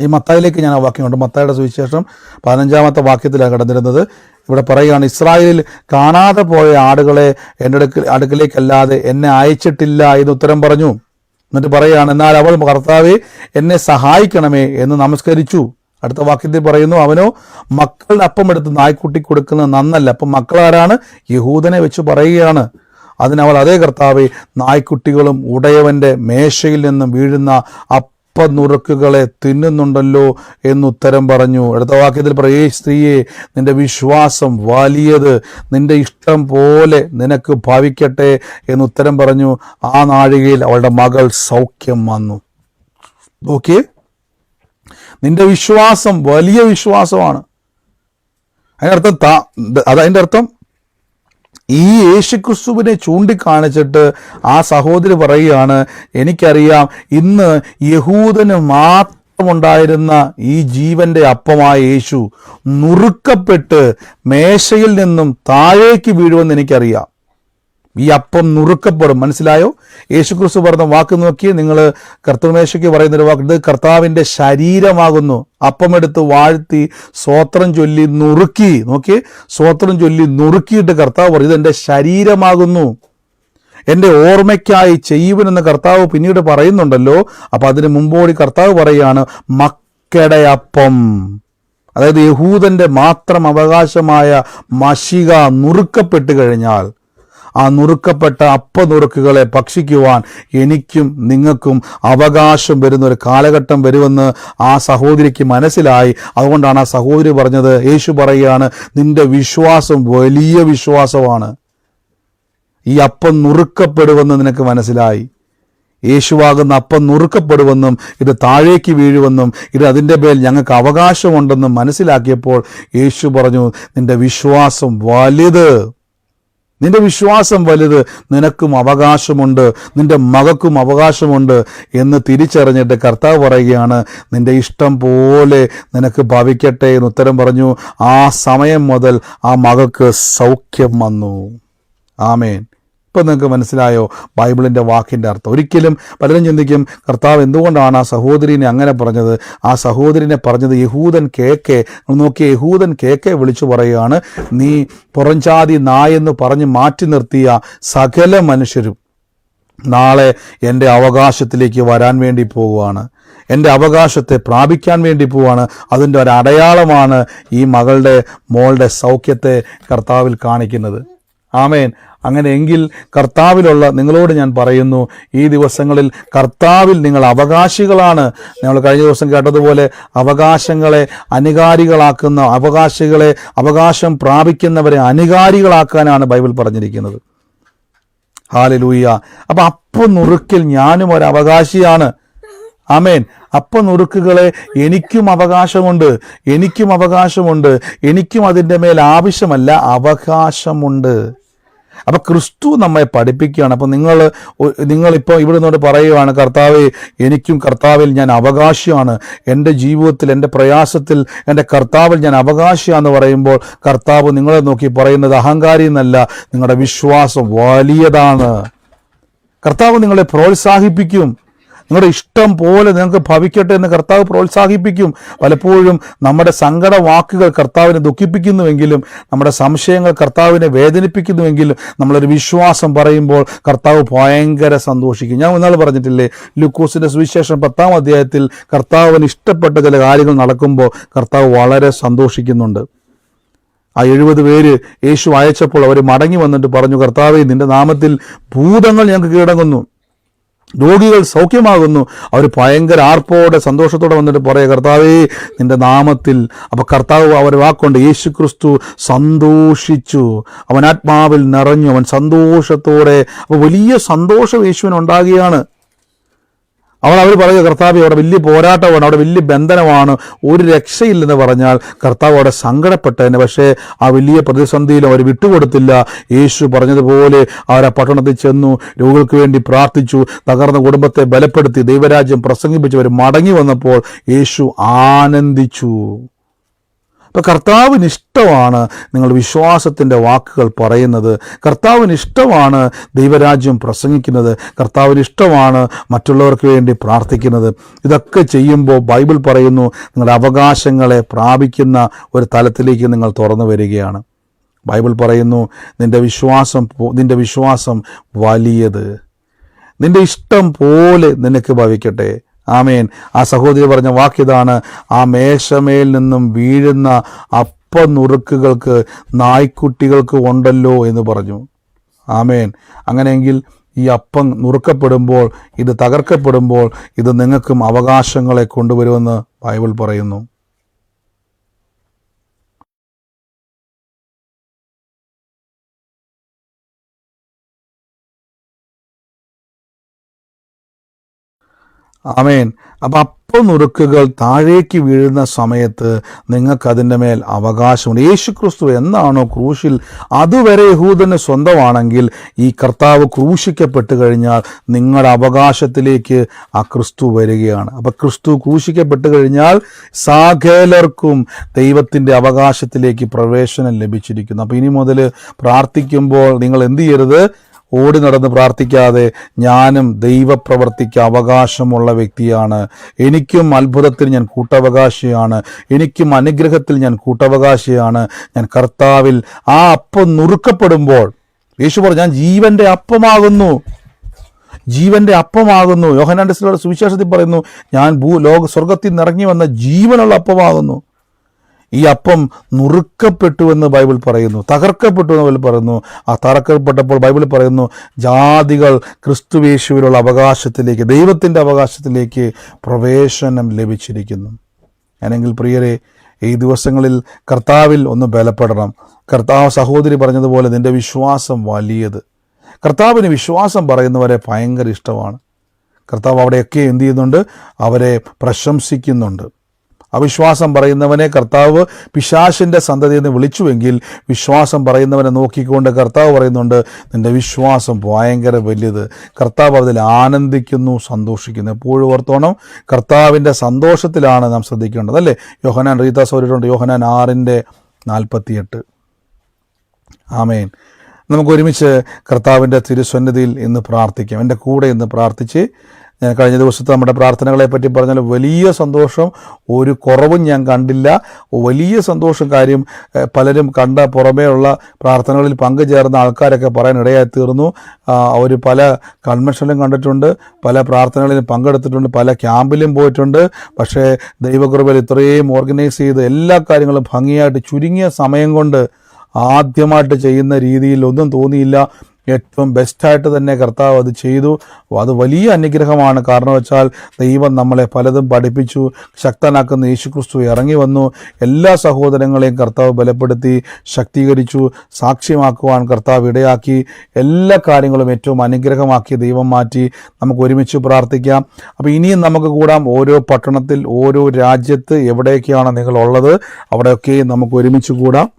ഈ മത്തായിലേക്ക് ഞാൻ ആ വാക്യമുണ്ട്, മത്തായിയുടെ സുവിശേഷം 15-ാമത്തെ വാക്യത്തിലാണ് കടന്നിരുന്നത്. ഇവിടെ പറയുകയാണ്, ഇസ്രായേലിൽ കാണാതെ പോയ ആടുകളെ എൻ്റെ അടുക്കലേക്കല്ലാതെ എന്നെ അയച്ചിട്ടില്ല എന്ന് ഉത്തരം പറഞ്ഞു. എന്നിട്ട് പറയുകയാണ്, എന്നാൽ അവൾ, കർത്താവേ, എന്നെ സഹായിക്കണമേ എന്ന് നമസ്കരിച്ചു. അടുത്ത വാക്യത്തിൽ പറയുന്നു, അവനോ മക്കളുടെ അപ്പം എടുത്ത് നായ്ക്കുട്ടി കൊടുക്കുന്നത് നന്നല്ല. അപ്പം മക്കളാരാണ്? യഹൂദനെ വെച്ച് പറയുകയാണ്. അതിനവൾ, അതേ കർത്താവേ, നായ്ക്കുട്ടികളും ഉടയവന്റെ മേശയിൽ നിന്നും വീഴുന്ന അപ്പനുറുക്കുകളെ തിന്നുന്നുണ്ടല്ലോ എന്നുത്തരം പറഞ്ഞു. അടുത്ത വാക്യത്തിൽ പറയേ, സ്ത്രീയെ, നിന്റെ വിശ്വാസം വലിയത്, നിന്റെ ഇഷ്ടം പോലെ നിനക്ക് ഭവിക്കട്ടെ എന്നുത്തരം പറഞ്ഞു. ആ നാഴികയിൽ അവളുടെ മകൾ സൗഖ്യം വന്നു. ഓക്കെ, നിന്റെ വിശ്വാസം വലിയ വിശ്വാസമാണ്. അതിൻ്റെ അർത്ഥം ഈ യേശുക്രിസ്തുവിനെ ചൂണ്ടിക്കാണിച്ചിട്ട് ആ സഹോദരി പറയുകയാണ്, എനിക്കറിയാം ഇന്ന് യഹൂദന് മാത്രമുണ്ടായിരുന്ന ഈ ജീവന്റെ അപ്പമായ യേശു നുറുക്കപ്പെട്ട് മേശയിൽ നിന്നും താഴേക്ക് വീഴുമെന്ന് എനിക്കറിയാം. ഈ അപ്പം നുറുക്കപ്പെടും. മനസ്സിലായോ? യേശുക്രിസ്തു പറഞ്ഞ വാക്ക് നോക്കി, നിങ്ങൾ കർത്തൃമേശയ്ക്ക് പറയുന്നൊരു വാക്ക്, ഇത് കർത്താവിൻ്റെ ശരീരമാകുന്നു. അപ്പമെടുത്ത് വാഴ്ത്തി സ്വോത്രം ചൊല്ലി നുറുക്കി, നോക്കി, സ്വോത്രം ചൊല്ലി നുറുക്കിയിട്ട് കർത്താവ് പറയും, ഇതെൻ്റെ ശരീരമാകുന്നു, എൻ്റെ ഓർമ്മയ്ക്കായി ചെയ്യുവനെന്ന് കർത്താവ് പിന്നീട് പറയുന്നുണ്ടല്ലോ. അപ്പം അതിന് മുമ്പോടി കർത്താവ് പറയാണ്, മക്കയുടെ അപ്പം, അതായത് യഹൂദന്റെ മാത്രം അവകാശമായ മശിക നുറുക്കപ്പെട്ട് കഴിഞ്ഞാൽ ആ നുറുക്കപ്പെട്ട നുറുക്കുകളെ ഭക്ഷിക്കുവാൻ എനിക്കും നിങ്ങൾക്കും അവകാശം വരുന്ന ഒരു കാലഘട്ടം വരുമെന്ന് ആ സഹോദരിക്ക് മനസ്സിലായി. അതുകൊണ്ടാണ് ആ സഹോദരി പറഞ്ഞത്, യേശു പറയുകയാണ്, നിന്റെ വിശ്വാസം വലിയ വിശ്വാസമാണ്. ഈ അപ്പം നുറുക്കപ്പെടുമെന്ന് നിനക്ക് മനസ്സിലായി. യേശുവാകുന്ന അപ്പം നുറുക്കപ്പെടുമെന്നും ഇത് താഴേക്ക് വീഴുമെന്നും ഇത് അതിൻ്റെ മേൽ ഞങ്ങൾക്ക് അവകാശമുണ്ടെന്നും മനസ്സിലാക്കിയപ്പോൾ യേശു പറഞ്ഞു, നിന്റെ വിശ്വാസം വലുത്, നിന്റെ വിശ്വാസം വലുത്, നിനക്കും അവകാശമുണ്ട്, നിന്റെ മകൾക്കും അവകാശമുണ്ട് എന്ന് തിരിച്ചറിഞ്ഞിട്ട് കർത്താവ് പറയുകയാണ്, നിന്റെ ഇഷ്ടം പോലെ നിനക്ക് ഭവിക്കട്ടെ എന്ന് ഉത്തരം പറഞ്ഞു. ആ സമയം മുതൽ ആ മകൾക്ക് സൗഖ്യം വന്നു. ആമേൻ. ഇപ്പം നിങ്ങൾക്ക് മനസ്സിലായോ ബൈബിളിൻ്റെ വാക്കിൻ്റെ അർത്ഥം? ഒരിക്കലും പലരും ചിന്തിക്കും, കർത്താവ് എന്തുകൊണ്ടാണ് ആ സഹോദരിനെ അങ്ങനെ പറഞ്ഞത്? ആ സഹോദരിനെ പറഞ്ഞത് യഹൂദൻ കേക്കെ, നോക്കിയ യഹൂദൻ കേക്കെ വിളിച്ചു പറയുകയാണ്, നീ പുറംജാതി നായെന്ന് പറഞ്ഞ് മാറ്റി നിർത്തിയ സകല മനുഷ്യരും നാളെ എൻ്റെ അവകാശത്തിലേക്ക് വരാൻ വേണ്ടി പോവുകയാണ്, എൻ്റെ അവകാശത്തെ പ്രാപിക്കാൻ വേണ്ടി പോവാണ്. അതിൻ്റെ ഒരു അടയാളമാണ് ഈ മോളുടെ സൗഖ്യത്തെ കർത്താവിൽ കാണിക്കുന്നത്. ആമേൻ. അങ്ങനെയെങ്കിൽ കർത്താവിലുള്ള നിങ്ങളോട് ഞാൻ പറയുന്നു, ഈ ദിവസങ്ങളിൽ കർത്താവിൽ നിങ്ങൾ അവകാശികളാണ്. നമ്മൾ കഴിഞ്ഞ ദിവസം കേട്ടതുപോലെ അവകാശങ്ങളെ അനുകാരികളാക്കുന്ന, അവകാശം പ്രാപിക്കുന്നവരെ അനുകാരികളാക്കാനാണ് ബൈബിൾ പറഞ്ഞിരിക്കുന്നത്. ഹല്ലേലൂയ. അപ്പം അപ്പം നുറുക്കിൽ ഞാനും ഒരു അവകാശിയാണ്. ആമേൻ. അപ്പം നുറുക്കുകളെ എനിക്കും അവകാശമുണ്ട്, എനിക്കും അതിൻ്റെ മേൽ ആവശ്യമല്ല, അവകാശമുണ്ട്. അപ്പം ക്രിസ്തു നമ്മെ പഠിപ്പിക്കുകയാണ്. അപ്പം നിങ്ങളിപ്പോൾ ഇവിടെ നിന്നോട് പറയുകയാണ്, കർത്താവേ, എനിക്കും കർത്താവിൽ ഞാൻ അവകാശിയാണ്, എൻ്റെ ജീവിതത്തിൽ, എൻ്റെ പ്രയാസത്തിൽ എൻ്റെ കർത്താവിൽ ഞാൻ അവകാശിയാണെന്ന് പറയുമ്പോൾ കർത്താവ് നിങ്ങളെ നോക്കി പറയുന്നത് അഹങ്കാരി എന്നല്ല, നിങ്ങളുടെ വിശ്വാസം വലിയതാണ്. കർത്താവ് നിങ്ങളെ പ്രോത്സാഹിപ്പിക്കും. നിങ്ങളുടെ ഇഷ്ടം പോലെ നിങ്ങൾക്ക് ഭവിക്കട്ടെ എന്ന് കർത്താവ് പ്രോത്സാഹിപ്പിക്കും. പലപ്പോഴും നമ്മുടെ സങ്കട വാക്കുകൾ കർത്താവിനെ ദുഃഖിപ്പിക്കുന്നുവെങ്കിലും, നമ്മുടെ സംശയങ്ങൾ കർത്താവിനെ വേദനിപ്പിക്കുന്നുവെങ്കിലും, നമ്മളൊരു വിശ്വാസം പറയുമ്പോൾ കർത്താവ് ഭയങ്കര സന്തോഷിക്കും. ഞാൻ ഇന്നാൾ പറഞ്ഞിട്ടില്ലേ, ലൂക്കോസിന്റെ സുവിശേഷം 10-ാം അധ്യായത്തിൽ കർത്താവിന് ഇഷ്ടപ്പെട്ട ചില കാര്യങ്ങൾ നടക്കുമ്പോൾ കർത്താവ് വളരെ സന്തോഷിക്കുന്നുണ്ട്. ആ 70 പേര് യേശു അയച്ചപ്പോൾ അവർ മടങ്ങി വന്നിട്ട് പറഞ്ഞു, കർത്താവേ, നിന്റെ നാമത്തിൽ ഭൂതങ്ങൾ ഞങ്ങൾക്ക് കീഴടങ്ങുന്നു, രോഗികൾ സൗഖ്യമാകുന്നു. അവർ ഭയങ്കര ആർപ്പോടെ സന്തോഷത്തോടെ വന്നിട്ട് പറയുക, കർത്താവേ, നിന്റെ നാമത്തിൽ. അപ്പൊ കർത്താവ് അവർ വാക്കൊണ്ട് യേശു ക്രിസ്തു സന്തോഷിച്ചു, അവൻ ആത്മാവിൽ നിറഞ്ഞു, അവൻ സന്തോഷത്തോടെ. അപ്പൊ വലിയ സന്തോഷം യേശുവിനുണ്ടാകുകയാണ്. അവർ പറയുക, കർത്താവ്, അവിടെ വലിയ പോരാട്ടമാണ്, അവിടെ വലിയ ബന്ധനമാണ്, ഒരു രക്ഷയില്ലെന്ന് പറഞ്ഞാൽ കർത്താവ് അവിടെ സങ്കടപ്പെട്ടതിന്. പക്ഷേ ആ വലിയ പ്രതിസന്ധിയിലും അവർ വിട്ടുകൊടുത്തില്ല. യേശു പറഞ്ഞതുപോലെ അവർ ആ പട്ടണത്തിൽ ചെന്നു, രോഗികൾക്ക് വേണ്ടി പ്രാർത്ഥിച്ചു, തകർന്ന കുടുംബത്തെ ബലപ്പെടുത്തി, ദൈവരാജ്യം പ്രസംഗിപ്പിച്ചു. അവർ മടങ്ങി വന്നപ്പോൾ യേശു ആനന്ദിച്ചു. അപ്പം കർത്താവിന് ഇഷ്ടമാണ് നിങ്ങൾ വിശ്വാസത്തിൻ്റെ വാക്കുകൾ പറയുന്നത്, കർത്താവിന് ഇഷ്ടമാണ് ദൈവരാജ്യം പ്രസംഗിക്കുന്നത്, കർത്താവിന് ഇഷ്ടമാണ് മറ്റുള്ളവർക്ക് വേണ്ടി പ്രാർത്ഥിക്കുന്നത്. ഇതൊക്കെ ചെയ്യുമ്പോൾ ബൈബിൾ പറയുന്നു, നിങ്ങളുടെ അവകാശങ്ങളെ പ്രാപിക്കുന്ന ഒരു തലത്തിലേക്ക് നിങ്ങൾ തുറന്നു വരികയാണ്. ബൈബിൾ പറയുന്നു, നിന്റെ വിശ്വാസം വലിയത്, നിന്റെ ഇഷ്ടം പോലെ നിനക്ക് ഭവിക്കട്ടെ. ആമേൻ. ആ സഹോദരി പറഞ്ഞ വാക്കിതാണ്, ആ മേശമേൽ നിന്നും വീഴുന്ന അപ്പം നുറുക്കുകൾക്ക് നായ്ക്കുട്ടികൾക്ക് ഉണ്ടല്ലോ എന്ന് പറഞ്ഞു. ആമേൻ. അങ്ങനെയെങ്കിൽ ഈ അപ്പം നുറുക്കപ്പെടുമ്പോൾ, ഇത് തകർക്കപ്പെടുമ്പോൾ, ഇത് നിങ്ങൾക്കും അവകാശങ്ങളെ കൊണ്ടുവരുമെന്ന് ബൈബിൾ പറയുന്നു. ആമേൻ. അപ്പം അപ്പം നുറുക്കുകൾ താഴേക്ക് വീഴുന്ന സമയത്ത് നിങ്ങൾക്കതിൻ്റെ മേൽ അവകാശമുണ്ട്. യേശു ക്രിസ്തു എന്നാണോ ക്രൂശിൽ, അതുവരെ യഹൂദന് സ്വന്തമാണെങ്കിൽ ഈ കർത്താവ് ക്രൂശിക്കപ്പെട്ട് കഴിഞ്ഞാൽ നിങ്ങളുടെ അവകാശത്തിലേക്ക് ആ ക്രിസ്തു വരികയാണ്. അപ്പം ക്രിസ്തു ക്രൂശിക്കപ്പെട്ട് കഴിഞ്ഞാൽ സകലർക്കും ദൈവത്തിൻ്റെ അവകാശത്തിലേക്ക് പ്രവേശനം ലഭിച്ചിരിക്കുന്നു. അപ്പം ഇനി മുതൽ പ്രാർത്ഥിക്കുമ്പോൾ നിങ്ങൾ എന്ത് ചെയ്യരുത്? ഓടി നടന്ന് പ്രാർത്ഥിക്കാതെ, ഞാനും ദൈവപ്രവർത്തിക്ക് അവകാശമുള്ള വ്യക്തിയാണ്, എനിക്കും അത്ഭുതത്തിൽ ഞാൻ കൂട്ടവകാശിയാണ്, എനിക്കും അനുഗ്രഹത്തിൽ ഞാൻ കൂട്ടവകാശിയാണ്, ഞാൻ കർത്താവിൽ. ആ അപ്പം നുറുക്കപ്പെടുമ്പോൾ യേശു പറഞ്ഞു, ഞാൻ ജീവന്റെ അപ്പമാകുന്നു, യോഹന്നാന്റെ സുവിശേഷത്തിൽ പറയുന്നു, ഞാൻ സ്വർഗത്തിൽ നിന്ന് ഇറങ്ങി വന്ന ജീവനുള്ള അപ്പമാകുന്നു. ഈ അപ്പം നുറുക്കപ്പെട്ടുവെന്ന് ബൈബിൾ പറയുന്നു, തകർക്കപ്പെട്ടു എന്ന് ബൈബിൾ പറയുന്നു. ആ തകർക്കപ്പെട്ടപ്പോൾ ബൈബിൾ പറയുന്നു ജാതികൾ ക്രിസ്തുയേശുവിലുള്ള അവകാശത്തിലേക്ക്, ദൈവത്തിൻ്റെ അവകാശത്തിലേക്ക് പ്രവേശനം ലഭിച്ചിരിക്കുന്നു. അല്ലെങ്കിൽ പ്രിയരെ, ഈ ദിവസങ്ങളിൽ കർത്താവിൽ ഒന്ന് ബലപ്പെടണം. കർത്താവ് സഹോദരി പറഞ്ഞതുപോലെ നിന്റെ വിശ്വാസം വലിയത്. കർത്താവിന് വിശ്വാസം പറയുന്നവരെ ഭയങ്കര ഇഷ്ടമാണ്. കർത്താവ് അവിടെയൊക്കെ എന്ത് ചെയ്യുന്നുണ്ട്? അവരെ പ്രശംസിക്കുന്നുണ്ട്. അവിശ്വാസം പറയുന്നവനെ കർത്താവ് പിശാചിൻ്റെ സന്തതിയിൽ നിന്ന് വിളിച്ചുവെങ്കിൽ വിശ്വാസം പറയുന്നവനെ നോക്കിക്കൊണ്ട് കർത്താവ് പറയുന്നുണ്ട് നിന്റെ വിശ്വാസം ഭയങ്കര വലിയത്. കർത്താവ് അതിൽ ആനന്ദിക്കുന്നു, സന്തോഷിക്കുന്നു. എപ്പോഴും ഓർത്തോണം, കർത്താവിൻ്റെ സന്തോഷത്തിലാണ് നാം ശ്രദ്ധിക്കേണ്ടത്, അല്ലേ? യോഹന്നാൻ റീത്ത സൗരിട്ടുണ്ട്, യോഹന്നാൻ 6:48. ആമേൻ. നമുക്ക് ഒരുമിച്ച് കർത്താവിൻ്റെ തിരുസന്നിധിയിൽ ഇന്ന് പ്രാർത്ഥിക്കാം. എൻ്റെ കൂടെ ഇന്ന് പ്രാർത്ഥിച്ച്, ഞാൻ കഴിഞ്ഞ ദിവസത്തെ നമ്മുടെ പ്രാർത്ഥനകളെ പറ്റി പറഞ്ഞാൽ വലിയ സന്തോഷം, ഒരു കുറവും ഞാൻ കണ്ടില്ല. വലിയ സന്തോഷം. കാര്യം പലരും കണ്ട പുറമേ ഉള്ള പ്രാർത്ഥനകളിൽ പങ്കുചേർന്ന ആൾക്കാരൊക്കെ പറയാൻ ഇടയായി തീർന്നു. അവർ പല കൺവെൻഷനിലും കണ്ടിട്ടുണ്ട്, പല പ്രാർത്ഥനകളിലും പങ്കെടുത്തിട്ടുണ്ട്, പല ക്യാമ്പിലും പോയിട്ടുണ്ട്. പക്ഷേ ദൈവകൃപയിൽ ഇത്രയും ഓർഗനൈസ് ചെയ്ത് എല്ലാ കാര്യങ്ങളും ഭംഗിയായിട്ട് ചുരുങ്ങിയ സമയം കൊണ്ട് ആദ്യമായിട്ട് ചെയ്യുന്ന രീതിയിൽ ഒന്നും തോന്നിയില്ല. ഏറ്റവും ബെസ്റ്റായിട്ട് തന്നെ കർത്താവ് അത് ചെയ്തു. അത് വലിയ അനുഗ്രഹമാണ്. കാരണം വെച്ചാൽ ദൈവം നമ്മളെ പലതും പഠിപ്പിച്ചു. ശക്തനാക്കുന്ന യേശുക്രിസ്തു ഇറങ്ങി വന്നു. എല്ലാ സഹോദരങ്ങളെയും കർത്താവ് ബലപ്പെടുത്തി, ശക്തീകരിച്ചു, സാക്ഷ്യമാക്കുവാൻ കർത്താവ് ഇടയാക്കി. എല്ലാ കാര്യങ്ങളും ഏറ്റവും അനുഗ്രഹമാക്കി ദൈവം മാറ്റി. നമുക്ക് ഒരുമിച്ച് പ്രാർത്ഥിക്കാം. അപ്പോൾ ഇനിയും നമുക്ക് കൂടാം. ഓരോ പട്ടണത്തിൽ, ഓരോ രാജ്യത്ത് എവിടെയൊക്കെയാണ് നിങ്ങളുള്ളത് അവിടെയൊക്കെ നമുക്ക് ഒരുമിച്ച് കൂടാം.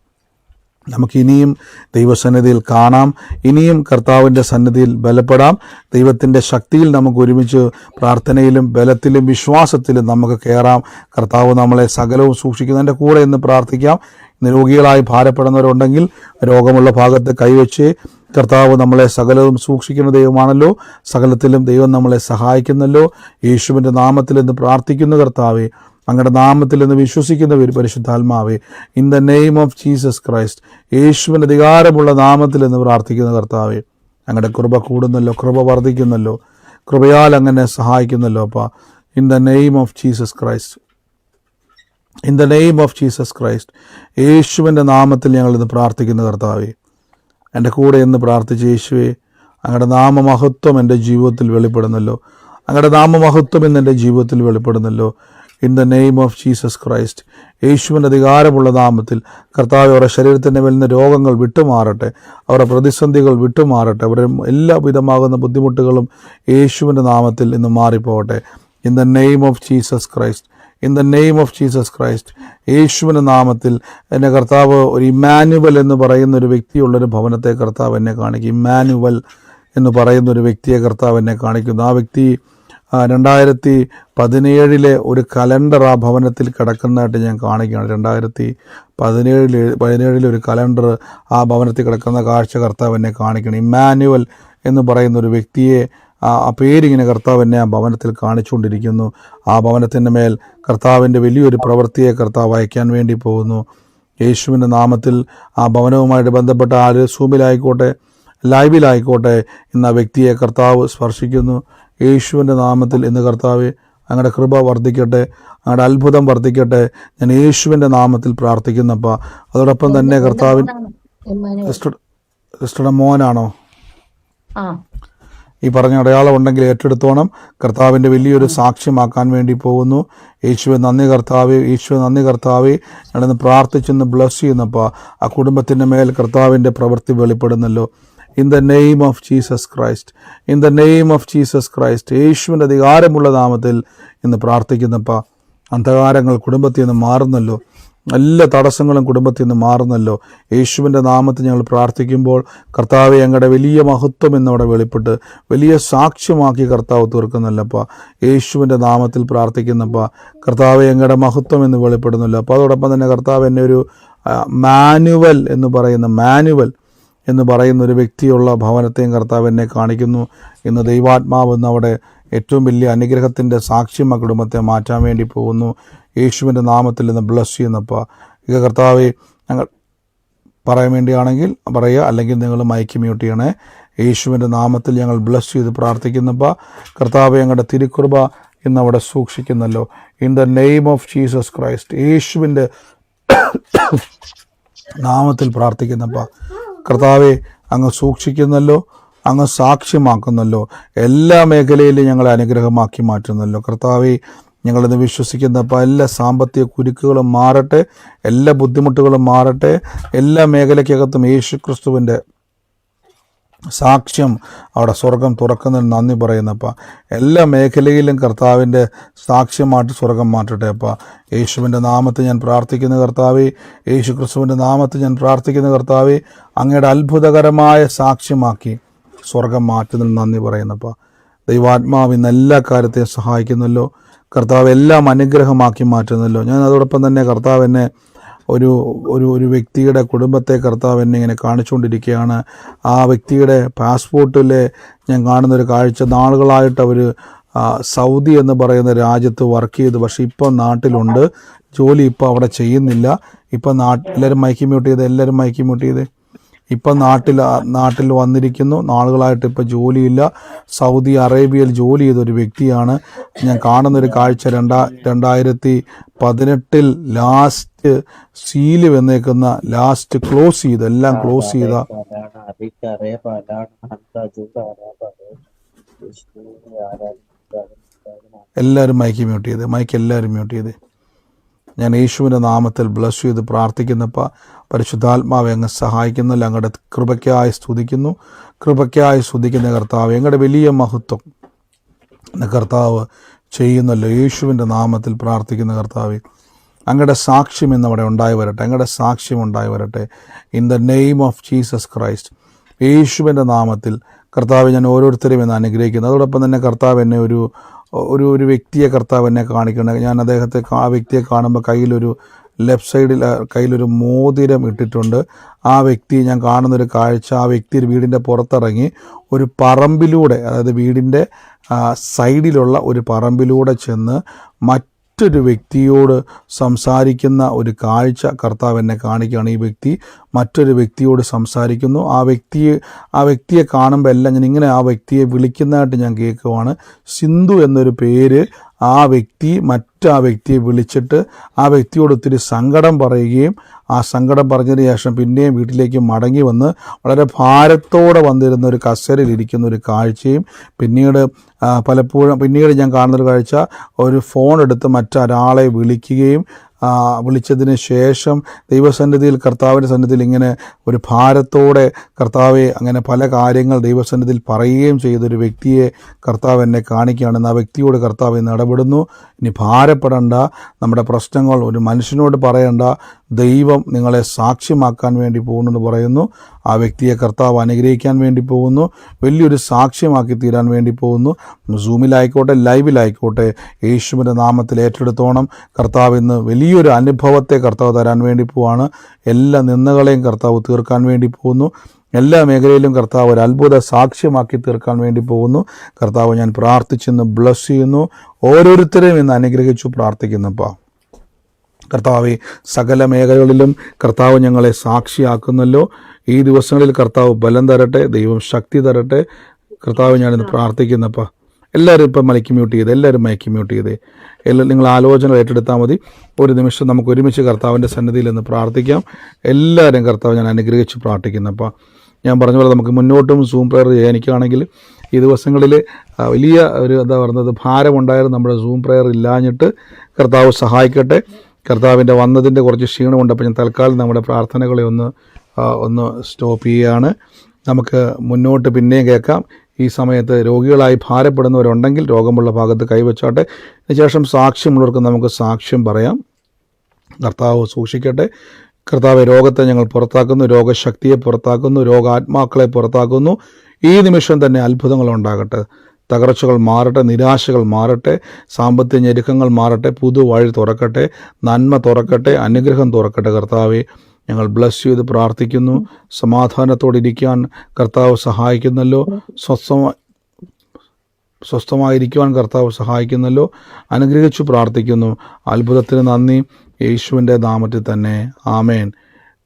നമുക്കിനിയും ദൈവസന്നിധിയിൽ കാണാം, ഇനിയും കർത്താവിൻ്റെ സന്നിധിയിൽ ബലപ്പെടാം. ദൈവത്തിൻ്റെ ശക്തിയിൽ നമുക്ക് ഒരുമിച്ച് പ്രാർത്ഥനയിലും ബലത്തിലും വിശ്വാസത്തിലും നമുക്ക് കയറാം. കർത്താവ് നമ്മളെ സകലവും സൂക്ഷിക്കുന്നതിൻ്റെ കൂടെ ഇന്ന് പ്രാർത്ഥിക്കാം. രോഗികളായി ഭാരപ്പെടുന്നവരുണ്ടെങ്കിൽ രോഗമുള്ള ഭാഗത്ത് കൈവച്ച്, കർത്താവ് നമ്മളെ സകലവും സൂക്ഷിക്കുന്ന ദൈവമാണല്ലോ, സകലത്തിലും ദൈവം നമ്മളെ സഹായിക്കുന്നല്ലോ. യേശുവിൻ്റെ നാമത്തിൽ ഇന്ന് പ്രാർത്ഥിക്കുന്ന കർത്താവേ, അങ്ങയുടെ നാമത്തിൽ നിന്ന് വിശ്വസിക്കുന്ന ഒരു പരിശുദ്ധാത്മാവേ, in the name of Jesus Christ, യേശുവിൻ്റെ അധികാരമുള്ള നാമത്തിൽ എന്ന് പ്രാർത്ഥിക്കുന്ന കർത്താവേ, അങ്ങയുടെ കൃപ കൂടുന്നല്ലോ, കൃപ വർദ്ധിക്കുന്നല്ലോ, കൃപയാൽ അങ്ങനെ സഹായിക്കുന്നല്ലോ അപ്പാ. In the name of Jesus Christ, in the name of Jesus Christ, യേശുവിൻ്റെ നാമത്തിൽ ഞങ്ങളിന്ന് പ്രാർത്ഥിക്കുന്ന കർത്താവേ, എൻ്റെ കൂടെ എന്ന് പ്രാർത്ഥിച്ച യേശുവേ, അങ്ങയുടെ നാമമഹത്വം എൻ്റെ ജീവിതത്തിൽ വെളിപ്പെടുന്നല്ലോ, അങ്ങയുടെ നാമമഹത്വം ഇന്ന് എൻ്റെ ജീവിതത്തിൽ വെളിപ്പെടുന്നല്ലോ. In the name of Jesus Christ, യേശുവിൻ്റെ അധികാരമുള്ള നാമത്തിൽ കർത്താവ് അവരുടെ ശരീരത്തിൻ്റെ മേലിന് രോഗങ്ങൾ വിട്ടുമാറട്ടെ, അവരുടെ പ്രതിസന്ധികൾ വിട്ടുമാറട്ടെ, അവരുടെ എല്ലാ വിധമാകുന്ന ബുദ്ധിമുട്ടുകളും യേശുവിൻ്റെ നാമത്തിൽ ഇന്ന് മാറിപ്പോകട്ടെ. In the name of Jesus Christ, in the name of Jesus Christ, യേശുവിൻ്റെ നാമത്തിൽ എന്നെ കർത്താവ് ഒരു ഇമ്മാനുവൽ എന്ന് പറയുന്ന ഒരു വ്യക്തിയുള്ളൊരു ഭവനത്തെ കർത്താവ് എന്നെ കാണിക്കും. ഇമ്മാനുവൽ എന്ന് പറയുന്ന ഒരു വ്യക്തിയെ കർത്താവ് എന്നെ കാണിക്കുന്നു. ആ വ്യക്തി 2017 ഒരു കലണ്ടർ ആ ഭവനത്തിൽ കിടക്കുന്നതായിട്ട് ഞാൻ കാണിക്കുകയാണ്. 2017 ഒരു കലണ്ടർ ആ ഭവനത്തിൽ കിടക്കുന്ന കാഴ്ച കർത്താവ് എന്നെ കാണിക്കണം. ഇമ്മാനുവൽ എന്ന് പറയുന്ന ഒരു വ്യക്തിയെ, ആ പേരിങ്ങനെ കർത്താവ് എന്നെ ആ ഭവനത്തിൽ കാണിച്ചുകൊണ്ടിരിക്കുന്നു. ആ ഭവനത്തിൻ്റെ മേൽ കർത്താവിൻ്റെ വലിയൊരു പ്രവൃത്തിയെ കർത്താവ് അയക്കാൻ വേണ്ടി പോകുന്നു. യേശുവിൻ്റെ നാമത്തിൽ ആ ഭവനവുമായിട്ട് ബന്ധപ്പെട്ട ആര് സൂമിലായിക്കോട്ടെ, ലൈവിലായിക്കോട്ടെ, ഇന്ന് ആ വ്യക്തിയെ കർത്താവ് സ്പർശിക്കുന്നു. യേശുവിൻ്റെ നാമത്തിൽ ഇന്ന് കർത്താവെ അങ്ങയുടെ കൃപ വർദ്ധിക്കട്ടെ, അങ്ങയുടെ അത്ഭുതം വർദ്ധിക്കട്ടെ. ഞാൻ യേശുവിൻ്റെ നാമത്തിൽ പ്രാർത്ഥിക്കുന്നപ്പ. അതോടൊപ്പം തന്നെ കർത്താവിൻ സിസ്റ്ററുടെ മോനാണോ ഈ പറഞ്ഞ അടയാളം ഉണ്ടെങ്കിൽ ഏറ്റെടുത്തോണം. കർത്താവിൻ്റെ വലിയൊരു സാക്ഷ്യമാക്കാൻ വേണ്ടി പോകുന്നു. യേശുവെ നന്ദി കർത്താവേ, യേശുവെ നന്ദി കർത്താവേ. ഞാനിന്ന് പ്രാർത്ഥിച്ചെന്ന് ബ്ലസ് ചെയ്യുന്നപ്പോൾ ആ കുടുംബത്തിൻ്റെ മേൽ കർത്താവിൻ്റെ പ്രവൃത്തി വെളിപ്പെടുന്നല്ലോ. In the name of Jesus Christ, in the name of Jesus Christ, യേശുവിൻ്റെ അധികാരമുള്ള നാമത്തിൽ ഇന്ന് പ്രാർത്ഥിക്കുന്നപ്പോൾ അന്ധകാരങ്ങൾ കുടുംബത്തിൽ നിന്ന് മാറുന്നല്ലോ, എല്ലാ തടസ്സങ്ങളും കുടുംബത്തിൽ നിന്ന് മാറുന്നല്ലോ. യേശുവിൻ്റെ നാമത്തിൽ ഞങ്ങൾ പ്രാർത്ഥിക്കുമ്പോൾ കർത്താവെ അങ്ങയുടെ വലിയ മഹത്വം എന്നവിടെ വെളിപ്പെട്ട് വലിയ സാക്ഷ്യമാക്കി കർത്താവ് തീർക്കുന്നല്ലപ്പോൾ. യേശുവിൻ്റെ നാമത്തിൽ പ്രാർത്ഥിക്കുന്നപ്പോൾ കർത്താവെ അങ്ങയുടെ മഹത്വം എന്ന് വെളിപ്പെടുന്നല്ലോ. അപ്പോൾ അതോടൊപ്പം തന്നെ കർത്താവ് എന്നെ ഒരു മാനുവൽ എന്ന് പറയുന്ന ഒരു വ്യക്തിയുള്ള ഭവനത്തെയും കർത്താവ് എന്നെ കാണിക്കുന്നു. ഇന്ന് ദൈവാത്മാവ് എന്ന് അവിടെ ഏറ്റവും വലിയ അനുഗ്രഹത്തിൻ്റെ സാക്ഷ്യം ആ കുടുംബത്തെ മാറ്റാൻ വേണ്ടി പോകുന്നു. യേശുവിൻ്റെ നാമത്തിൽ നിന്ന് ബ്ലസ് ചെയ്യുന്നപ്പോൾ ഇത് കർത്താവെ ഞങ്ങൾ പറയാൻ വേണ്ടിയാണെങ്കിൽ പറയുക, അല്ലെങ്കിൽ നിങ്ങൾ മൈക്ക് മ്യൂട്ട് ചെയ്യണേ. യേശുവിൻ്റെ നാമത്തിൽ ഞങ്ങൾ ബ്ലസ് ചെയ്ത് പ്രാർത്ഥിക്കുന്നപ്പോൾ കർത്താവെ ഞങ്ങളുടെ തിരുകൃപ ഇന്ന് അവിടെ സൂക്ഷിക്കുന്നല്ലോ. In the name of Jesus Christ, യേശുവിൻ്റെ നാമത്തിൽ പ്രാർത്ഥിക്കുന്നപ്പ കർത്താവെ, അങ്ങ് സൂക്ഷിക്കുന്നല്ലോ, അങ്ങ് സാക്ഷ്യമാക്കുന്നല്ലോ, എല്ലാ മേഖലയിലും ഞങ്ങളെ അനുഗ്രഹമാക്കി മാറ്റുന്നല്ലോ. കർത്താവെ, ഞങ്ങളിന്ന് വിശ്വസിക്കുന്നപ്പോൾ എല്ലാ സാമ്പത്തിക കുരുക്കുകളും മാറട്ടെ, എല്ലാ ബുദ്ധിമുട്ടുകളും മാറട്ടെ, എല്ലാ മേഖലയ്ക്കകത്തും യേശു ക്രിസ്തുവിൻ്റെ സാക്ഷ്യം അവിടെ സ്വർഗം തുറക്കുന്നതിന് നന്ദി പറയുന്നപ്പ. എല്ലാ മേഖലയിലും കർത്താവിൻ്റെ സാക്ഷ്യമായിട്ട് സ്വർഗം മാറ്റട്ടെ അപ്പ. യേശുവിൻ്റെ നാമത്തിൽ ഞാൻ പ്രാർത്ഥിക്കുന്ന കർത്താവേ, യേശു ക്രിസ്തുവിൻ്റെ നാമത്തിൽ ഞാൻ പ്രാർത്ഥിക്കുന്ന കർത്താവേ, അങ്ങയുടെ അത്ഭുതകരമായ സാക്ഷ്യമാക്കി സ്വർഗം മാറ്റുന്നതിന് നന്ദി പറയുന്നപ്പ. ദൈവാത്മാവ് ഇന്ന് എല്ലാ കാര്യത്തെയും സഹായിക്കുന്നല്ലോ കർത്താവ്, എല്ലാം അനുഗ്രഹമാക്കി മാറ്റുന്നല്ലോ. ഞാൻ അതോടൊപ്പം തന്നെ കർത്താവ് എന്നെ ഒരു ഒരു ഒരു വ്യക്തിയുടെ കുടുംബത്തെ കർത്താവ് എന്നെ ഇങ്ങനെ കാണിച്ചുകൊണ്ടിരിക്കുകയാണ്. ആ വ്യക്തിയുടെ പാസ്പോർട്ടിൽ ഞാൻ കാണുന്നൊരു കാഴ്ച, നാളുകളായിട്ട് അവർ സൗദി എന്ന് പറയുന്ന രാജ്യത്ത് വർക്ക് ചെയ്തു, പക്ഷേ ഇപ്പം നാട്ടിലുണ്ട്, ജോലി ഇപ്പം അവിടെ ചെയ്യുന്നില്ല. ഇപ്പം എല്ലാവരും മൈക്ക് മ്യൂട്ട് ചെയ്ത് ഇപ്പം നാട്ടിൽ വന്നിരിക്കുന്നു. നാളുകളായിട്ട് ഇപ്പം ജോലിയില്ല. സൗദി അറേബ്യയിൽ ജോലി ചെയ്തൊരു വ്യക്തിയാണ്. ഞാൻ കാണുന്നൊരു കാഴ്ച 2018 ലാസ്റ്റ് സീല് വന്നേക്കുന്ന, ലാസ്റ്റ് ക്ലോസ് ചെയ്ത് എല്ലാം ക്ലോസ് ചെയ്ത എല്ലാവരും മൈക്ക് മ്യൂട്ട് ചെയ്ത് ഞാൻ യേശുവിൻ്റെ നാമത്തിൽ ബ്ലസ് ചെയ്ത് പ്രാർത്ഥിക്കുന്നപ്പ. പരിശുദ്ധാത്മാവെ, അങ്ങ് സഹായിക്കുന്നല്ലോ, അങ്ങയുടെ കൃപയ്ക്കായി സ്തുതിക്കുന്ന കർത്താവ്, ഞങ്ങളുടെ വലിയ മഹത്വം കർത്താവ് ചെയ്യുന്നല്ലോ. യേശുവിൻ്റെ നാമത്തിൽ പ്രാർത്ഥിക്കുന്ന കർത്താവ്, അങ്ങയുടെ സാക്ഷ്യം ഇന്ന് അവിടെ ഉണ്ടായി വരട്ടെ. In the name of Jesus Christ, യേശുവിൻ്റെ നാമത്തിൽ കർത്താവ് ഞാൻ ഓരോരുത്തരെയും ഇന്ന് അനുഗ്രഹിക്കുന്നു. അതോടൊപ്പം തന്നെ കർത്താവ് എന്നെ ഒരു വ്യക്തിയെ കർത്താവ് എന്നെ കാണിക്കണം. ഞാൻ ആ വ്യക്തിയെ കാണുമ്പോൾ ലെഫ്റ്റ് സൈഡിൽ കയ്യിലൊരു മോതിരം ഇട്ടിട്ടുണ്ട്. ആ വ്യക്തി, ഞാൻ കാണുന്നൊരു കാഴ്ച, ആ വ്യക്തി ഒരു വീടിൻ്റെ പുറത്തിറങ്ങി ഒരു പറമ്പിലൂടെ, അതായത് വീടിൻ്റെ സൈഡിലുള്ള ഒരു പറമ്പിലൂടെ ചെന്ന് മറ്റൊരു വ്യക്തിയോട് സംസാരിക്കുന്ന ഒരു കാഴ്ച കർത്താവ് എന്നെ കാണിക്കുകയാണ്. ഈ വ്യക്തി മറ്റൊരു വ്യക്തിയോട് സംസാരിക്കുന്നു. ആ വ്യക്തിയെ കാണുമ്പോൾ എല്ലാം ഞാൻ ഇങ്ങനെ ആ വ്യക്തിയെ വിളിക്കുന്നതായിട്ട് ഞാൻ കേൾക്കുവാണ്. സിന്ധു എന്നൊരു പേര് ആ വ്യക്തിയെ വിളിച്ചിട്ട് ആ വ്യക്തിയോട് ഒത്തിരി സങ്കടം പറയുകയും ആ സങ്കടം പറഞ്ഞതിന് ശേഷം പിന്നെയും വീട്ടിലേക്ക് മടങ്ങി വന്ന് വളരെ ഭാരത്തോടെ വന്നിരുന്ന ഒരു കസേരയിൽ ഇരിക്കുന്ന ഒരു കാഴ്ചയും, പിന്നീട് ഞാൻ കാണുന്നൊരു കാഴ്ച, ഒരു ഫോൺ എടുത്ത് മറ്റൊരാളെ വിളിച്ചതിന് ശേഷം ദൈവസന്നിധിയിൽ, കർത്താവിൻ്റെ സന്നിധിയിൽ ഇങ്ങനെ ഒരു ഭാരത്തോടെ കർത്താവെ അങ്ങനെ പല കാര്യങ്ങൾ ദൈവസന്നിധിയിൽ പറയുകയും ചെയ്തൊരു വ്യക്തിയെ കർത്താവ് എന്നെ കാണിക്കുകയാണെന്ന്. ആ വ്യക്തിയോട് കർത്താവ് ഇന്ന് ഇടപെടുന്നു. ഇനി ഭാരപ്പെടേണ്ട, നമ്മുടെ പ്രശ്നങ്ങൾ ഒരു മനുഷ്യനോട് പറയേണ്ട, ദൈവം നിങ്ങളെ സാക്ഷ്യമാക്കാൻ വേണ്ടി പോകുന്നെന്ന് പറയുന്നു. ആ വ്യക്തിയെ കർത്താവ് അനുഗ്രഹിക്കാൻ വേണ്ടി പോകുന്നു, വലിയൊരു സാക്ഷ്യമാക്കി തീരാൻ വേണ്ടി പോകുന്നു. സൂമിലായിക്കോട്ടെ, ലൈവിലായിക്കോട്ടെ, യേശുവിൻ്റെ നാമത്തിൽ ഏറ്റെടുത്തോണം. കർത്താവ് ഇന്ന് വലിയൊരു അനുഭവത്തെ കർത്താവ് തരാൻ വേണ്ടി പോവാണ്. എല്ലാ നിന്ദകളെയും കർത്താവ് തീർക്കാൻ വേണ്ടി പോകുന്നു. എല്ലാ മേഖലയിലും കർത്താവ് ഒരു അത്ഭുത സാക്ഷ്യമാക്കി തീർക്കാൻ വേണ്ടി പോകുന്നു. കർത്താവ്, ഞാൻ പ്രാർത്ഥിച്ചെന്ന് ബ്ലസ് ചെയ്യുന്നു. ഓരോരുത്തരെയും ഇന്ന് അനുഗ്രഹിച്ചു പ്രാർത്ഥിക്കുന്നപ്പാ. കർത്താവെ, സകല മേഖലകളിലും കർത്താവ് ഞങ്ങളെ സാക്ഷിയാക്കുന്നല്ലോ. ഈ ദിവസങ്ങളിൽ കർത്താവ് ബലം തരട്ടെ, ദൈവം ശക്തി തരട്ടെ. കർത്താവ്, ഞാനിന്ന് പ്രാർത്ഥിക്കുന്നപ്പാ. എല്ലാവരും ഇപ്പം മൈക്ക് മ്യൂട്ട് ചെയ്തേ. നിങ്ങൾ ആലോചന ഏറ്റെടുത്താൽ മതി. ഒരു നിമിഷം നമുക്ക് ഒരുമിച്ച് കർത്താവിൻ്റെ സന്നിധിയിൽ നിന്ന് പ്രാർത്ഥിക്കാം. എല്ലാവരും കർത്താവ് ഞാൻ അനുഗ്രഹിച്ച് പ്രാർത്ഥിക്കുന്നപ്പാ. ഞാൻ പറഞ്ഞ പോലെ നമുക്ക് മുന്നോട്ടും സൂം പ്രെയർ ചെയ്യാൻ. എനിക്കാണെങ്കിൽ ഈ ദിവസങ്ങളിൽ വലിയ ഒരു ഭാരമുണ്ടായിരുന്നു. നമ്മുടെ സൂം പ്രെയർ ഇല്ലാഞ്ഞിട്ട് കർത്താവ് സഹായിക്കട്ടെ. കർത്താവിൻ്റെ വന്നതിൻ്റെ കുറച്ച് ക്ഷീണമുണ്ട്. അപ്പോൾ ഞാൻ തൽക്കാലം നമ്മുടെ പ്രാർത്ഥനകളെ ഒന്ന് സ്റ്റോപ്പ് ചെയ്യുകയാണ്. നമുക്ക് മുന്നോട്ട് പിന്നെയും കേൾക്കാം. ഈ സമയത്ത് രോഗികളായി ഭാരപ്പെടുന്നവരുണ്ടെങ്കിൽ രോഗമുള്ള ഭാഗത്ത് കൈവച്ചാട്ടെ. അതിനുശേഷം സാക്ഷ്യമുള്ളവർക്ക് നമുക്ക് സാക്ഷ്യം പറയാം. കർത്താവ് സൂക്ഷിക്കട്ടെ. കർത്താവ്, രോഗത്തെ ഞങ്ങൾ പുറത്താക്കുന്നു, രോഗശക്തിയെ പുറത്താക്കുന്നു, രോഗാത്മാക്കളെ പുറത്താക്കുന്നു. ഈ നിമിഷം തന്നെ അത്ഭുതങ്ങൾ ഉണ്ടാകട്ടെ, തകർച്ചകൾ മാറട്ടെ, നിരാശകൾ മാറട്ടെ, സാമ്പത്തിക ഞെരുക്കങ്ങൾ മാറട്ടെ, പുതുവഴി തുറക്കട്ടെ, നന്മ തുറക്കട്ടെ, അനുഗ്രഹം തുറക്കട്ടെ. കർത്താവെ, ഞങ്ങൾ ബ്ലസ് ചെയ്ത് പ്രാർത്ഥിക്കുന്നു. സമാധാനത്തോടെ ഇരിക്കാൻ കർത്താവ് സഹായിക്കുന്നല്ലോ. സ്വസ്ഥമായിരിക്കുവാൻ കർത്താവ് സഹായിക്കുന്നല്ലോ. അനുഗ്രഹിച്ചു പ്രാർത്ഥിക്കുന്നു. അത്ഭുതത്തിന് നന്ദി, യേശുവിൻ്റെ നാമത്തിൽ തന്നെ. ആമേൻ.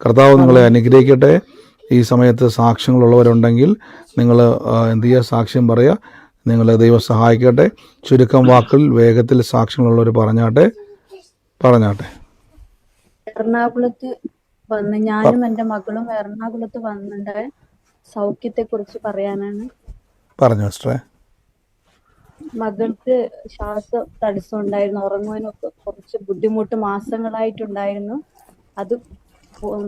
കർത്താവ് നിങ്ങളെ അനുഗ്രഹിക്കട്ടെ. ഈ സമയത്ത് സാക്ഷ്യങ്ങളുള്ളവരുണ്ടെങ്കിൽ നിങ്ങൾ എന്ത് ചെയ്യുക? സാക്ഷ്യം പറയുക. നിങ്ങളെ ദൈവം സഹായിക്കട്ടെ. ചുരുക്കം വാക്കിൽ വേഗത്തിൽ സാക്ഷ്യങ്ങളുള്ളവർ പറഞ്ഞാട്ടെ. എറണാകുളത്ത് വന്ന് ഞാനും എൻ്റെ മകളും എറണാകുളത്ത് വന്നിട്ട് സൗഖ്യത്തെ കുറിച്ച് പറയാനാണ്. പറഞ്ഞു സിസ്റ്ററെ. മകൾക്ക് ശ്വാസ തടസ്സം ഉണ്ടായിരുന്നു, ഉറങ്ങുവാനൊക്കെ കുറച്ച് ബുദ്ധിമുട്ട് മാസങ്ങളായിട്ടുണ്ടായിരുന്നു. അത്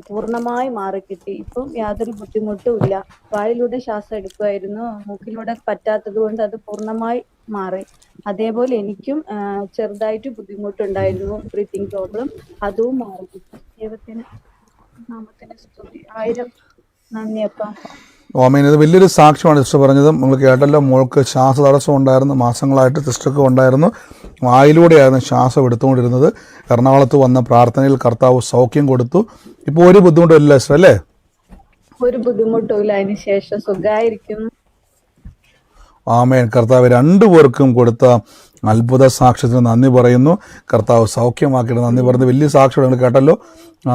പൂർണ്ണമായി മാറിക്കിട്ടി. ഇപ്പം യാതൊരു ബുദ്ധിമുട്ടും ഇല്ല. വായിലൂടെ ശ്വാസം എടുക്കുമായിരുന്നു, മൂക്കിലൂടെ പറ്റാത്തത് കൊണ്ട് അത് പൂർണ്ണമായി മാറി. അതേപോലെ എനിക്കും ചെറുതായിട്ട് ബുദ്ധിമുട്ടുണ്ടായിരുന്നു, ബ്രീത്തിങ് പ്രോബ്ലം, അതും മാറിക്കിട്ടി. ദൈവത്തിന് നാമത്തിന് സ്തുതി. 1000 നന്ദി അപ്പ. ഓമേൻ, ഇത് വലിയൊരു സാക്ഷ്യമാണ് സിസ്റ്റർ പറഞ്ഞത്. നമ്മൾ കേട്ടല്ലോ, മോൾക്ക് ശ്വാസതടസ്സം ഉണ്ടായിരുന്നു, മാസങ്ങളായിട്ട് സിസ്റ്റർക്ക് ഉണ്ടായിരുന്നു, വായിലൂടെയായിരുന്നു ശ്വാസം എടുത്തുകൊണ്ടിരുന്നത്. എറണാകുളത്ത് വന്ന പ്രാർത്ഥനയിൽ കർത്താവ് സൗഖ്യം കൊടുത്തു. ഇപ്പോൾ ഒരു ബുദ്ധിമുട്ടില്ല സിസ്റ്റർ അല്ലേ? ഒരു ബുദ്ധിമുട്ടുമില്ല, അതിന് ശേഷം സുഖമായിരിക്കുന്നു. ആമേൻ. കർത്താവ് രണ്ടുപേർക്കും കൊടുത്ത അത്ഭുത സാക്ഷ്യത്തിന് നന്ദി പറയുന്നു. കർത്താവ് സൗഖ്യമാക്കിയിട്ട് നന്ദി പറയുന്നത് വലിയ സാക്ഷ്യം നിങ്ങൾ കേട്ടല്ലോ.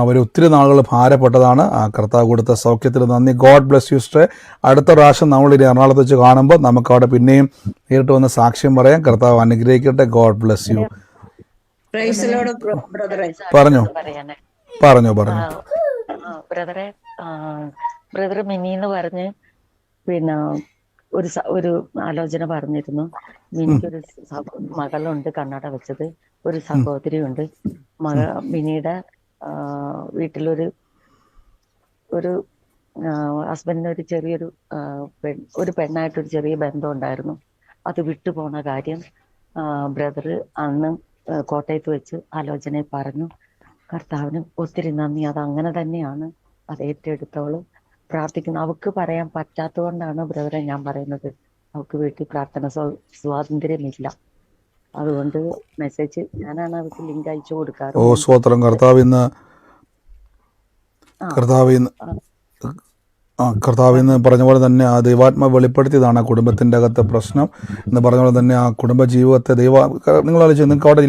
അവർ ഒത്തിരി നാളുകൾ ഭാരപ്പെട്ടതാണ്. ആ കർത്താവ് കൊടുത്ത സൗഖ്യത്തിന് നന്ദി. God bless you sister. അടുത്ത പ്രാവശ്യം നമ്മളിനി എറണാകുളത്ത് വെച്ച് കാണുമ്പോൾ നമുക്ക് അവിടെ പിന്നെയും നേരിട്ട് വന്ന് സാക്ഷ്യം പറയാം. കർത്താവ് അനുഗ്രഹിക്കട്ടെ. God bless U. പറഞ്ഞോ പറഞ്ഞോ പറഞ്ഞോ. ബ്രദർ മിനിന്ന് പറഞ്ഞ് പിന്നെ ഒരു ആലോചന പറഞ്ഞിരുന്നു. എനിക്കൊരു മകളുണ്ട് കണ്ണട വെച്ചത്, ഒരു സഹോദരിയുണ്ട്. മിനിയുടെ വീട്ടിലൊരു ഹസ്ബൻഡിന് ഒരു ചെറിയൊരു ഒരു പെണ്ണായിട്ടൊരു ചെറിയ ബന്ധം ഉണ്ടായിരുന്നു. അത് വിട്ടുപോണ കാര്യം ബ്രദർ അന്ന് കോട്ടയത്ത് വെച്ച് ആലോചനയെ പറഞ്ഞു. കർത്താവിന് ഒത്തിരി നന്ദി. അത് അങ്ങനെ തന്നെയാണ്, അത് ഏറ്റെടുത്തോളും പ്രാർത്ഥിക്കുന്നു. അവക്ക് പറയാൻ പറ്റാത്തതുകൊണ്ടാണ് ബ്രദറെ ഞാൻ പറയുന്നത്. അവക്ക് വീട്ടിൽ പ്രാർത്ഥന സ്വാതന്ത്ര്യമില്ല. അതുകൊണ്ട് മെസ്സേജ് ഞാനാണ് അവർക്ക് ലിങ്ക് അയച്ചു കൊടുക്കാറ്. ഓ സ്വോത്രം. കർത്താവിന്ന് പറഞ്ഞ പോലെ തന്നെ ആ ദൈവാത്മ വെളിപ്പെടുത്തിയതാണ് ആ കുടുംബത്തിൻ്റെ അകത്തെ പ്രശ്നം എന്ന് പറഞ്ഞ പോലെ തന്നെ ആ കുടുംബ ജീവിതത്തെ നിങ്ങൾ ആലോചിച്ച് നിങ്ങൾക്ക് അവിടെ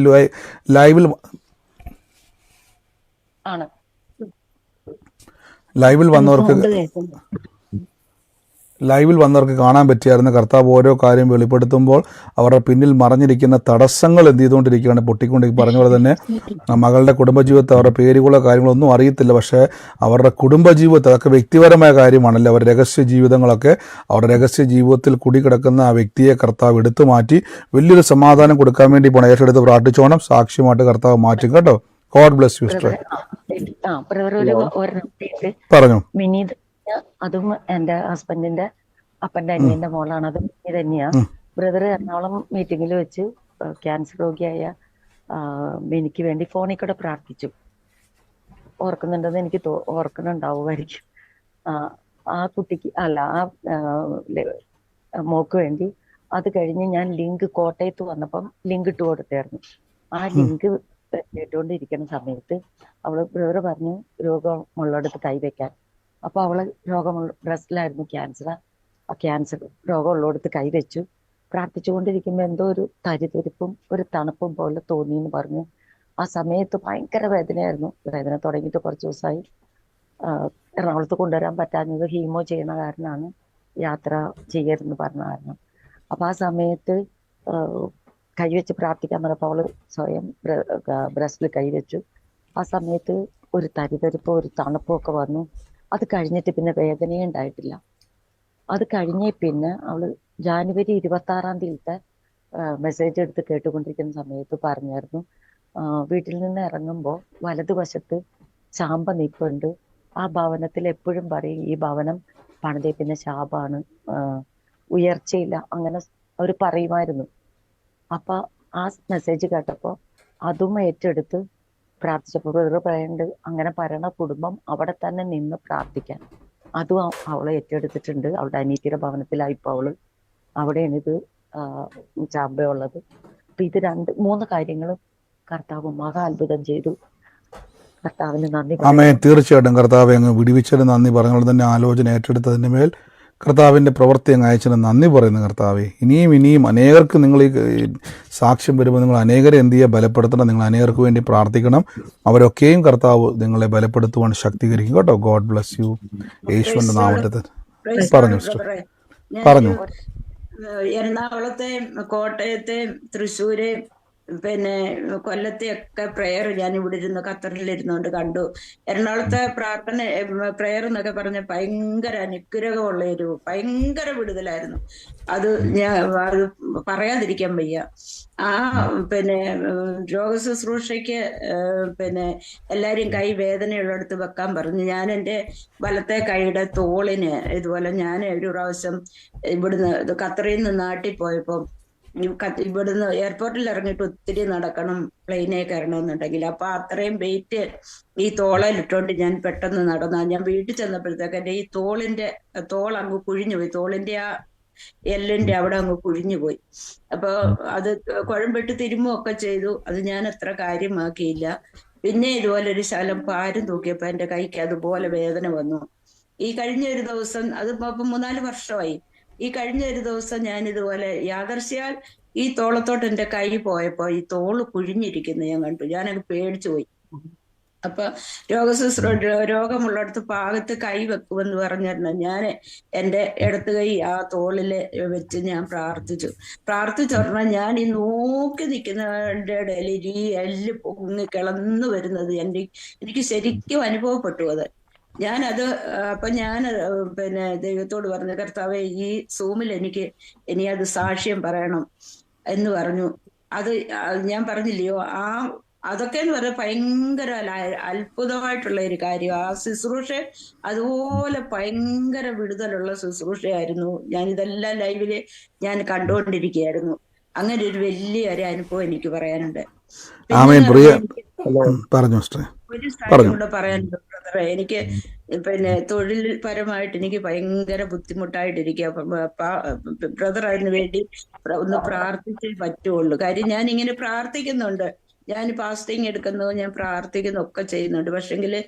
ലൈവിൽ വന്നവർക്ക് കാണാൻ പറ്റിയായിരുന്നു. കർത്താവ് ഓരോ കാര്യം വെളിപ്പെടുത്തുമ്പോൾ അവരുടെ പിന്നിൽ മറഞ്ഞിരിക്കുന്ന തടസ്സങ്ങൾ എന്ത് ചെയ്തുകൊണ്ടിരിക്കുകയാണ്, പറഞ്ഞ പോലെ തന്നെ മകളുടെ കുടുംബജീവിതത്തെ അവരുടെ പേരുകളോ കാര്യങ്ങളൊന്നും അറിയത്തില്ല. പക്ഷേ അവരുടെ കുടുംബജീവിതത്തെ, അതൊക്കെ വ്യക്തിപരമായ കാര്യമാണല്ലോ. അവരുടെ രഹസ്യ ജീവിതങ്ങളൊക്കെ, അവരുടെ രഹസ്യ ജീവിതത്തിൽ കുടികിടക്കുന്ന ആ വ്യക്തിയെ കർത്താവ് എടുത്തു മാറ്റി വലിയൊരു സമാധാനം കൊടുക്കാൻ വേണ്ടി പോകണം. ഏറ്റെടുത്ത് പ്രാർത്ഥിച്ചോണം. സാക്ഷ്യമായിട്ട് കർത്താവ് മാറ്റും കേട്ടോ. God bless you sister. പറഞ്ഞു. മിനി അതും എന്റെ ഹസ്ബൻഡിന്റെ അപ്പന്റെ അനിയന്റെ മോളാണ്. അതും ഇത് തന്നെയാ. ബ്രദർ എറണാകുളം മീറ്റിംഗിൽ വെച്ച് ക്യാൻസർ രോഗിയായ മിനിക്ക് വേണ്ടി ഫോണിൽ കൂടെ പ്രാർത്ഥിച്ചു. ഓർക്കുന്നുണ്ടെന്ന് എനിക്ക് ഓർക്കുന്നുണ്ടാവുമായിരിക്കും. ആ കുട്ടിക്ക് അല്ല, ആ മോക്ക് വേണ്ടി. അത് കഴിഞ്ഞ് ഞാൻ ലിങ്ക് കോട്ടയത്ത് വന്നപ്പം ലിങ്ക് ഇട്ട് കൊടുത്തായിരുന്നു. ആ ലിങ്ക് കേട്ടുകൊണ്ടിരിക്കുന്ന സമയത്ത് ബ്രദർ പറഞ്ഞു രോഗമുള്ളടത്ത് കൈവയ്ക്കാൻ. അപ്പൊ ബ്രസ്റ്റിലായിരുന്നു ക്യാൻസർ. ആ ക്യാൻസർ രോഗമുള്ളടത്ത് കൈവച്ചു. പ്രാർത്ഥിച്ചുകൊണ്ടിരിക്കുമ്പോൾ എന്തോ ഒരു തരിതെരിപ്പും ഒരു തണുപ്പും പോലെ തോന്നിയെന്ന് പറഞ്ഞു. ആ സമയത്ത് ഭയങ്കര വേദനയായിരുന്നു. വേദന തുടങ്ങിയിട്ട് കുറച്ച് ദിവസമായി. എറണാകുളത്ത് കൊണ്ടുവരാൻ പറ്റാഞ്ഞത് ഹീമോ ചെയ്യുന്ന കാരണമാണ്, യാത്ര ചെയ്യരുതെന്ന് പറഞ്ഞ കാരണം. അപ്പൊ ആ സമയത്ത് കൈവച്ച് പ്രാർത്ഥിക്കാൻ പറഞ്ഞപ്പോൾ അവള് സ്വയം ബ്രസ്റ്റിൽ കൈവച്ചു. ആ സമയത്ത് ഒരു തരിതെരിപ്പോ ഒരു തണുപ്പോ ഒക്കെ വന്നു. അത് കഴിഞ്ഞിട്ട് പിന്നെ വേദനയേ ഉണ്ടായിട്ടില്ല. അത് കഴിഞ്ഞേ പിന്നെ അവള് ജാനുവരി 26-ാം തീയതിയിലത്തെ മെസ്സേജ് എടുത്ത് കേട്ടുകൊണ്ടിരിക്കുന്ന സമയത്ത് പറഞ്ഞായിരുന്നു, വീട്ടിൽ നിന്ന് ഇറങ്ങുമ്പോൾ വലതുവശത്ത് ചാമ്പ നിൽപ്പുണ്ട്. ആ ഭവനത്തിൽ എപ്പോഴും പറയും ഈ ഭവനം പണിതേ പിന്നെ ശാപാണ്, ഉയർച്ചയില്ല, അങ്ങനെ അവർ പറയുമായിരുന്നു. അപ്പൊ ആ മെസ്സേജ് കേട്ടപ്പോൾ അതും ഏറ്റെടുത്ത് പ്രാർത്ഥിച്ചപ്പോൾ ബ്രദർ പറയുന്നുണ്ട്, അങ്ങനെ പറയണ കുടുംബം അവിടെ തന്നെ നിന്ന് പ്രാർത്ഥിക്കാൻ. അതും അവളെ ഏറ്റെടുത്തിട്ടുണ്ട്. അവളുടെ അനീതിയുടെ ഭവനത്തിലായി ഇപ്പൊ അവള് അവിടെയാണ് ഇത് ചാമ്പയുള്ളത്. അപ്പൊ ഇത് 2-3 കാര്യങ്ങളും കർത്താവ് മഹാ അത്ഭുതം ചെയ്തു. കർത്താവിന് നന്ദി. തീർച്ചയായിട്ടും കർത്താവ് അങ്ങ് വിടുവിച്ചതിന് നന്ദി. പറഞ്ഞ തന്നെ ആലോചന ഏറ്റെടുത്തതിന് മേൽ കർത്താവിൻ്റെ പ്രവൃത്തി അങ്ങ് അയച്ചതിന് നന്ദി പറയുന്നു. കർത്താവെ ഇനിയും അനേകർക്ക് നിങ്ങൾ ഈ സാക്ഷ്യം വരുമ്പോൾ നിങ്ങൾ അനേകരെ എന്ത് ചെയ്യുക, ബലപ്പെടുത്തണം. നിങ്ങൾ അനേകർക്ക് വേണ്ടി പ്രാർത്ഥിക്കണം. അവരൊക്കെയും കർത്താവ് നിങ്ങളെ ബലപ്പെടുത്തുവാൻ ശക്തീകരിക്കും കേട്ടോ. God bless U. യേശുവിൻ്റെ നാമത്തിൽ പറഞ്ഞു സിസ്റ്റർ. പറഞ്ഞു. എറണാകുളത്തെ, കോട്ടയത്തെ, തൃശ്ശൂര്, പിന്നെ കൊല്ലത്തെയൊക്കെ പ്രെയർ ഞാൻ ഇവിടെ ഇരുന്ന് ഖത്തറിലിരുന്നുകൊണ്ട് കണ്ടു. എറണാകുളത്തെ പ്രാർത്ഥന പ്രെയർ എന്നൊക്കെ പറഞ്ഞ ഭയങ്കര അനുഗ്രഹമുള്ള ഒരു ഭയങ്കര വിടുതലായിരുന്നു. അത് അത് പറയാതിരിക്കാൻ വയ്യ. ആ പിന്നെ രോഗശുശ്രൂഷയ്ക്ക് പിന്നെ എല്ലാരും കൈ വേദനയുള്ളിടത്ത് വെക്കാൻ പറഞ്ഞു. ഞാൻ എൻ്റെ വലത്തെ കൈയുടെ തോളിന് ഇതുപോലെ ഞാൻ ഒരു പ്രാവശ്യം ഇവിടുന്ന് ഖത്തറിൽ നിന്ന് നാട്ടിൽ പോയപ്പോൾ ഇവിടുന്ന് എയർപോർട്ടിൽ ഇറങ്ങിയിട്ട് ഒത്തിരി നടക്കണം പ്ലെയിനെ കയറണമെന്നുണ്ടെങ്കിൽ. അപ്പൊ അത്രയും വെയിറ്റ് ഈ തോളയിലിട്ടോണ്ട് ഞാൻ പെട്ടെന്ന് നടന്ന. ഞാൻ വീട്ടിൽ ചെന്നപ്പോഴത്തേക്ക് എൻ്റെ ഈ തോൾ അങ്ങ് കുഴിഞ്ഞു പോയി. തോളിന്റെ ആ എല്ലിന്റെ അവിടെ അങ്ങ് കുഴിഞ്ഞു പോയി. അപ്പൊ അത് കുഴമ്പിട്ട് തിരുമ്മുകയൊക്കെ ചെയ്തു. അത് ഞാൻ അത്ര കാര്യമാക്കിയില്ല. പിന്നെ ഇതുപോലെ ഒരു ശകലം ഭാരം തൂക്കിയപ്പോ എൻ്റെ കൈക്ക് അതുപോലെ വേദന വന്നു. ഈ കഴിഞ്ഞ ഒരു ദിവസം, അത് ഇപ്പൊ 3-4 വർഷമായി. ഈ കഴിഞ്ഞ ഒരു ദിവസം ഞാൻ ഇതുപോലെ യാദർശ്യാൽ ഈ തോളത്തോട്ട് എൻ്റെ കൈ പോയപ്പോ ഈ തോള് കുഴിഞ്ഞിരിക്കുന്നു ഞാൻ കണ്ടു. ഞാനങ്ങ് പേടിച്ചു പോയി. അപ്പൊ രോഗമുള്ളിടത്ത് ഭാഗത്ത് കൈ വെക്കുമെന്ന് പറഞ്ഞിരുന്നു. ഞാൻ എൻ്റെ ഇടത്ത് കൈ ആ തോളില് വെച്ച് ഞാൻ പ്രാർത്ഥിച്ചു പറഞ്ഞാൽ ഞാൻ ഈ നോക്കി നിൽക്കുന്നവരുടെ ഇടയിൽ ഈ എല്ല് പൊങ്ങി കിളന്നു വരുന്നത് എനിക്ക് ശരിക്കും അനുഭവപ്പെട്ടു. അത് അപ്പൊ ഞാൻ പിന്നെ ദൈവത്തോട് പറഞ്ഞു, കർത്താവേ ഈ സൂമിൽ ഇനി അത് സാക്ഷ്യം പറയണം എന്ന് പറഞ്ഞു. അത് ഞാൻ പറഞ്ഞില്ലയോ, അതൊക്കെ എന്ന് പറഞ്ഞാൽ ഭയങ്കര അത്ഭുതമായിട്ടുള്ള ഒരു കാര്യം. ആ ശുശ്രൂഷ അതുപോലെ ഭയങ്കര വിടുതലുള്ള ശുശ്രൂഷയായിരുന്നു. ഇതെല്ലാം ലൈവില് ഞാൻ കണ്ടുകൊണ്ടിരിക്കുകയായിരുന്നു. അങ്ങനെ ഒരു വലിയൊരു അനുഭവം എനിക്ക് പറയാനുണ്ട്. ഒരു കാര്യം കൂടെ പറയാനുണ്ട് ബ്രദറെ. എനിക്ക് പിന്നെ തൊഴിൽ പരമായിട്ട് എനിക്ക് ഭയങ്കര ബുദ്ധിമുട്ടായിട്ടിരിക്കുക. ബ്രദർ അതിന് വേണ്ടി ഒന്ന് പ്രാർത്ഥിച്ചേ പറ്റുള്ളൂ. കാര്യം ഞാൻ ഇങ്ങനെ പ്രാർത്ഥിക്കുന്നുണ്ട്, ഞാൻ ഫാസ്റ്റിംഗ് എടുക്കുന്നു, ഞാൻ പ്രാർത്ഥിക്കുന്നു, ഒക്കെ ചെയ്യുന്നുണ്ട്. പക്ഷെങ്കില്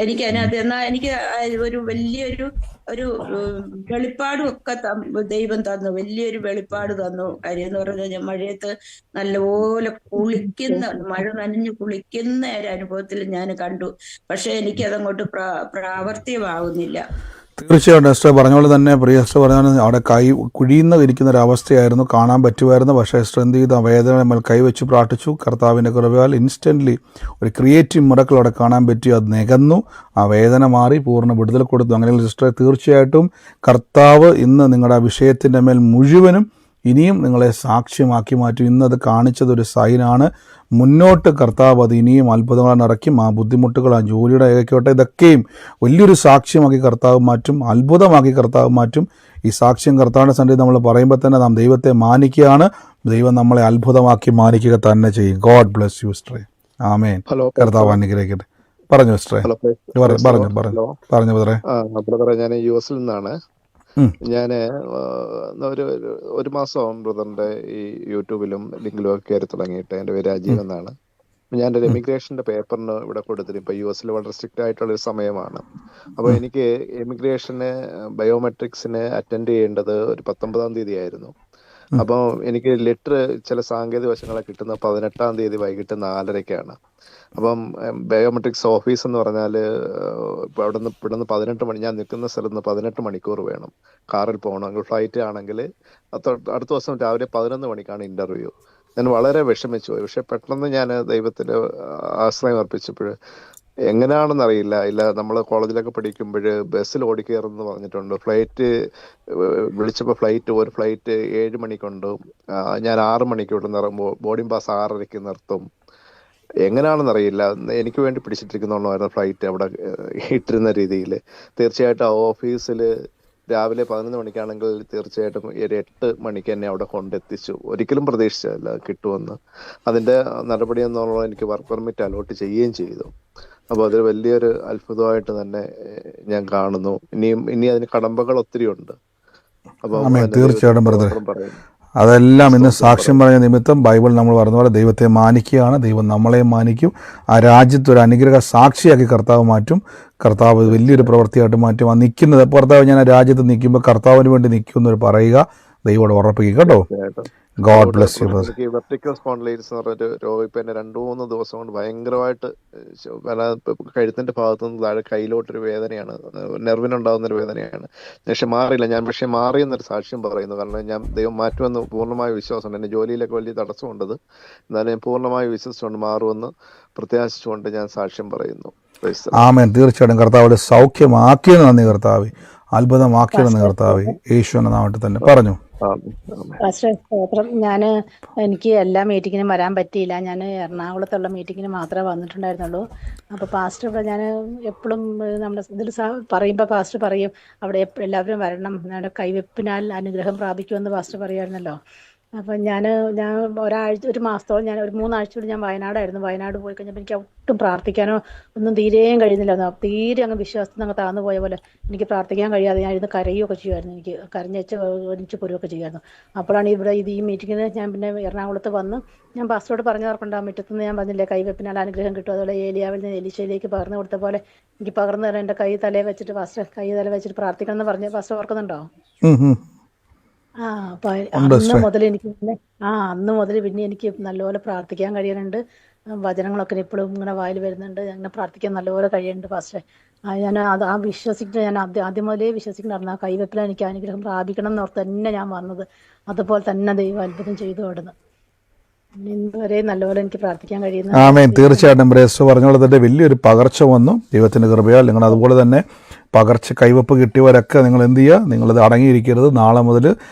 എനിക്ക് അതിനകത്ത് എനിക്ക് ഒരു വലിയൊരു വെളിപ്പാടും ഒക്കെ ദൈവം തന്നു. വലിയൊരു വെളിപ്പാട് തന്നു. കാര്യം എന്ന് പറഞ്ഞാൽ ഞാൻ മഴയത്ത് നല്ലപോലെ മഴ നനഞ്ഞു കുളിക്കുന്ന ഒരു അനുഭവത്തിൽ ഞാൻ കണ്ടു. പക്ഷെ എനിക്കതങ്ങോട്ട് പ്രാവർത്തികമാകുന്നില്ല. തീർച്ചയായിട്ടും എസ്റ്റർ പറഞ്ഞ പോലെ തന്നെ, പ്രിയ എസ്റ്റർ പറഞ്ഞ അവിടെ കൈ ഇരിക്കുന്ന ഒരു അവസ്ഥയായിരുന്നു, കാണാൻ പറ്റുമായിരുന്നു. പക്ഷേ എസ്റ്റർ എന്ത് ചെയ്തു? വേദന നമ്മൾ കൈവച്ച് പ്രാർത്ഥിച്ചു. കർത്താവിൻ്റെ കൃപയാൽ ഇൻസ്റ്റൻ്റ്ലി ഒരു ക്രിയേറ്റീവ് മിറക്കിൾ അവിടെ കാണാൻ പറ്റി. അത് നികന്നു, ആ വേദന മാറി, പൂർണ്ണ വിടുതൽ കൊടുത്തു. അങ്ങനെയുള്ള സിസ്റ്ററെ തീർച്ചയായിട്ടും കർത്താവ് ഇന്ന് നിങ്ങളുടെ വിഷയത്തിൻ്റെ മേൽ മുഴുവനും ഇനിയും നിങ്ങളെ സാക്ഷ്യമാക്കി മാറ്റും. ഇന്നത് കാണിച്ചതൊരു സൈനാണ്. മുന്നോട്ട് കർത്താവ് അത് ഇനിയും അത്ഭുതങ്ങൾ നടക്കും. ആ ബുദ്ധിമുട്ടുകൾ, ആ ജോലിയുടെ ആയിക്കോട്ടെ, ഇതൊക്കെയും വലിയൊരു സാക്ഷ്യമാക്കി കർത്താവ് മാറ്റും, അത്ഭുതമാക്കി കർത്താവ് മാറ്റും. ഈ സാക്ഷ്യം കർത്താവിൻ്റെ സന്നിധി നമ്മൾ പറയുമ്പോൾ തന്നെ നാം ദൈവത്തെ മാനിക്കുകയാണ്. ദൈവം നമ്മളെ അത്ഭുതമാക്കി മാനിക്കുക തന്നെ ചെയ്യും. ഗോഡ് ബ്ലെസ് യു സിസ്റ്ററെ. ആമേൻ. കർത്താവ് അനുഗ്രഹിക്കട്ടെ. പറഞ്ഞു സിസ്റ്ററെ, പറഞ്ഞു ബ്രദറെ. ഞാൻ US നിന്നാണ്. ഞാന് ഒരു മാസം ബ്രദറിന്റെ ഈ യൂട്യൂബിലും ലിങ്കിലും ഒക്കെ കയറി തുടങ്ങിയിട്ട്. എൻ്റെ പേര് രാജീവ് എന്നാണ്. ഞാൻ ഒരു എമിഗ്രേഷന്റെ പേപ്പറിന് ഇവിടെ കൊടുത്തിട്ട് ഇപ്പൊ US വളരെ സ്ട്രിക്റ്റ് ആയിട്ടുള്ള ഒരു സമയമാണ്. അപ്പൊ എനിക്ക് എമിഗ്രേഷന് ബയോമെട്രിക്സിന് അറ്റൻഡ് ചെയ്യേണ്ടത് ഒരു 19-ാം തീയതി ആയിരുന്നു. അപ്പം എനിക്ക് ലെറ്റർ ചില സാങ്കേതിക വശങ്ങളെ കിട്ടുന്ന 18-ാം തീയതി വൈകിട്ട് 4:30-ക്കാണ്. അപ്പം ബയോമെട്രിക്സ് ഓഫീസ് എന്ന് പറഞ്ഞാൽ ഇവിടുന്ന് 18 മണി, ഞാൻ നിൽക്കുന്ന സ്ഥലത്ത് നിന്ന് 18 മണിക്കൂർ വേണം കാറിൽ പോകണമെങ്കിൽ. ഫ്ലൈറ്റ് ആണെങ്കിൽ അടുത്ത ദിവസം രാവിലെ 11 മണിക്കാണ് ഇന്റർവ്യൂ. ഞാൻ വളരെ വിഷമിച്ചു പോയി. പക്ഷെ പെട്ടെന്ന് ഞാൻ ദൈവത്തിന് ആശ്രയം അർപ്പിച്ചപ്പോൾ എങ്ങനെയാണെന്നറിയില്ല. നമ്മൾ കോളേജിലൊക്കെ പഠിക്കുമ്പോൾ ബസ്സിൽ ഓടിക്കയറുമെന്ന് പറഞ്ഞിട്ടുണ്ട്. ഫ്ലൈറ്റ് വിളിച്ചപ്പോൾ ഒരു ഫ്ലൈറ്റ് 7 മണിക്കുണ്ട്. ഞാൻ 6 മണിക്ക് ഇവിടെ നിന്ന് ബോർഡിംഗ് പാസ് 6:30-ക്ക് നിർത്തും. എങ്ങനെയാണെന്നറിയില്ല. എനിക്ക് വേണ്ടി പിടിച്ചിട്ടിരിക്കുന്നോണ്ടായിരുന്നു ഫ്ലൈറ്റ് അവിടെ ഇട്ടിരുന്ന രീതിയിൽ. തീർച്ചയായിട്ടും ആ ഓഫീസിൽ രാവിലെ 11 മണിക്കാണെങ്കിൽ തീർച്ചയായിട്ടും ഒരു 8 മണിക്ക് എന്നെ അവിടെ കൊണ്ടെത്തിച്ചു. ഒരിക്കലും പ്രതീക്ഷിച്ചല്ല കിട്ടുമെന്ന്. അതിന്റെ നടപടി എന്നുള്ള എനിക്ക് വർക്ക് പെർമിറ്റ് അലോട്ട് ചെയ്യുകയും ചെയ്തു. അപ്പൊ അതൊരു വലിയൊരു അത്ഭുതമായിട്ട് തന്നെ ഞാൻ കാണുന്നു. ഇനി അതിന് കടമ്പകൾ ഒത്തിരി ഉണ്ട്. അപ്പൊ തീർച്ചയായിട്ടും പറയുന്നു. അതെല്ലാം ഇന്ന് സാക്ഷ്യം പറഞ്ഞ നിമിത്തം ബൈബിൾ നമ്മൾ പറഞ്ഞ പോലെ ദൈവത്തെ മാനിക്കുകയാണ്. ദൈവം നമ്മളെ മാനിക്കും. ആ രാജ്യത്ത് ഒരു അനുഗ്രഹ സാക്ഷിയാക്കി കർത്താവ് മാറ്റും. കർത്താവ് വലിയൊരു പ്രവൃത്തിയായിട്ട് മാറ്റും. ആ നിൽക്കുന്നത് കർത്താവ്, ഞാൻ ആ രാജ്യത്ത് നിൽക്കുമ്പോൾ കർത്താവിന് വേണ്ടി നിൽക്കുമെന്നൊരു പറയുക. ദൈവോട് ഉറപ്പിക്കുക കേട്ടോ. ഗോഡ് ബ്ലെസ് യു കൊടുത്തു. ബ്രദർ. എനിക്ക് വെർട്ടിക്കൽ സ്പോണ്ടിലൈറ്റിസ് എന്ന് പറഞ്ഞൊരു രോഗം ഇപ്പം എന്നെ 2-3 ദിവസം കൊണ്ട് ഭയങ്കരമായിട്ട് കഴുത്തിന്റെ ഭാഗത്തുനിന്ന് താഴെ കയ്യിലോട്ടൊരു വേദനയാണ്, നെർവിനുണ്ടാകുന്നൊരു വേദനയാണ്. പക്ഷെ മാറിയില്ല. ഞാൻ പക്ഷെ മാറിയെന്നൊരു സാക്ഷ്യം പറയുന്നു. കാരണം ഞാൻ ദൈവം മാറ്റുമെന്ന് പൂർണ്ണമായ വിശ്വാസമുണ്ട്. എൻ്റെ ജോലിയിലൊക്കെ വലിയ തടസ്സമുണ്ടത്, എന്നാലും ഞാൻ പൂർണ്ണമായി വിശ്വസിച്ചുകൊണ്ട് മാറുമെന്ന് പ്രത്യാശിച്ചുകൊണ്ട് ഞാൻ സാക്ഷ്യം പറയുന്നു. Praise the Lord. ആമേൻ. തീർച്ചയായിട്ടും കർത്താവ് സൗഖ്യമാക്കിയത് നന്ദി കർത്താവേ, അത്ഭുതമാക്കിയത് നന്ദി കർത്താവേ, യേശുവിന്റെ നാമത്തിൽ തന്നെ. പറഞ്ഞു. ആമേൻ. ആമേൻ. പാസ്റ്റർ സ്തോത്രം. എനിക്ക് എല്ലാ മീറ്റിങ്ങിനും വരാൻ പറ്റിയില്ല. ഞാൻ എറണാകുളത്തുള്ള മീറ്റിങ്ങിന് മാത്രമേ വന്നിട്ടുണ്ടായിരുന്നുള്ളൂ. അപ്പോൾ പാസ്റ്റർ ഇവിടെ ഞാൻ എപ്പോഴും നമ്മുടെ ഇതിൽ പറയുമ്പോൾ പാസ്റ്റർ പറയും അവിടെ എല്ലാവരും വരണം, നമ്മുടെ കൈവെപ്പിനാൽ അനുഗ്രഹം പ്രാപിക്കുമെന്ന് പാസ്റ്റർ പറയുമായിരുന്നല്ലോ. അപ്പം ഞാൻ ഒരു മാസത്തോളം ഒരു 3 ആഴ്ച കൂടി ഞാൻ വയനാടായിരുന്നു. വയനാട് പോയി കഴിഞ്ഞപ്പോൾ എനിക്ക് ഒട്ടും പ്രാർത്ഥിക്കാനോ ഒന്നും തീരെയും കഴിയുന്നില്ല. തീരെ അങ്ങ് വിശ്വാസത്തിൽ അങ്ങ് താഴ്ന്നു പോയ പോലെ എനിക്ക് പ്രാർത്ഥിക്കാൻ കഴിയാതെ ഞാൻ ഇരുന്ന് കരയുകയൊക്കെ ചെയ്യുമായിരുന്നു. എനിക്ക് കരഞ്ഞേച്ച് ഒരിച്ച് പോരുകയൊക്കെ ചെയ്യുമായിരുന്നു. അപ്പോഴാണ് ഈ മീറ്റിങ്ങിന് ഞാൻ പിന്നെ എറണാകുളത്ത് വന്ന് ഞാൻ പാസ്റ്ററോട് പറഞ്ഞു ഓർക്കണ്ട, മുറ്റത്തുനിന്ന് ഞാൻ പറഞ്ഞില്ലേ കൈവെപ്പിനാൽ അനുഗ്രഹം കിട്ടും, അതുപോലെ ഏലിയാവിൽ നിന്ന് എലീശയിലേക്ക് പകർന്നു കൊടുത്ത പോലെ എനിക്ക് പകർന്നു തരാൻ എൻ്റെ തലയിൽ വെച്ചിട്ട് പ്രാർത്ഥിക്കണം എന്ന് പറഞ്ഞ് പാസ്റ്റർ ഓർക്കുന്നുണ്ടോ? അപ്പൊ അന്ന് മുതൽ പിന്നെ എനിക്ക് നല്ലപോലെ പ്രാർത്ഥിക്കാൻ കഴിയുന്നുണ്ട്. വചനങ്ങളൊക്കെ ഇപ്പോഴും ഇങ്ങനെ വായിൽ വരുന്നുണ്ട്. അങ്ങനെ പ്രാർത്ഥിക്കാൻ നല്ലപോലെ കഴിയുന്നുണ്ട് പാസ്റ്ററെ. ഞാൻ ഞാൻ ആദ്യം മുതലേ വിശ്വസിക്കുന്നുണ്ടായിരുന്നു. ആ കൈവെപ്പിൽ എനിക്ക് അനുഗ്രഹം പ്രാപിക്കണം എന്നോർത്ത് തന്നെ ഞാൻ വന്നത്. അതുപോലെ തന്നെ ദൈവം അത്ഭുതം ചെയ്തു അവിടുന്ന്. ഇന്ന് വരെ നല്ലപോലെ എനിക്ക് പ്രാർത്ഥിക്കാൻ കഴിയുന്നു. ആമേൻ. തീർച്ചയായിട്ടും ബ്രേസ് പറഞ്ഞ പോലെ തന്നെ വലിയൊരു പകർച്ച വന്നു ദൈവത്തിൻ്റെ കൃപയാൽ. നിങ്ങൾ അതുപോലെ തന്നെ പകർച്ച കൈവപ്പ് കിട്ടിയവരൊക്കെ നിങ്ങൾ എന്ത് ചെയ്യുക, നിങ്ങളിത് അടങ്ങിയിരിക്കരുത്. നാളെ മുതൽ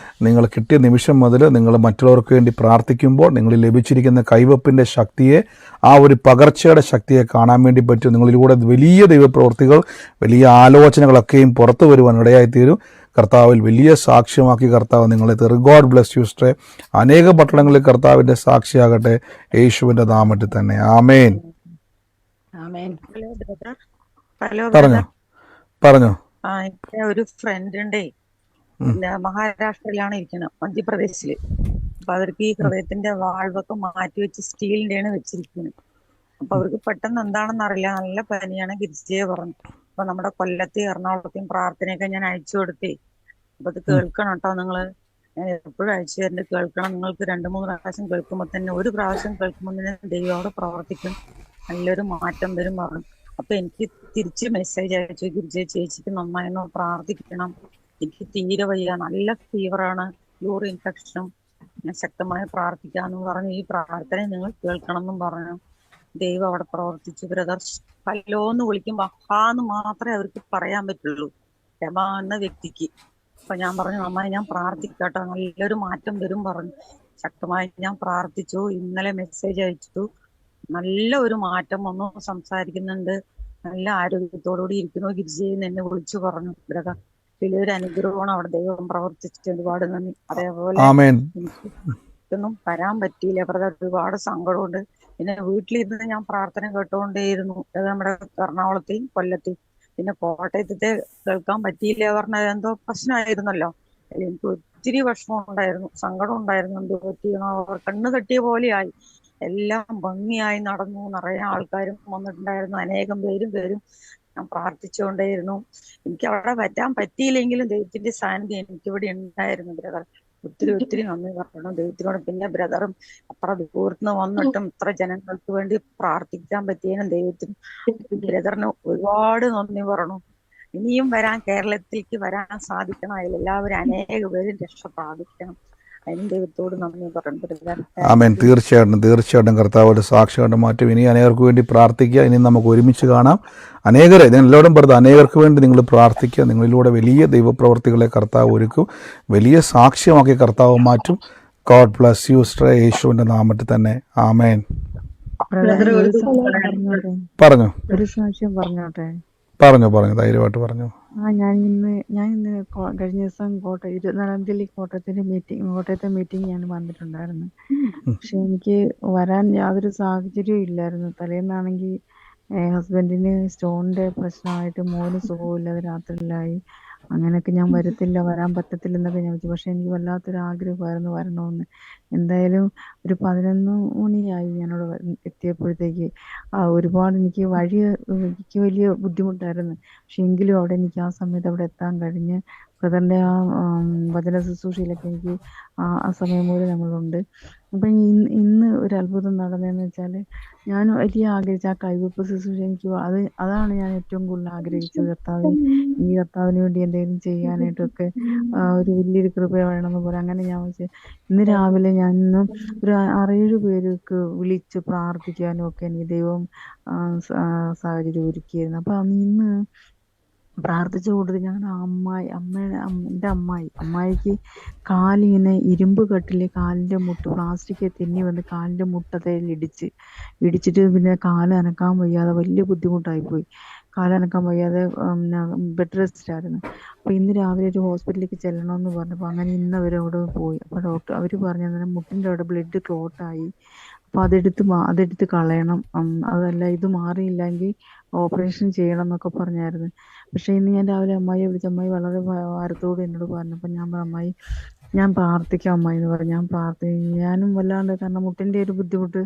നിങ്ങൾ കിട്ടിയ നിമിഷം മുതൽ നിങ്ങൾ മറ്റുള്ളവർക്ക് വേണ്ടി പ്രാർത്ഥിക്കുമ്പോൾ നിങ്ങൾ ലഭിച്ചിരിക്കുന്ന കൈവപ്പിൻ്റെ ശക്തിയെ, ആ ഒരു പകർച്ചയുടെ ശക്തിയെ കാണാൻ വേണ്ടി പറ്റും. നിങ്ങളിലൂടെ വലിയ ദൈവപ്രവൃത്തികൾ, വലിയ ആലോചനകളൊക്കെയും പുറത്തു വരുവാൻ ഇടയായിത്തീരും. കർത്താവിൽ വലിയ സാക്ഷ്യമാക്കി കർത്താവ് നിങ്ങളെ തരും. ഗോഡ് ബ്ലെസ് യു സിസ്റ്ററെ. അനേക പട്ടണങ്ങളിൽ കർത്താവിൻ്റെ സാക്ഷിയാകട്ടെ യേശുവിൻ്റെ നാമത്തിൽ തന്നെ. ആമേൻ. പറഞ്ഞോ പറഞ്ഞോ. എനിക്ക് ഒരു ഫ്രണ്ട് ഉണ്ടേ, പിന്നെ മഹാരാഷ്ട്രയിലാണ് ഇരിക്കുന്നത്, മധ്യപ്രദേശില്. അപ്പൊ അവർക്ക് ഈ ഹൃദയത്തിന്റെ വാൾവൊക്കെ മാറ്റി വെച്ച് സ്റ്റീലിന്റെയാണ് വെച്ചിരിക്കുന്നത്. അപ്പൊ അവർക്ക് പെട്ടെന്ന് എന്താണെന്ന് അറിയില്ല, നല്ല പനിയാണ്, ഗിരിജയെ പറഞ്ഞു. അപ്പൊ നമ്മുടെ കൊല്ലത്തെയും എറണാകുളത്തെയും പ്രാർത്ഥനയൊക്കെ ഞാൻ അയച്ചു കൊടുത്തേ. അപ്പൊ അത് കേൾക്കണം കേട്ടോ നിങ്ങള്. ഞാൻ എപ്പോഴും അയച്ചു തരേണ്ട, കേൾക്കണം. നിങ്ങൾക്ക് 2-3 പ്രാവശ്യം കേൾക്കുമ്പോ തന്നെ, ഒരു പ്രാവശ്യം കേൾക്കുമ്പോൾ തന്നെ ദൈവത്തോട് പ്രവർത്തിക്കും, നല്ലൊരു മാറ്റം വരും പറഞ്ഞു. അപ്പൊ എനിക്ക് തിരിച്ച് മെസ്സേജ് അയച്ചു, ഗിരിജ ചേച്ചിക്ക് നന്നായിരുന്നു പ്രാർത്ഥിക്കണം, എനിക്ക് തീരെ വയ്യ, നല്ല ഫീവറാണ്, യൂറിൻ ഇൻഫെക്ഷനും, ഞാൻ ശക്തമായി പ്രാർത്ഥിക്കാന്ന് പറഞ്ഞു. ഈ പ്രാർത്ഥന നിങ്ങൾ കേൾക്കണം എന്നും പറഞ്ഞു. ദൈവം അവിടെ പ്രവർത്തിച്ചു. ബ്രദർ ഹലോന്ന് വിളിക്കുമ്പോ അഹാന്ന് മാത്രമേ അവർക്ക് പറയാൻ പറ്റുള്ളൂ, രമ എന്ന വ്യക്തിക്ക്. അപ്പൊ ഞാൻ പറഞ്ഞു നന്നായി ഞാൻ പ്രാർത്ഥിക്കട്ടോ, നല്ലൊരു മാറ്റം വരും പറഞ്ഞു. ശക്തമായി ഞാൻ പ്രാർത്ഥിച്ചു. ഇന്നലെ മെസ്സേജ് അയച്ചു, നല്ല ഒരു മാറ്റം വന്നു, സംസാരിക്കുന്നുണ്ട്, നല്ല ആരോഗ്യത്തോടുകൂടി ഇരിക്കുന്നു. ഗിരിജയെന്ന് എന്നെ വിളിച്ചു പറഞ്ഞു. ബ്രദർ വലിയൊരു അനുഗ്രഹമാണ് അവിടെ ദൈവം പ്രവർത്തിച്ചിട്ട്, ഒരുപാട് നന്ദി. അതേപോലെ എനിക്കൊന്നും വരാൻ പറ്റിയില്ല ബ്രദർ, ഒരുപാട് സങ്കടമുണ്ട്. പിന്നെ വീട്ടിലിരുന്ന് ഞാൻ പ്രാർത്ഥന കേട്ടുകൊണ്ടേയിരുന്നു. അത് നമ്മുടെ എറണാകുളത്തെയും കൊല്ലത്തെയും. പിന്നെ കോട്ടയത്തെ കേൾക്കാൻ പറ്റിയില്ല പറഞ്ഞത് എന്തോ പ്രശ്നമായിരുന്നല്ലോ. എനിക്ക് ഒത്തിരി വിഷമം ഉണ്ടായിരുന്നു, സങ്കടം ഉണ്ടായിരുന്നു. എന്തോ പറ്റിയണോ, അവർ കണ്ണ് തട്ടിയ പോലെയായി. എല്ലാം ഭംഗിയായി നടന്നു, നിറയെ ആൾക്കാരും വന്നിട്ടുണ്ടായിരുന്നു, അനേകം പേരും ഞാൻ പ്രാർത്ഥിച്ചുകൊണ്ടേയിരുന്നു. എനിക്ക് അവിടെ വരാൻ പറ്റിയില്ലെങ്കിലും ദൈവത്തിന്റെ സാന്നിധ്യം എനിക്കിവിടെ ഉണ്ടായിരുന്നു ബ്രദർ. ഒത്തിരി നന്ദി പറയണം ദൈവത്തിനോട്. പിന്നെ ബ്രദറും അത്ര ദൂരത്തുനിന്ന് വന്നിട്ടും ഇത്ര ജനങ്ങൾക്ക് വേണ്ടി പ്രാർത്ഥിക്കാൻ പറ്റിയതിനും ദൈവത്തിന് ബ്രദറിന് ഒരുപാട് നന്ദി പറയണം. ഇനിയും കേരളത്തിലേക്ക് വരാൻ സാധിക്കണം. അതിലെല്ലാവരും അനേക പേരും രക്ഷ പ്രാപിക്കണം. അതിനും ദൈവത്തോട് നന്ദി പറയണം. ആമേൻ. തീർച്ചയായിട്ടും കർത്താവ് സാക്ഷിയായിട്ട് മാറ്റും. ഇനി അനേകർക്ക് വേണ്ടി പ്രാർത്ഥിക്കുക. ഇനി നമുക്ക് ഒരുമിച്ച് കാണാം. അനേകരെ ഞാൻ എല്ലാവരും പറഞ്ഞത്, അനേകർക്ക് വേണ്ടി നിങ്ങൾ പ്രാർത്ഥിക്കുക. നിങ്ങളിലൂടെ വലിയ ദൈവപ്രവർത്തികളെ കർത്താവ് ഒരുക്കും, വലിയ സാക്ഷ്യമാക്കി കർത്താവ് മാറ്റും. ഗോഡ് ബ്ലസ് യു സിസ്റ്റർ, യേശുവിന്റെ നാമത്തിൽ തന്നെ. ആമേൻ. പറഞ്ഞു. ഒരു സാക്ഷ്യം പറഞ്ഞോട്ടെ? പറഞ്ഞു ധൈര്യമായിട്ട് പറഞ്ഞു. ഞാൻ ഇന്ന് കഴിഞ്ഞ ദിവസം 24-ാം തീയതി കോട്ടയത്തെ മീറ്റിംഗ് ഞാൻ വന്നിട്ടുണ്ടായിരുന്നു. പക്ഷെ എനിക്ക് വരാൻ യാതൊരു സാഹചര്യവും ഇല്ലായിരുന്നു. തലേന്നാണെങ്കിൽ ഹസ്ബൻഡിന് സ്റ്റോണിന്റെ പ്രശ്നമായിട്ട് മോന് സുഖമില്ലാതെ രാത്രിയിലായി. അങ്ങനെയൊക്കെ ഞാൻ വരാൻ പറ്റത്തില്ല എന്നൊക്കെ ഞാൻ വെച്ചു. പക്ഷെ എനിക്ക് വല്ലാത്തൊരു ആഗ്രഹമായിരുന്നു വരണമെന്ന്. എന്തായാലും ഒരു 11 മണിയായി ഞാനവിടെ എത്തിയപ്പോഴത്തേക്ക്. ഒരുപാട് എനിക്ക് വലിയ ബുദ്ധിമുട്ടായിരുന്നു. പക്ഷെ എങ്കിലും അവിടെ എനിക്ക് ആ സമയത്ത് അവിടെ എത്താൻ കഴിഞ്ഞ് ബ്രദറിന്റെ ആ വചന ശുശ്രൂഷയിലൊക്കെ എനിക്ക് ആ സമയം മുതൽ നമ്മളുണ്ട്. അപ്പൊ ഇന്ന് ഒരു അത്ഭുതം നടന്നതെന്ന് വെച്ചാല്, ഞാൻ വലിയ ആഗ്രഹിച്ച ആ കൈവെപ്പ് ശുശ്രൂഷ എനിക്ക് അതാണ് ഞാൻ ഏറ്റവും കൂടുതൽ ആഗ്രഹിച്ചത്. കർത്താവിന് വേണ്ടി എന്തെങ്കിലും ചെയ്യാനായിട്ടൊക്കെ ഒരു വലിയൊരു കൃപ വേണമെന്ന് പോലെ അങ്ങനെ ഞാൻ വെച്ച് ഇന്ന് രാവിലെ ഞാൻ ഒരു 6-7 പേർക്ക് വിളിച്ച് പ്രാർത്ഥിക്കാനും ഒക്കെ എനിക്ക് ദൈവം സാഹചര്യം ഒരുക്കിയിരുന്നു. അപ്പൊ ഇന്ന് പ്രാർത്ഥിച്ച കൂട്ടത്തിൽ ഞങ്ങളുടെ എൻ്റെ അമ്മായിക്ക് കാലിങ്ങനെ ഇരുമ്പ് കട്ടില് കാലിന്റെ മുട്ട് പ്ലാസ്റ്റിക് തെന്നി വന്ന് കാലിന്റെ മുട്ടതയിൽ ഇടിച്ചിട്ട് പിന്നെ കാല് അനക്കാൻ വയ്യാതെ വലിയ ബുദ്ധിമുട്ടായിപ്പോയി. കാലനക്കാൻ വയ്യാതെ ബെഡ് റെസ്റ്റിലായിരുന്നു. അപ്പൊ ഇന്ന് രാവിലെ ഒരു ഹോസ്പിറ്റലിലേക്ക് ചെല്ലണമെന്ന് പറഞ്ഞപ്പോൾ അങ്ങനെ ഇന്ന് അവരവിടെ പോയി. അപ്പൊ അവര് പറഞ്ഞു മുട്ടിന്റെ അവിടെ ബ്ലഡ് ക്ലോട്ടായി, അപ്പൊ അതെടുത്ത് കളയണം, അതല്ല ഇത് മാറിയില്ലെങ്കിൽ ഓപ്പറേഷൻ ചെയ്യണം എന്നൊക്കെ പറഞ്ഞായിരുന്നു. പക്ഷെ ഇന്ന് ഞാൻ രാവിലെ അമ്മായിയെ വിളിച്ച് അമ്മായി വളരെ ഭാരത്തോട് എന്നോട് പറഞ്ഞപ്പോൾ ഞാൻ പറഞ്ഞു, അമ്മായി ഞാൻ പ്രാർത്ഥിക്കാം അമ്മായി എന്ന് പറഞ്ഞു. ഞാനും വല്ലാണ്ട്, കാരണം മുട്ടിന്റെ ഒരു ബുദ്ധിമുട്ട്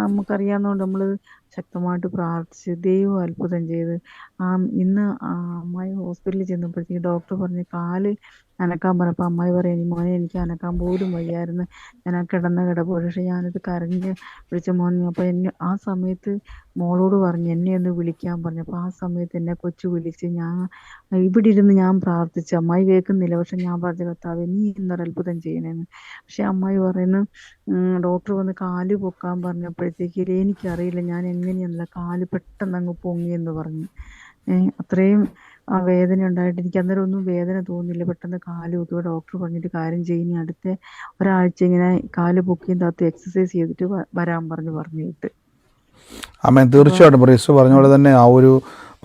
നമുക്കറിയാവുന്നതുകൊണ്ട് നമ്മള് ശക്തമായിട്ട് പ്രാർത്ഥിച്ച് ദൈവം അത്ഭുതം ചെയ്ത് ഇന്ന് അമ്മായി ഹോസ്പിറ്റലിൽ ചെന്നപ്പോഴത്തേക്ക് ഡോക്ടർ പറഞ്ഞ് കാല് അനക്കാൻ പറഞ്ഞപ്പോൾ അമ്മായി പറയും, മോനെ എനിക്ക് അനക്കാൻ പോലും വയ്യായിരുന്നു, ഞാൻ ആ കിടപ്പ്. പക്ഷെ ഞാനത് കരഞ്ഞ് വിളിച്ച മോനെ. അപ്പൊ ആ സമയത്ത് മോളോട് പറഞ്ഞു എന്നെ ഒന്ന് വിളിക്കാൻ പറഞ്ഞു. അപ്പൊ ആ സമയത്ത് എന്നെ കൊച്ചു വിളിച്ച് ഞാൻ ഇവിടെ ഇരുന്ന് ഞാൻ പ്രാർത്ഥിച്ചു. അമ്മായി കേൾക്കുന്നില്ല, പക്ഷെ ഞാൻ പറഞ്ഞു, കർത്താവേ നീ ഇന്നൊരു അത്ഭുതം ചെയ്യണേന്ന്. പക്ഷെ അമ്മായി പറയുന്നു, ഡോക്ടർ വന്ന് കാല് പൊക്കാൻ പറഞ്ഞപ്പോഴത്തേക്ക് എനിക്കറിയില്ല ഞാൻ എങ്ങനെയാണല്ല കാല് പെട്ടെന്ന് അങ്ങ് പൊങ്ങിയെന്ന് പറഞ്ഞു. അത്രയും ആ വേദന ഉണ്ടായിട്ട് എനിക്ക് അന്നേരം ഒന്നും വേദന തോന്നില്ല. പെട്ടെന്ന് കാല് പൊക്കുക. ഡോക്ടർ പറഞ്ഞിട്ട് കാര്യം ചെയ്യുന്ന അടുത്ത ഒരാഴ്ച ഇങ്ങനെ കാല് പൊക്കിയും താത്ത് എക്സസൈസ് ചെയ്തിട്ട് വരാൻ പറഞ്ഞു വിട്ട്. ആമേൻ. തീർച്ചയായിട്ടും ബ്രീസ് പറഞ്ഞ പോലെ തന്നെ ആ ഒരു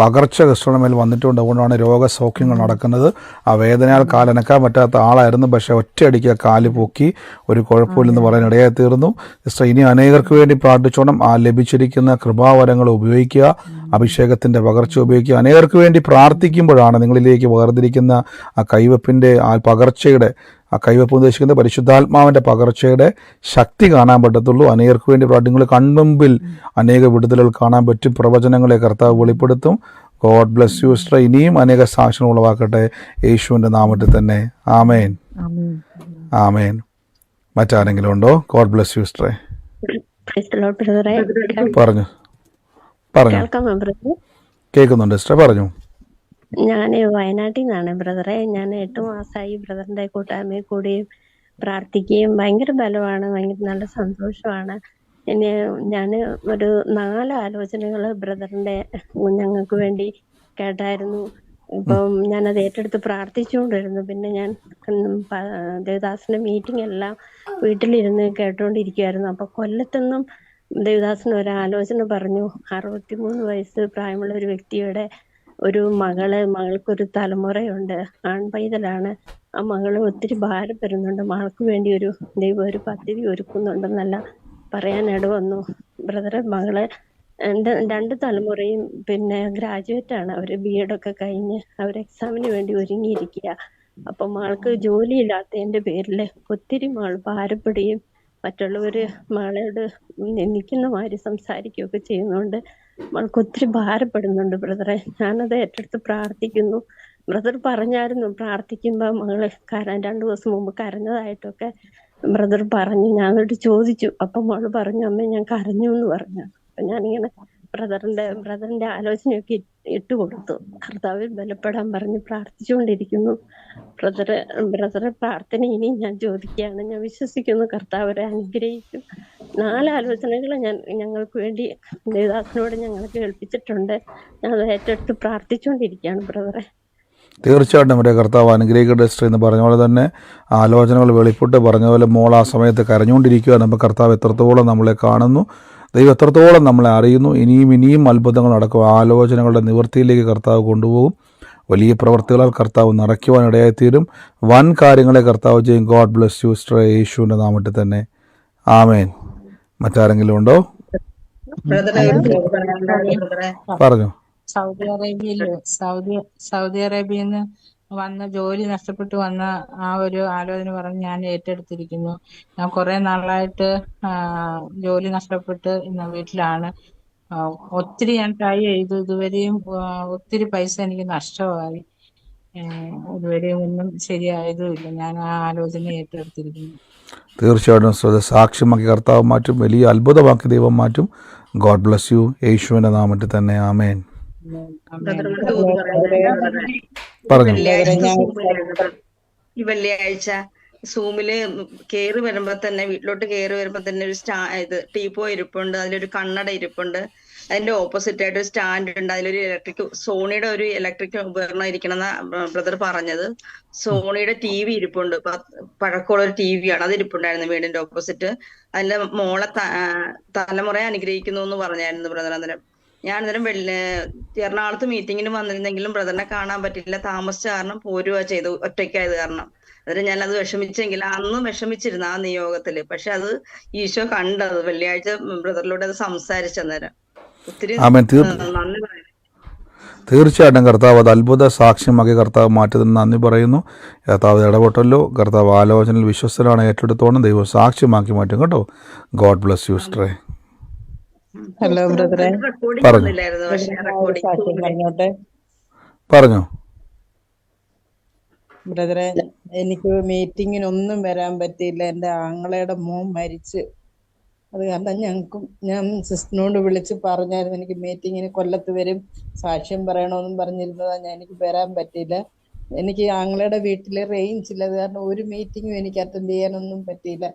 പകർച്ച ക്രിസ്തുവിന്റെ മേൽ വന്നിട്ടുണ്ട്. അതുകൊണ്ടാണ് രോഗസൗഖ്യങ്ങൾ നടക്കുന്നത്. ആ വേദനയാൽ കാലനക്കാൻ പറ്റാത്ത ആളായിരുന്നു, പക്ഷെ ഒറ്റയടിക്ക് കാല് പൊക്കി ഒരു കുഴപ്പമില്ലെന്ന് പറയാൻ ഇടയായി തീർന്നു. സിസ്റ്റർ ഇനി അനേകർക്ക് വേണ്ടി പ്രാർത്ഥിച്ചോണം. ആ ലഭിച്ചിരിക്കുന്ന കൃപാവരങ്ങൾ ഉപയോഗിക്കുക, അഭിഷേകത്തിന്റെ പകർച്ച ഉപയോഗിക്കുക. അനേകർക്ക് വേണ്ടി പ്രാർത്ഥിക്കുമ്പോഴാണ് നിങ്ങളിലേക്ക് വേർതിരിക്കുന്ന ആ കൈവപ്പിന്റെ ആ പകർച്ചയുടെ ആ കൈവപ്പ് ഉദ്ദേശിക്കുന്ന പരിശുദ്ധാത്മാവിന്റെ പകർച്ചയുടെ ശക്തി കാണാൻ പറ്റത്തുള്ളൂ. അനേകർക്ക് വേണ്ടി നിങ്ങൾ കൺമുമ്പിൽ അനേക വിടുതലുകൾ കാണാൻ പറ്റും. പ്രവചനങ്ങളെ കർത്താവ് വെളിപ്പെടുത്തും. God bless you sister. ഇനിയും അനേക സാക്ഷ്യങ്ങൾ ഉളവാക്കട്ടെ യേശുവിന്റെ നാമത്തിൽ തന്നെ. ആമേൻ, ആമേൻ. മറ്റാരെങ്കിലും ഉണ്ടോ? ഗോഡ് ബ്ലെസ് യു സിസ്റ്ററെ. പറഞ്ഞു കേൾക്കുന്നുണ്ട് സിസ്റ്റർ, പറഞ്ഞു. ഞാൻ വയനാട്ടിൽ നിന്നാണ് ബ്രദറെ. ഞാൻ 8 മാസമായി ബ്രദറിന്റെ കൂട്ടായ്മയിൽ കൂടിയും പ്രാർത്ഥിക്കുകയും ഭയങ്കര ബലമാണ്, ഭയങ്കര നല്ല സന്തോഷമാണ്. ഞാൻ ഒരു 4 ആലോചനകള് ബ്രദറിന്റെ ഞങ്ങൾക്ക് വേണ്ടി കേട്ടായിരുന്നു. ഇപ്പം ഞാനത് ഏറ്റെടുത്ത് പ്രാർത്ഥിച്ചുകൊണ്ടിരുന്നു. പിന്നെ ഞാൻ ദേവദാസിന്റെ മീറ്റിംഗ് എല്ലാം വീട്ടിലിരുന്ന് കേട്ടോണ്ടിരിക്കുവായിരുന്നു. അപ്പൊ കൊല്ലത്തുനിന്നും ദേവദാസിന് ഒരു ആലോചന പറഞ്ഞു. 63 വയസ്സ് പ്രായമുള്ള ഒരു വ്യക്തിയുടെ ഒരു മകൾക്കൊരു തലമുറയുണ്ട്, ആൺപൈതലാണ്. ആ മകള് ഒത്തിരി ഭാരപ്പെടുന്നുണ്ട്, മകൾക്ക് വേണ്ടി ദൈവം ഒരു പദ്ധതി ഒരുക്കുന്നുണ്ടെന്നെല്ലാം പറയാനിട വന്നു. ബ്രദറെ, മകള് 2 തലമുറയും പിന്നെ ഗ്രാജുവേറ്റ് ആണ്. അവര് BEd ഒക്കെ കഴിഞ്ഞ് അവർ എക്സാമിന് വേണ്ടി ഒരുങ്ങിയിരിക്കുക. അപ്പൊ മകൾക്ക് ജോലിയില്ലാത്തതിന്റെ പേരില് ഒത്തിരി മകൾ ഭാരപ്പെടുകയും മറ്റുള്ളവര് മകളോട് നിന്ദിക്കുന്ന മാതിരി സംസാരിക്കുകയൊക്കെ ചെയ്യുന്നോണ്ട് മകൾക്ക് ഒത്തിരി ഭാരപ്പെടുന്നുണ്ട് ബ്രദറെ. ഞാനത് ഏറ്റെടുത്ത് പ്രാർത്ഥിക്കുന്നു. ബ്രദർ പറഞ്ഞായിരുന്നു പ്രാർത്ഥിക്കുമ്പോ മകള് 2 ദിവസം മുമ്പ് കരഞ്ഞതായിട്ടൊക്കെ ബ്രദർ പറഞ്ഞു. ഞാൻ എന്നിട്ട് ചോദിച്ചു. അപ്പൊ മകള് പറഞ്ഞു, അമ്മ ഞാൻ കരഞ്ഞു എന്ന് പറഞ്ഞു. അപ്പൊ ഞാനിങ്ങനെ ബ്രദറിന്റെ ആലോചനയൊക്കെ ഇട്ടുകൊടുത്തു. കർത്താവിൽ ബലപ്പെടാൻ പറഞ്ഞ് പ്രാർത്ഥിച്ചുകൊണ്ടിരിക്കുന്നു. ബ്രദറെ പ്രാർത്ഥന ഇനി ഞാൻ ചോദിക്കുകയാണ്. ഞാൻ വിശ്വസിക്കുന്നു കർത്താവരെ അനുഗ്രഹിക്കും. 4 ആലോചനകൾ ഞങ്ങൾക്ക് വേണ്ടി ദേവദാസിനോട് ഞങ്ങൾ കേൾപ്പിച്ചിട്ടുണ്ട്. ഞാൻ അത് ഏറ്റെടുത്ത് പ്രാർത്ഥിച്ചുകൊണ്ടിരിക്കുകയാണ് ബ്രദറെ. തീർച്ചയായിട്ടും നമ്മുടെ കർത്താവ് അനുഗ്രഹിക്കട്ടെ സിസ്റ്റർ. എന്ന് പറഞ്ഞ പോലെ തന്നെ ആലോചനകൾ വെളിപ്പെട്ട് പറഞ്ഞ പോലെ മോൾ ആ സമയത്ത് കരഞ്ഞുകൊണ്ടിരിക്കുക. നമുക്ക് കർത്താവ് എത്രത്തോളം നമ്മളെ കാണുന്നു, ദൈവം എത്രത്തോളം നമ്മളെ അറിയുന്നു. ഇനിയും അത്ഭുതങ്ങൾ നടക്കും. ആലോചനകളുടെ നിവൃത്തിയിലേക്ക് കർത്താവ് കൊണ്ടുപോകും. വലിയ പ്രവർത്തികളാൽ കർത്താവ് നിറയ്ക്കുവാൻ ഇടയായിത്തീരും. വൻ കാര്യങ്ങളെ കർത്താവ് ചെയ്യും. ഗോഡ് ബ്ലെസ് യു സിസ്റ്റർ, യേശുവിൻ്റെ നാമത്തിൽ തന്നെ. ആമേൻ. മറ്റാരെങ്കിലും ഉണ്ടോ? പറഞ്ഞു. സൗദി അറേബ്യയിൽ നിന്ന് വന്ന ജോലി നഷ്ടപ്പെട്ടു വന്ന ആ ഒരു ആലോചന പറഞ്ഞ് ഞാൻ ഏറ്റെടുത്തിരിക്കുന്നു. ഞാൻ കുറെ നാളായിട്ട് ജോലി നഷ്ടപ്പെട്ട് ഇന്ന് വീട്ടിലാണ്. ഒത്തിരി ഞാൻ ട്രൈ ചെയ്തു, ഇതുവരെയും ഒത്തിരി പൈസ എനിക്ക് നഷ്ടമായി. ഇതുവരെയും ഒന്നും ശരിയായതുമില്ല. ഞാൻ ആ ആലോചന ഏറ്റെടുത്തിരിക്കുന്നു. തീർച്ചയായിട്ടും ശ്രദ്ധ സാക്ഷ്യമാക്കി കർത്താവ് മാറ്റും, വലിയ അത്ഭുതമാക്കി ദൈവം മാറ്റും. God bless you. യേശുവിൻ്റെ നാമത്തിൽ തന്നെ ആമേൻ. ബ്രദർ ഒരു തോത് പറയുന്നത് പറഞ്ഞു. ഈ വെള്ളിയാഴ്ച സൂമില് കേറി വരുമ്പോ തന്നെ, വീട്ടിലോട്ട് കേറി വരുമ്പോ തന്നെ ഒരു ടീപ്പോ ഇരിപ്പുണ്ട്, അതിലൊരു കണ്ണട ഇരിപ്പുണ്ട്, അതിന്റെ ഓപ്പോസിറ്റ് ആയിട്ട് ഒരു സ്റ്റാൻഡ് ഉണ്ട്, അതിലൊരു സോണിയുടെ ഒരു ഇലക്ട്രിക് ഉപകരണം ഇരിക്കണമെന്ന ബ്രദർ പറഞ്ഞത്. സോണിയുടെ TV ഇരിപ്പുണ്ട്, പഴക്കമുള്ള ഒരു TV ആണ്, അത് ഇരിപ്പുണ്ടായിരുന്നു വീടിന്റെ ഓപ്പോസിറ്റ്. അതിന്റെ മോളെ തലമുറയെ അനുഗ്രഹിക്കുന്നു എന്ന് പറഞ്ഞായിരുന്നു ബ്രദർ. അന്നേരം ഞാൻ എറണാകുളത്ത് മീറ്റിങ്ങിന് വന്നിരുന്നെങ്കിലും ബ്രദറിനെ കാണാൻ പറ്റില്ല, താമസിച്ച കാരണം പോരുക ചെയ്തു, ഒറ്റയ്ക്കായത് കാരണം. അന്നേരം ഞാനത് വിഷമിച്ചെങ്കിൽ അന്നും വിഷമിച്ചിരുന്നു ആ നിയോഗത്തില്. പക്ഷെ അത് ഈശോ കണ്ടത് വെള്ളിയാഴ്ച ബ്രദറിലൂടെ അത് സംസാരിച്ചന്നേരം ഒത്തിരി നന്ദി പറയുന്നു. തീർച്ചയായിട്ടും കർത്താവ് അത് അത്ഭുത സാക്ഷ്യമാക്കി കർത്താവ് മാറ്റത്തിന് നന്ദി പറയുന്നു. കർത്താവ് ഇടപെട്ടല്ലോ, കർത്താവ് ആലോചനയിൽ വിശ്വസ്തരാണ്, ഏറ്റെടുത്തോണം, ദൈവം സാക്ഷ്യമാക്കി മാറ്റും കേട്ടോ. ഗോഡ് ബ്ലസ് യു സിസ്റ്ററെ. ഹലോ ബ്രദറെ, പറഞ്ഞോ ബ്രദറെ. എനിക്ക് മീറ്റിങ്ങിനൊന്നും വരാൻ പറ്റിയില്ല. എൻ്റെ ആങ്ങളയുടെ മോൻ മരിച്ച്. അത് കാരണം ഞാൻ സിസ്റ്ററിനോട് വിളിച്ച് പറഞ്ഞായിരുന്നു എനിക്ക് മീറ്റിങ്ങിന് കൊല്ലത്ത് വരും, സാക്ഷ്യം പറയണമെന്നും പറഞ്ഞിരുന്നതാ. എനിക്ക് വരാൻ പറ്റിയില്ല. എനിക്ക് ആങ്ങളയുടെ വീട്ടിൽ റേഞ്ച് ഇല്ല, അത് കാരണം ഒരു മീറ്റിങ്ങും എനിക്ക് അറ്റൻഡ് ചെയ്യാനൊന്നും പറ്റിയില്ല.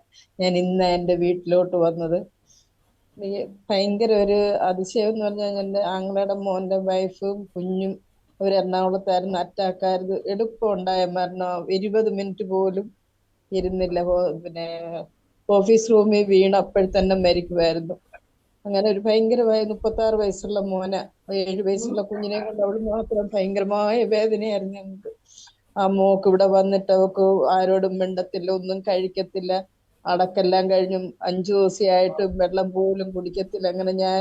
ഞാൻ ഇന്ന് എൻ്റെ വീട്ടിലോട്ട് വന്നത്. ഭയങ്കര ഒരു അതിശയം എന്ന് പറഞ്ഞാൽ എൻ്റെ ആങ്ങളയുടെ മോൻ്റെ വൈഫും കുഞ്ഞും അവർ എറണാകുളത്തായിരുന്നു. അറ്റാക്കായിരുന്നു, എളുപ്പമുണ്ടായ മരണം. 20 മിനിറ്റ് പോലും ഇരുന്നില്ല. പിന്നെ ഓഫീസ് റൂമിൽ വീണ് അപ്പോഴത്തന്നെ മരിക്കുമായിരുന്നു. അങ്ങനെ ഒരു ഭയങ്കരമായ 36 വയസ്സുള്ള മോന, 7 വയസ്സുള്ള കുഞ്ഞിനെ കൊണ്ട് അവൾ മാത്രം ഭയങ്കരമായ വേദനയായിരുന്നു ഞങ്ങൾക്ക്. ആ മോക്ക് ഇവിടെ വന്നിട്ട് അവക്ക് ആരോടും മിണ്ടത്തില്ല, ഒന്നും കഴിക്കത്തില്ല. അടക്കെല്ലാം കഴിഞ്ഞും 5 ദിവസമായിട്ട് വെള്ളം പോലും കുടിക്കത്തില്ല. അങ്ങനെ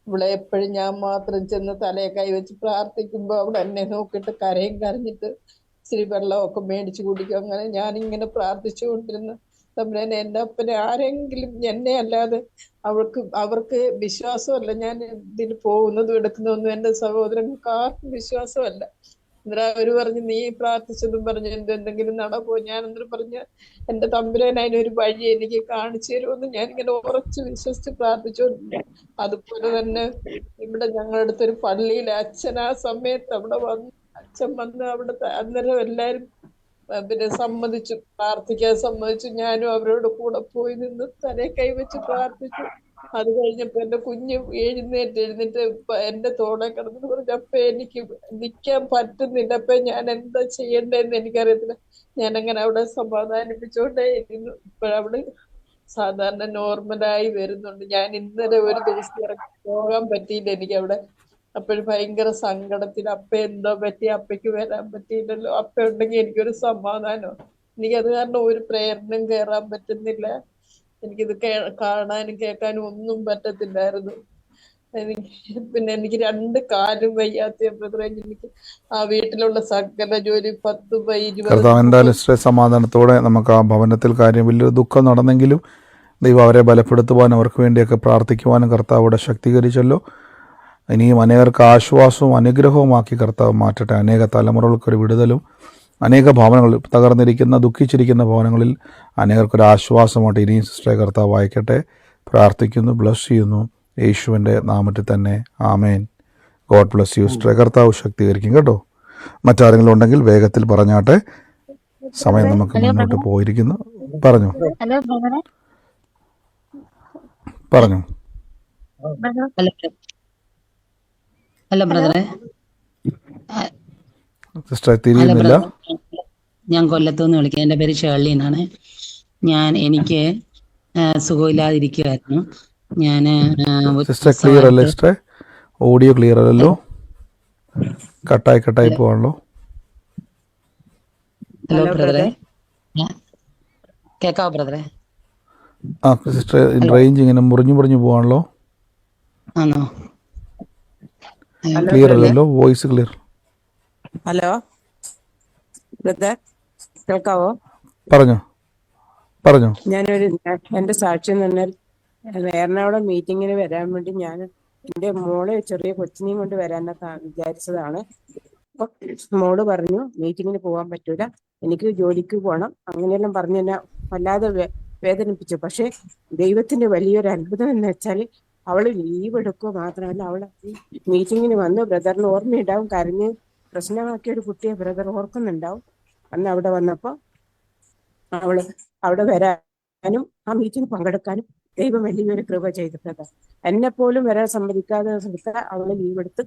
ഇവിടെ എപ്പോഴും ഞാൻ മാത്രം ചെന്ന് തലയെ കൈവച്ച് പ്രാർത്ഥിക്കുമ്പോ അവിടെ എന്നെ നോക്കിയിട്ട് കരഞ്ഞിട്ട് ഇച്ചിരി വെള്ളമൊക്കെ മേടിച്ചു കുടിക്കും. അങ്ങനെ ഞാനിങ്ങനെ പ്രാർത്ഥിച്ചുകൊണ്ടിരുന്നു. തമ്പുരാനെ, എൻ്റെ അപ്പനെ ആരെങ്കിലും, എന്നെ അല്ലാതെ അവർക്ക് വിശ്വാസമല്ല ഞാൻ ഇതിൽ പോകുന്നതും എടുക്കുന്നതൊന്നും. എൻ്റെ സഹോദരങ്ങൾക്ക് ആർക്കും വിശ്വാസമല്ല. എന്നിട്ട് അവര് പറഞ്ഞു നീ പ്രാർത്ഥിച്ചതും പറഞ്ഞു എന്തെങ്കിലും നടപ്പോ. ഞാൻ എന്നിട്ട് പറഞ്ഞ എൻ്റെ തമ്പുരാൻ അതിനൊരു വഴി എനിക്ക് കാണിച്ചു തരുമെന്ന് ഞാനിങ്ങനെ ഉറച്ച് വിശ്വസിച്ച് പ്രാർത്ഥിച്ചോണ്ടിരുന്നു. അതുപോലെ തന്നെ ഇവിടെ ഞങ്ങളുടെ അടുത്തൊരു പള്ളിയിലെ അച്ഛൻ ആ സമയത്ത് അവിടെ അച്ഛൻ വന്ന് അവിടുത്തെ അന്നേരം എല്ലാരും പിന്നെ പ്രാർത്ഥിക്കാൻ സമ്മതിച്ചു. ഞാനും അവരോട് കൂടെ പോയി നിന്ന് തലേ കൈവച്ച് പ്രാർത്ഥിച്ചു. അത് കഴിഞ്ഞപ്പോ എന്റെ കുഞ്ഞ് എഴുന്നേറ്റ് എന്റെ തോളെ കിടന്നു പറഞ്ഞു, അപ്പൊ എനിക്ക് നിക്കാൻ പറ്റുന്നില്ല, അപ്പൊ ഞാൻ എന്താ ചെയ്യണ്ടേന്ന് എനിക്കറിയത്തില്ല. ഞാനങ്ങനെ അവിടെ സമാധാനിപ്പിച്ചോണ്ടേ ഇരുന്നു. ഇപ്പോഴവിടെ സാധാരണ നോർമലായി വരുന്നുണ്ട്. ഞാൻ ഇന്നലെ ഒരു ദിവസം ഇറങ്ങി പോകാൻ പറ്റിയില്ല എനിക്ക് അവിടെ. അപ്പോഴും ഭയങ്കര സങ്കടത്തിൽ അപ്പ എന്തോ പറ്റി, അപ്പയ്ക്ക് വരാൻ പറ്റിയില്ലല്ലോ. അപ്പ ഉണ്ടെങ്കിൽ എനിക്കൊരു സമാധാനം. എനിക്കത് കാരണം ഒരു പ്രേയറിനും കയറാൻ പറ്റുന്നില്ല. എനിക്കിത് കാണാനും കേൾക്കാനും ഒന്നും പറ്റത്തില്ലായിരുന്നു. പിന്നെ എനിക്ക് 2 കാലും വയ്യാത്ത ബ്രദറെ. എനിക്ക് ആ വീട്ടിലുള്ള സകല ജോലി 10-20 സമാധാനത്തോടെ നമുക്ക് ആ ഭവനത്തിൽ കാര്യം വലിയൊരു ദുഃഖം നടന്നെങ്കിലും ദൈവം അവരെ ബലപ്പെടുത്തുവാനും അവർക്ക് വേണ്ടിയൊക്കെ പ്രാർത്ഥിക്കുവാനും കർത്താവിടെ ശക്തീകരിച്ചല്ലോ. ഇനിയും അനേകർക്ക് ആശ്വാസവും അനുഗ്രഹവുമാക്കി കർത്താവ് മാറ്റട്ടെ. അനേക തലമുറകൾക്കൊരു വിടുതലും, അനേക ഭവനങ്ങളിൽ തകർന്നിരിക്കുന്ന ദുഃഖിച്ചിരിക്കുന്ന ഭവനങ്ങളിൽ അനേകർക്കൊരു ആശ്വാസമായിട്ട് ഇനിയും സിസ്റ്ററെ കർത്താവ് വായിക്കട്ടെ. പ്രാർത്ഥിക്കുന്നു, ബ്ലസ് ചെയ്യുന്നു യേശുവിൻ്റെ നാമത്തിൽ തന്നെ ആമേൻ. ഗോഡ് ബ്ലസ് യു സിസ്റ്ററെ. കർത്താവ് ശക്തീകരിക്കും കേട്ടോ. മറ്റാരെങ്കിലും ഉണ്ടെങ്കിൽ വേഗത്തിൽ പറഞ്ഞാട്ടെ, സമയം നമുക്ക് മുന്നോട്ട് പോയിരിക്കുന്നു. പറഞ്ഞു പറഞ്ഞു ഹലോ ബ്രദറെ. സിസ്റ്ററെ തിരിയുന്നില്ല. ഞാൻ കൊല്ലത്തുനിന്ന് വിളിക്കാം. എൻ്റെ പേര് ഷേർലി എന്നാണ്. എനിക്ക് സുഖമില്ലാതിരിക്കുമായിരുന്നു. ഞാൻ സിസ്റ്റർ ക്ലിയർ അല്ലേ സിസ്റ്ററെ? ഓഡിയോ ക്ലിയർ അല്ലല്ലോ, കട്ടായി പോവാണല്ലോ. ഹലോ ബ്രദറെ, കേക്കാവോ ബ്രദറെ? ആ സിസ്റ്റർ, റേഞ്ച് ഇങ്ങനെ മുറിഞ്ഞു പോവാണല്ലോ. ആണോ? ക്ലിയർ അല്ലല്ലോ, വോയിസ് ക്ലിയർ. ഹലോ ബ്രദർ, കേൾക്കാവോ? പറഞ്ഞോ. എന്റെ സാക്ഷ്യം തന്നെ എറണാകുളം മീറ്റിങ്ങിന് വരാൻ വേണ്ടി ഞാൻ എന്റെ മോളെ ചെറിയ കൊച്ചിനെയും കൊണ്ട് വരാനൊക്കെ വിചാരിച്ചതാണ്. അപ്പൊ മോള് പറഞ്ഞു മീറ്റിങ്ങിന് പോകാൻ പറ്റൂല, എനിക്ക് ജോലിക്ക് പോകണം, അങ്ങനെയെല്ലാം പറഞ്ഞ് എന്നെ വല്ലാതെ വേദനിപ്പിച്ചു. പക്ഷെ ദൈവത്തിന്റെ വലിയൊരു അത്ഭുതം എന്ന് വെച്ചാല് അവള് ലീവ് എടുക്കുക മാത്രമല്ല, അവള് മീറ്റിങ്ങിന് വന്ന് ബ്രദറിന് ഓർമ്മയുണ്ടാവും, കരഞ്ഞ് പ്രശ്നമാക്കിയ ഒരു കുട്ടിയെ ബ്രദർ ഓർക്കുന്നുണ്ടാവും. അന്ന് അവിടെ വന്നപ്പോ അവള് അവിടെ വരാനും ആ മീറ്റിംഗ് പങ്കെടുക്കാനും ദൈവം വലിയൊരു കൃപ ചെയ്തു ബ്രദർ. എന്നെ പോലും വരാൻ സമ്മതിക്കാതെ അവള് ലീവ് എടുത്ത്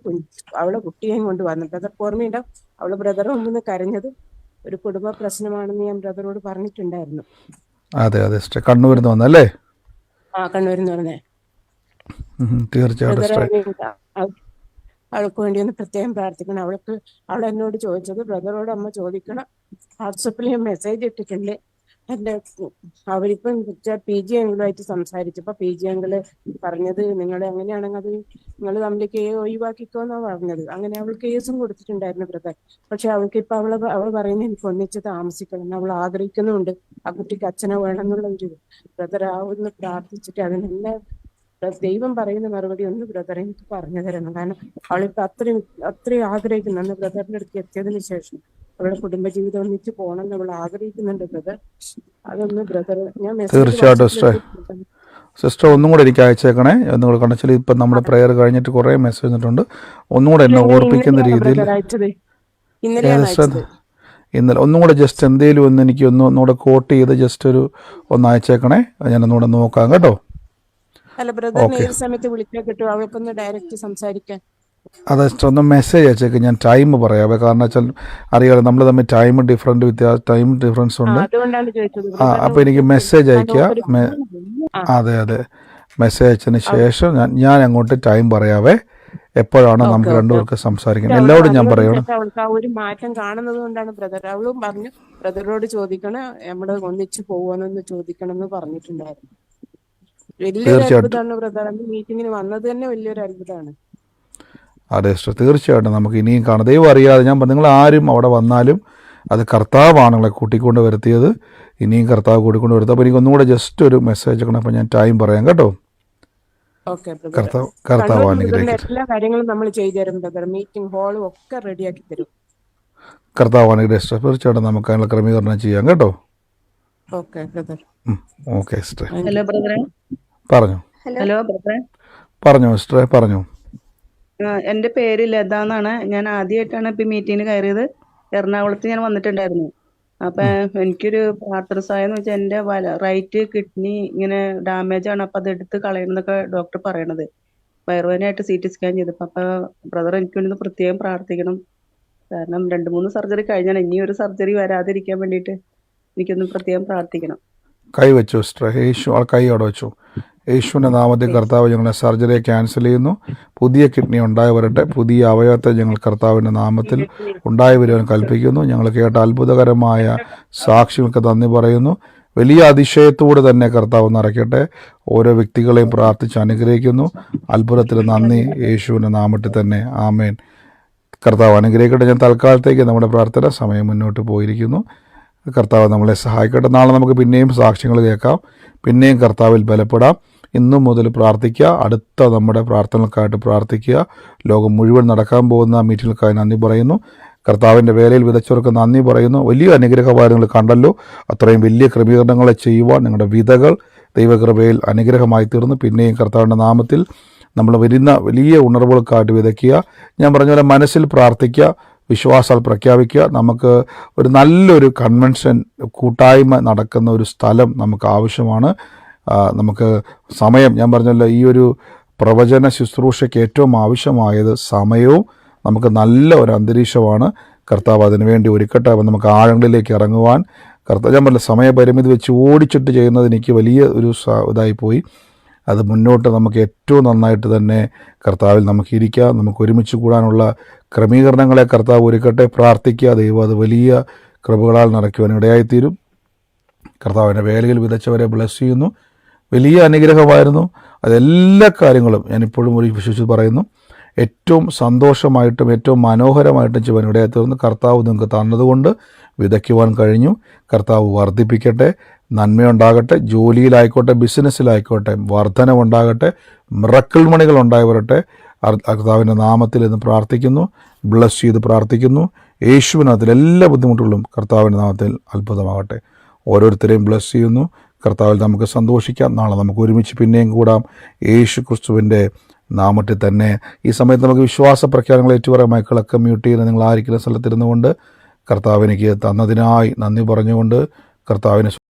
അവളെ കുട്ടിയെയും കൊണ്ട് വന്നു. ബ്രദർ ഓർമ്മയുണ്ടാവും, അവള് ബ്രദർ മുമ്പിൽ കരഞ്ഞത് ഒരു കുടുംബ പ്രശ്നമാണെന്ന് ഞാൻ ബ്രദറോട് പറഞ്ഞിട്ടുണ്ടായിരുന്നു. അതെ അതെ സിസ്റ്റർ, കണ്ണൂരിൽ നിന്ന് വന്നല്ലേ? ആ കണ്ണൂരിൽ നിന്ന് പറഞ്ഞേ. തീർച്ചയായിട്ടും ബ്രദറെ സിസ്റ്റർ. അവൾക്ക് വേണ്ടി ഒന്ന് പ്രത്യേകം പ്രാർത്ഥിക്കണം. അവൾ എന്നോട് ചോദിച്ചത്, ബ്രദറോട് അമ്മ ചോദിക്കണം, വാട്സപ്പിൽ ഞാൻ മെസ്സേജ് ഇട്ടിട്ടുണ്ട്. എന്റെ അവരിപ്പം PG അങ്കിളുമായിട്ട് സംസാരിച്ചപ്പോ PG അങ്കിള് പറഞ്ഞത്, നിങ്ങൾ എങ്ങനെയാണെങ്കിൽ അത് നിങ്ങൾ തമ്മിലേക്ക് ഒഴിവാക്കിക്കോന്നാ പറഞ്ഞത്. അങ്ങനെ അവൾ കേസും കൊടുത്തിട്ടുണ്ടായിരുന്നു ബ്രദർ. പക്ഷെ അവൾക്ക് ഇപ്പൊ അവൾ പറയുന്നത് എനിക്ക് ഒന്നിച്ച് താമസിക്കണം, അവൾ ആഗ്രഹിക്കുന്നുണ്ട്, ആ കുട്ടിക്ക് അച്ഛനെ വേണം എന്നുള്ള ഒരു ബ്രദർ. ആ ഒന്ന് പ്രാർത്ഥിച്ചിട്ട് അതിനെല്ലാം ദൈവം പറയുന്ന മറുപടി ഒന്ന് ബ്രദറെ എനിക്ക് പറഞ്ഞു തരണം. കാരണം അവളിപ്പോ അത്രയും ആഗ്രഹിക്കുന്നു. അന്ന് ബ്രദറിന്റെ അടുത്ത് എത്തിയതിനു ശേഷം അവളുടെ കുടുംബജീവിതം ഒന്നിച്ച് പോകണം എന്ന് അവൾ ആഗ്രഹിക്കുന്നുണ്ട് ബ്രദർ. അതൊന്ന് ബ്രദർ ഞാൻ തീർച്ചയായിട്ടും സിസ്റ്റർ ഒന്നും കൂടെ എനിക്ക് അയച്ചേക്കണേ. ഒന്നും കൂടെ കണ്ടെച്ചാൽ ഇപ്പം നമ്മുടെ പ്രെയർ കഴിഞ്ഞിട്ട് കുറേ മെസ്സേജ് വന്നിട്ടുണ്ട്. ഒന്നും കൂടെ എന്നെ ഓർപ്പിക്കുന്ന രീതിയിൽ ഇന്നലെ ഒന്നും കൂടെ ജസ്റ്റ് എന്തെങ്കിലും ഒന്ന് എനിക്ക് ഒന്നുകൂടെ കോട്ട് ചെയ്ത് ജസ്റ്റ് ഒന്ന് അയച്ചേക്കണേ. ഞാൻ ഒന്നുകൂടെ നോക്കാം കേട്ടോ. അല്ല ബ്രദറിനെ ഏത് സമയത്ത് വിളിച്ചാൽ കിട്ടും അവൾക്കൊന്ന് ഡയറക്റ്റ് സംസാരിക്കാൻ? അതെ സിസ്റ്റർ, ഒന്ന് മെസ്സേജ് അയച്ചേക്ക്, ഞാൻ ടൈം പറയാവേ. കാരണം വെച്ചാൽ അറിയാലോ നമ്മൾ തമ്മിൽ ടൈം ഡിഫറൻസ് ഉണ്ട്. അപ്പോൾ എനിക്ക് മെസ്സേജ് അയക്കുക. അതെ അതെ, മെസ്സേജ് അയച്ചതിന് ശേഷം ഞാൻ അങ്ങോട്ട് ടൈം പറയാവേ, എപ്പോഴാണ് നമുക്ക് രണ്ടുപേർക്ക് സംസാരിക്കുന്നത്. എല്ലാവരും ഞാൻ പറയണം. അവൾക്ക് ആ ഒരു മാറ്റം കാണുന്നത് കൊണ്ടാണ് ബ്രദർ. അവളും പറഞ്ഞു ബ്രദറോട് ചോദിക്കണം, നമ്മള് ഒന്നിച്ച് പോവാനൊന്ന് ചോദിക്കണം എന്ന് പറഞ്ഞിട്ടുണ്ടായിരുന്നു. വലിയൊരു അത്ഭുതമാണ് ബ്രദർ. മീറ്റിങ്ങിന് വന്നത് തന്നെ വലിയൊരു അത്ഭുതമാണ്. അതെ സിസ്റ്റർ, തീർച്ചയായിട്ടും നമുക്ക് ഇനിയും കാണാം. ദൈവം അറിയാതെ ഞാൻ നിങ്ങൾ ആരും അവിടെ വന്നാലും അത് കർത്താവാണ് നിങ്ങളെ കൂട്ടിക്കൊണ്ട് വരുത്തിയത്. ഇനിയും കർത്താവ് കൂട്ടിക്കൊണ്ട് വരുത്തുക. അപ്പോൾ എനിക്ക് ഒന്നുകൂടെ ജസ്റ്റ് ഒരു മെസ്സേജ് അയക്കണം. അപ്പോൾ ഞാൻ ടൈം പറയാം കേട്ടോ. കർത്താവ് അനുഗ്രഹിക്കട്ടെ. എല്ലാ കാര്യങ്ങളും നമ്മൾ ചെയ്തു തരും ബ്രദർ. മീറ്റിംഗ് ഹാളും ഒക്കെ റെഡിയാക്കി തരും. കർത്താവ് അനുഗ്രഹിച്ച തീർച്ചയായിട്ടും നമുക്ക് അതിനുള്ള ക്രമീകരണം ചെയ്യാം കേട്ടോ. Okay brother. Okay sister. Hello ബ്രദറെ. പറഞ്ഞു. ഹലോ ബ്രദറെ. പറഞ്ഞു സിസ്റ്ററെ, പറഞ്ഞു. എൻ്റെ പേര് ലത എന്നാണ്. ഞാൻ ആദ്യമായിട്ടാണ് ഇപ്പം മീറ്റിങ്ങിന് കയറിയത്. എറണാകുളത്ത് ഞാൻ വന്നിട്ടുണ്ടായിരുന്നു. അപ്പൊ എനിക്കൊരു പ്രാർത്ഥന സഹായം എന്ന് വെച്ചാൽ എൻ്റെ റൈറ്റ് കിഡ്നി ഇങ്ങനെ ഡാമേജ് ആണ്. അപ്പൊ അത് എടുത്ത് കളയണമെന്നൊക്കെ ഡോക്ടർ പറയണത്. വയറുവേദനയായിട്ട് CT സ്കാൻ ചെയ്തപ്പോ. അപ്പൊ ബ്രദർ എനിക്ക് വേണ്ടി പ്രത്യേകം പ്രാർത്ഥിക്കണം. കാരണം 2-3 സർജറി കഴിഞ്ഞാൽ ഇനി ഒരു സർജറി വരാതിരിക്കാൻ വേണ്ടിയിട്ട് എനിക്കൊന്ന് പ്രത്യേകം പ്രാർത്ഥിക്കണം. കൈ വെച്ചു സിസ്റ്റർ. കൈ അവിടെ വെച്ചു. യേശുവിൻ്റെ നാമത്തിൽ കർത്താവ് ഞങ്ങളെ സർജറിയെ ക്യാൻസൽ ചെയ്യുന്നു. പുതിയ കിഡ്നി ഉണ്ടായി വരട്ടെ. പുതിയ അവയവത്തെ ഞങ്ങൾ കർത്താവിൻ്റെ നാമത്തിൽ ഉണ്ടായി വരുവാൻ കൽപ്പിക്കുന്നു. ഞങ്ങൾ കേട്ട അത്ഭുതകരമായ സാക്ഷികൾക്ക് നന്ദി പറയുന്നു. വലിയ അതിശയത്തോടെ തന്നെ കർത്താവ് നിറയ്ക്കട്ടെ. ഓരോ വ്യക്തികളെയും പ്രാർത്ഥിച്ച് അനുഗ്രഹിക്കുന്നു. അത്ഭുതത്തിന് നന്ദി, യേശുവിൻ്റെ നാമത്തിൽ തന്നെ. ആമേൻ. കർത്താവ് അനുഗ്രഹിക്കട്ടെ. ഞാൻ തൽക്കാലത്തേക്ക് നമ്മുടെ പ്രാർത്ഥന സമയം മുന്നോട്ട് പോയിരിക്കുന്നു. കർത്താവ് നമ്മളെ സഹായിക്കട്ടെ. നാളെ നമുക്ക് പിന്നെയും സാക്ഷ്യങ്ങൾ കേൾക്കാം. പിന്നെയും കർത്താവിൽ ബലപ്പെടാം. ഇന്നു മുതൽ പ്രാർത്ഥിക്കുക. അടുത്ത നമ്മുടെ പ്രാർത്ഥനകൾക്കായിട്ട് പ്രാർത്ഥിക്കുക. ലോകം മുഴുവൻ നടക്കാൻ പോകുന്ന മീറ്റിങ്ങുകൾക്കായി നന്ദി പറയുന്നു. കർത്താവിൻ്റെ വേലയിൽ വിതച്ചവർക്ക് നന്ദി പറയുന്നു. വലിയ അനുഗ്രഹമായി നിങ്ങൾ കണ്ടല്ലോ. അത്രയും വലിയ ക്രമീകരണങ്ങളെ ചെയ്യുവാൻ നിങ്ങളുടെ വിതകൾ ദൈവകൃപയിൽ അനുഗ്രഹമായി തീർന്നു. പിന്നെയും കർത്താവിൻ്റെ നാമത്തിൽ നമ്മൾ വരുന്ന വലിയ ഉണർവുകൾക്കായിട്ട് വിതയ്ക്കുക. ഞാൻ പറഞ്ഞ പോലെ മനസ്സിൽ പ്രാർത്ഥിക്കുക, വിശ്വാസാൽ പ്രഖ്യാപിക്കുക. നമുക്ക് ഒരു നല്ലൊരു കൺവെൻഷൻ കൂട്ടായ്മ നടക്കുന്ന ഒരു സ്ഥലം നമുക്ക് ആവശ്യമാണ്. നമുക്ക് സമയം, ഞാൻ പറഞ്ഞല്ലോ, ഈ ഒരു പ്രവചന ശുശ്രൂഷയ്ക്ക് ഏറ്റവും ആവശ്യമായത് സമയവും നമുക്ക് നല്ല ഒരു അന്തരീക്ഷമാണ്. കർത്താവ് അതിനുവേണ്ടി ഒരുക്കട്ടെ. അപ്പം നമുക്ക് ആഴങ്ങളിലേക്ക് ഇറങ്ങുവാൻ കർത്താവ്, ഞാൻ പറഞ്ഞ സമയപരിമിതി വെച്ച് ഓടിച്ചിട്ട് ചെയ്യുന്നത് എനിക്ക് വലിയ ഒരു ഇതായിപ്പോയി. അത് മുന്നോട്ട് നമുക്ക് ഏറ്റവും നന്നായിട്ട് തന്നെ കർത്താവിൽ നമുക്ക് ഇരിക്കാം. നമുക്ക് ഒരുമിച്ച് കൂടാനുള്ള ക്രമീകരണങ്ങളെ കർത്താവ് ഒരുക്കട്ടെ. പ്രാർത്ഥിക്കുക. ദൈവം അത് വലിയ കൃപകളാൽ നിറയ്ക്കുവാൻ ഇടയായിത്തീരും. കർത്താവിൻ്റെ വേലയിൽ വിതച്ചവരെ ബ്ലെസ് ചെയ്യുന്നു. വലിയ അനുഗ്രഹമായിരുന്നു. അതെല്ലാ കാര്യങ്ങളും ഞാനിപ്പോഴും ഒരു വിശ്വസിച്ച് പറയുന്നു, ഏറ്റവും സന്തോഷമായിട്ടും ഏറ്റവും മനോഹരമായിട്ടും ചെയ്യുവാൻ ഇടയായിത്തീർന്നു. കർത്താവ് നിങ്ങൾക്ക് തന്നതുകൊണ്ട് വിതയ്ക്കുവാൻ കഴിഞ്ഞു. കർത്താവ് വർദ്ധിപ്പിക്കട്ടെ. നന്മയുണ്ടാകട്ടെ. ജോലിയിലായിക്കോട്ടെ, ബിസിനസ്സിലായിക്കോട്ടെ വർധനവുണ്ടാകട്ടെ. മിറക്കിൾ മണികൾ ഉണ്ടായി വരട്ടെ. കർത്താവിൻ്റെ നാമത്തിൽ എന്ന് പ്രാർത്ഥിക്കുന്നു. ബ്ലസ് ചെയ്ത് പ്രാർത്ഥിക്കുന്നു. യേശുവിനകത്തിൽ എല്ലാ ബുദ്ധിമുട്ടുകളും കർത്താവിൻ്റെ നാമത്തിൽ അത്ഭുതമാകട്ടെ. ഓരോരുത്തരെയും ബ്ലസ് ചെയ്യുന്നു. കർത്താവിൽ നമുക്ക് സന്തോഷിക്കാം. നാളെ നമുക്ക് ഒരുമിച്ച് പിന്നെയും കൂടാം. യേശു ക്രിസ്തുവിൻ്റെ നാമത്തിൽ തന്നെ. ഈ സമയത്ത് നമുക്ക് വിശ്വാസ പ്രഖ്യാപനങ്ങൾ ഏറ്റുപറയാം. മക്കളൊക്കെ മ്യൂട്ട് ചെയ്യുന്ന നിങ്ങൾ ആയിരിക്കുന്ന സ്ഥലത്തിരുന്നു കൊണ്ട് കർത്താവ് എനിക്ക് തന്നതിനായി നന്ദി പറഞ്ഞുകൊണ്ട് കർത്താവിനെ